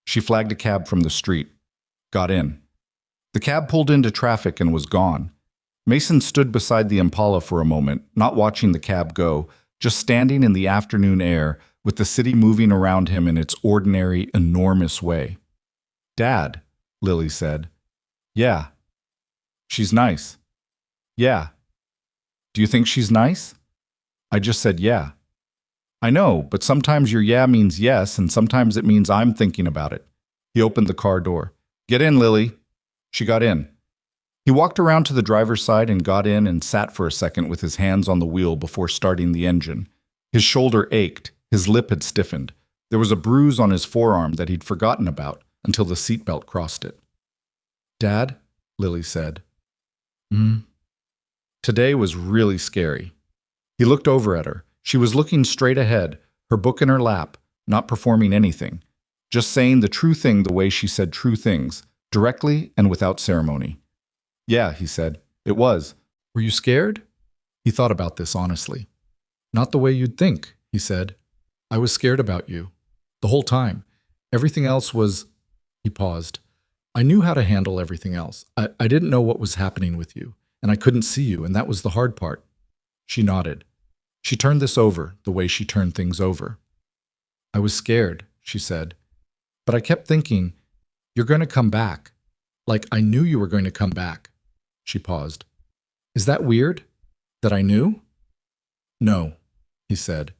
She flagged a cab from the street. Got in. The cab pulled into traffic and was gone. Mason stood beside the Impala for a moment, not watching the cab go, just standing in the afternoon air, with the city moving around him in its ordinary, enormous way. Dad, Lily said. Yeah. She's nice. Yeah. Do you think she's nice? I just said yeah. I know, but sometimes your yeah means yes, and sometimes it means I'm thinking about it. He opened the car door. Get in, Lily. She got in. He walked around to the driver's side and got in and sat for a second with his hands on the wheel before starting the engine. His shoulder ached. His lip had stiffened. There was a bruise on his forearm that he'd forgotten about until the seatbelt crossed it. Dad, Lily said. Today was really scary. He looked over at her. She was looking straight ahead, her book in her lap, not performing anything, just saying the true thing the way she said true things, directly and without ceremony. Yeah, he said. It was. Were you scared? He thought about this honestly. Not the way you'd think, he said. I was scared about you. The whole time. Everything else was... He paused. I knew how to handle everything else. I didn't know what was happening with you, and I couldn't see you, and that was the hard part. She nodded. She turned this over, the way she turned things over. I was scared, she said. But I kept thinking, you're going to come back. Like I knew you were going to come back. She paused. Is that weird? That I knew? No, he said.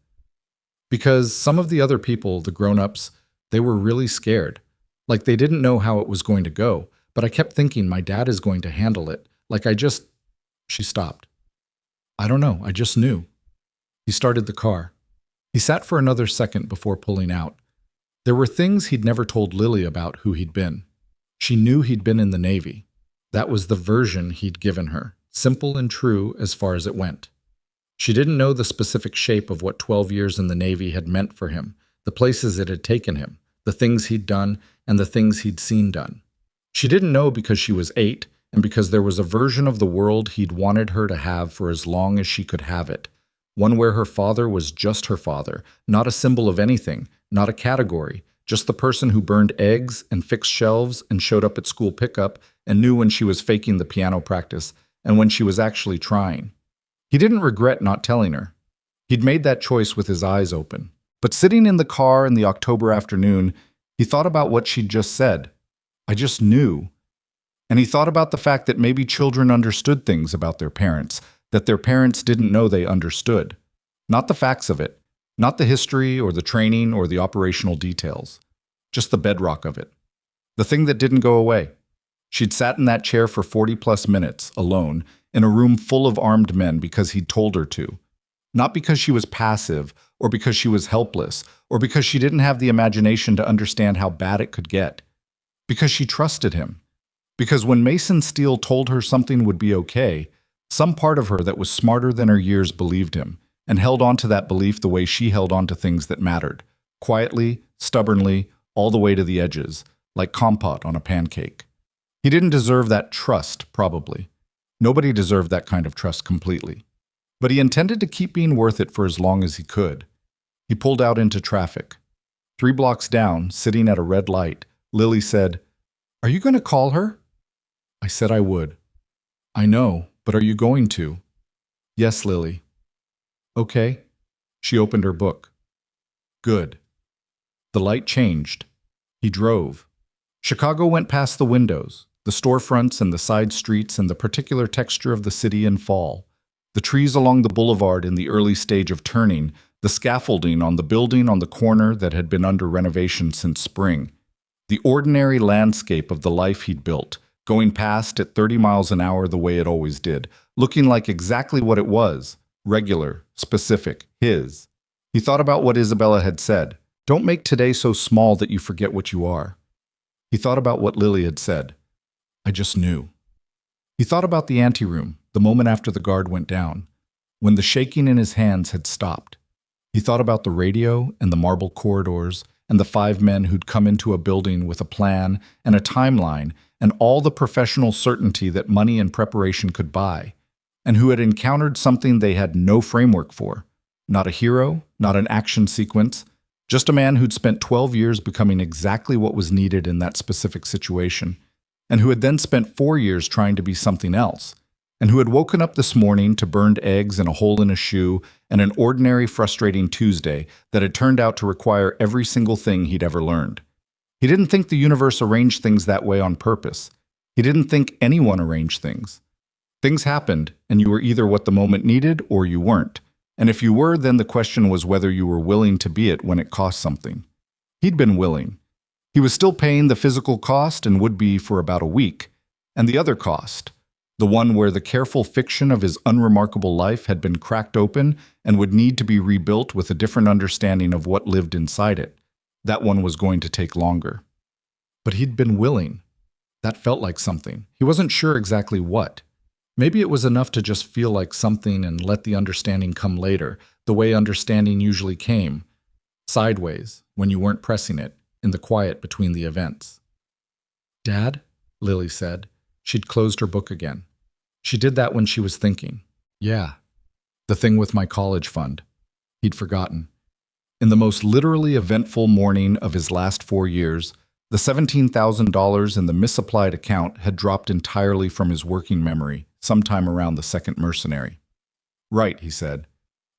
Because some of the other people, the grown-ups, they were really scared. Like they didn't know how it was going to go. But I kept thinking my dad is going to handle it. She stopped. I don't know, I just knew. He started the car. He sat for another second before pulling out. There were things he'd never told Lily about who he'd been. She knew he'd been in the Navy. That was the version he'd given her, simple and true as far as it went. She didn't know the specific shape of what 12 years in the Navy had meant for him, the places it had taken him, the things he'd done, and the things he'd seen done. She didn't know because she was 8, and because there was a version of the world he'd wanted her to have for as long as she could have it. One where her father was just her father, not a symbol of anything, not a category, just the person who burned eggs and fixed shelves and showed up at school pickup and knew when she was faking the piano practice and when she was actually trying. He didn't regret not telling her. He'd made that choice with his eyes open. But sitting in the car in the October afternoon, he thought about what she'd just said. I just knew. And he thought about the fact that maybe children understood things about their parents, that their parents didn't know they understood. Not the facts of it, not the history or the training or the operational details. Just the bedrock of it. The thing that didn't go away. She'd sat in that chair for 40-plus minutes, alone, in a room full of armed men because he'd told her to. Not because she was passive, or because she was helpless, or because she didn't have the imagination to understand how bad it could get. Because she trusted him. Because when Mason Steele told her something would be okay, some part of her that was smarter than her years believed him, and held on to that belief the way she held on to things that mattered. Quietly, stubbornly, all the way to the edges, like compote on a pancake. He didn't deserve that trust, probably. Nobody deserved that kind of trust completely. But he intended to keep being worth it for as long as he could. He pulled out into traffic. 3 blocks down, sitting at a red light, Lily said, "Are you going to call her?" I said I would. I know, but are you going to? Yes, Lily. Okay. She opened her book. Good. The light changed. He drove. Chicago went past the windows, the storefronts and the side streets and the particular texture of the city in fall. The trees along the boulevard in the early stage of turning, the scaffolding on the building on the corner that had been under renovation since spring. The ordinary landscape of the life he'd built, going past at 30 miles an hour the way it always did, looking like exactly what it was, regular, specific, his. He thought about what Isabella had said, "Don't make today so small that you forget what you are." He thought about what Lily had said, "I just knew." He thought about the anteroom, the moment after the guard went down, when the shaking in his hands had stopped. He thought about the radio and the marble corridors and the 5 men who'd come into a building with a plan and a timeline and all the professional certainty that money and preparation could buy, and who had encountered something they had no framework for. Not a hero, not an action sequence, just a man who'd spent 12 years becoming exactly what was needed in that specific situation, and who had then spent 4 years trying to be something else, and who had woken up this morning to burned eggs and a hole in a shoe and an ordinary, frustrating Tuesday that had turned out to require every single thing he'd ever learned. He didn't think the universe arranged things that way on purpose. He didn't think anyone arranged things. Things happened, and you were either what the moment needed or you weren't. And if you were, then the question was whether you were willing to be it when it cost something. He'd been willing. He was still paying the physical cost and would be for about a week. And the other cost, the one where the careful fiction of his unremarkable life had been cracked open and would need to be rebuilt with a different understanding of what lived inside it. That one was going to take longer. But he'd been willing. That felt like something. He wasn't sure exactly what. Maybe it was enough to just feel like something and let the understanding come later, the way understanding usually came. Sideways, when you weren't pressing it, in the quiet between the events. "Dad?" Lily said. She'd closed her book again. She did that when she was thinking. Yeah, the thing with my college fund. He'd forgotten. In the most literally eventful morning of his last 4 years, the $17,000 in the misapplied account had dropped entirely from his working memory, sometime around the second Mercenary. "Right," he said.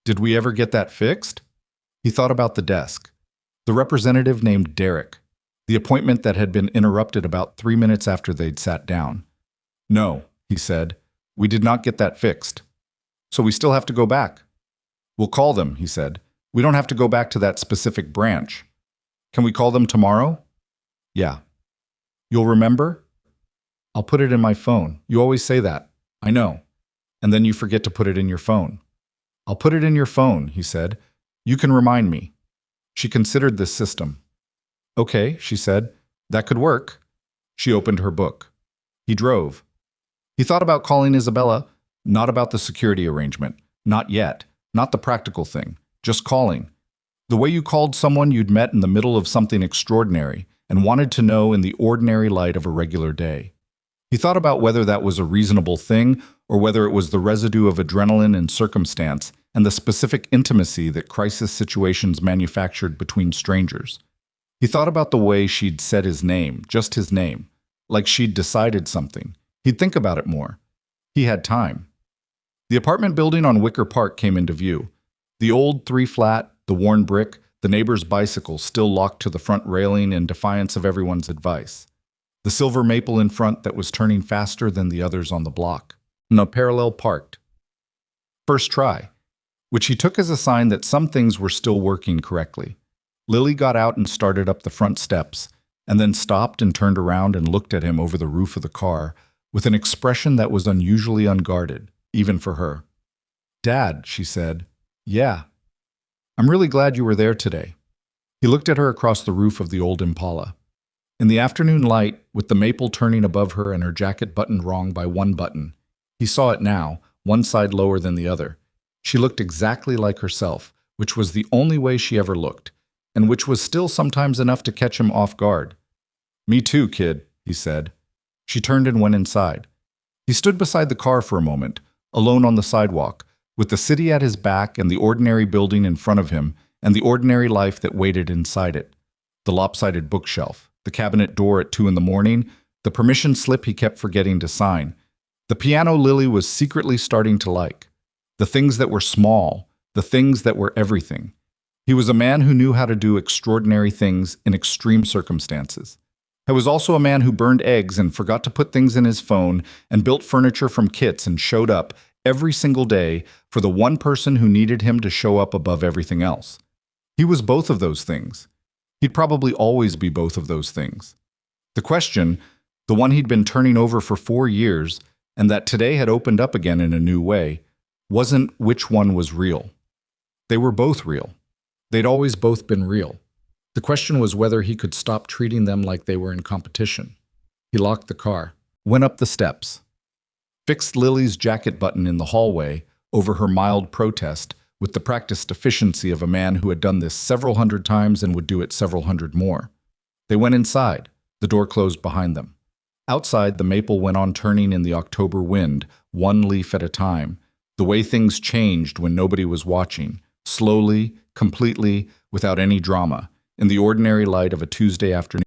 "Did we ever get that fixed?" He thought about the desk. The representative named Derek. The appointment that had been interrupted about 3 minutes after they'd sat down. "No," he said. "We did not get that fixed. So we still have to go back." "We'll call them," he said. "We don't have to go back to that specific branch. Can we call them tomorrow?" "Yeah." "You'll remember?" "I'll put it in my phone. You always say that." "I know. And then you forget to put it in your phone." "I'll put it in your phone," he said. You can remind me. She considered this system. Okay, she said. That could work. She opened her book. He drove. He thought about calling Isabella, not about the security arrangement. Not yet. Not the practical thing. Just calling. The way you called someone you'd met in the middle of something extraordinary and wanted to know in the ordinary light of a regular day. He thought about whether that was a reasonable thing or whether it was the residue of adrenaline and circumstance and the specific intimacy that crisis situations manufactured between strangers. He thought about the way she'd said his name, just his name, like she'd decided something. He'd think about it more. He had time. The apartment building on Wicker Park came into view. The old three-flat, the worn brick, the neighbor's bicycle still locked to the front railing in defiance of everyone's advice. The silver maple in front that was turning faster than the others on the block. And a parallel parked. First try, which he took as a sign that some things were still working correctly. Lily got out and started up the front steps, and then stopped and turned around and looked at him over the roof of the car with an expression that was unusually unguarded, even for her. "Dad," she said. "Yeah. I'm really glad you were there today." He looked at her across the roof of the old Impala. In the afternoon light, with the maple turning above her and her jacket buttoned wrong by one button, he saw it now, one side lower than the other. She looked exactly like herself, which was the only way she ever looked, and which was still sometimes enough to catch him off guard. "Me too, kid," he said. She turned and went inside. He stood beside the car for a moment, alone on the sidewalk, with the city at his back and the ordinary building in front of him and the ordinary life that waited inside it. The lopsided bookshelf, the cabinet door at 2 in the morning, the permission slip he kept forgetting to sign. The piano Lily was secretly starting to like. The things that were small, the things that were everything. He was a man who knew how to do extraordinary things in extreme circumstances. He was also a man who burned eggs and forgot to put things in his phone and built furniture from kits and showed up every single day for the one person who needed him to show up above everything else. He was both of those things. He'd probably always be both of those things. The question, the one he'd been turning over for 4 years, and that today had opened up again in a new way, wasn't which one was real. They were both real. They'd always both been real. The question was whether he could stop treating them like they were in competition. He locked the car, went up the steps, fixed Lily's jacket button in the hallway over her mild protest with the practiced efficiency of a man who had done this several hundred times and would do it several hundred more. They went inside. The door closed behind them. Outside, the maple went on turning in the October wind, one leaf at a time, the way things changed when nobody was watching, slowly, completely, without any drama, in the ordinary light of a Tuesday afternoon.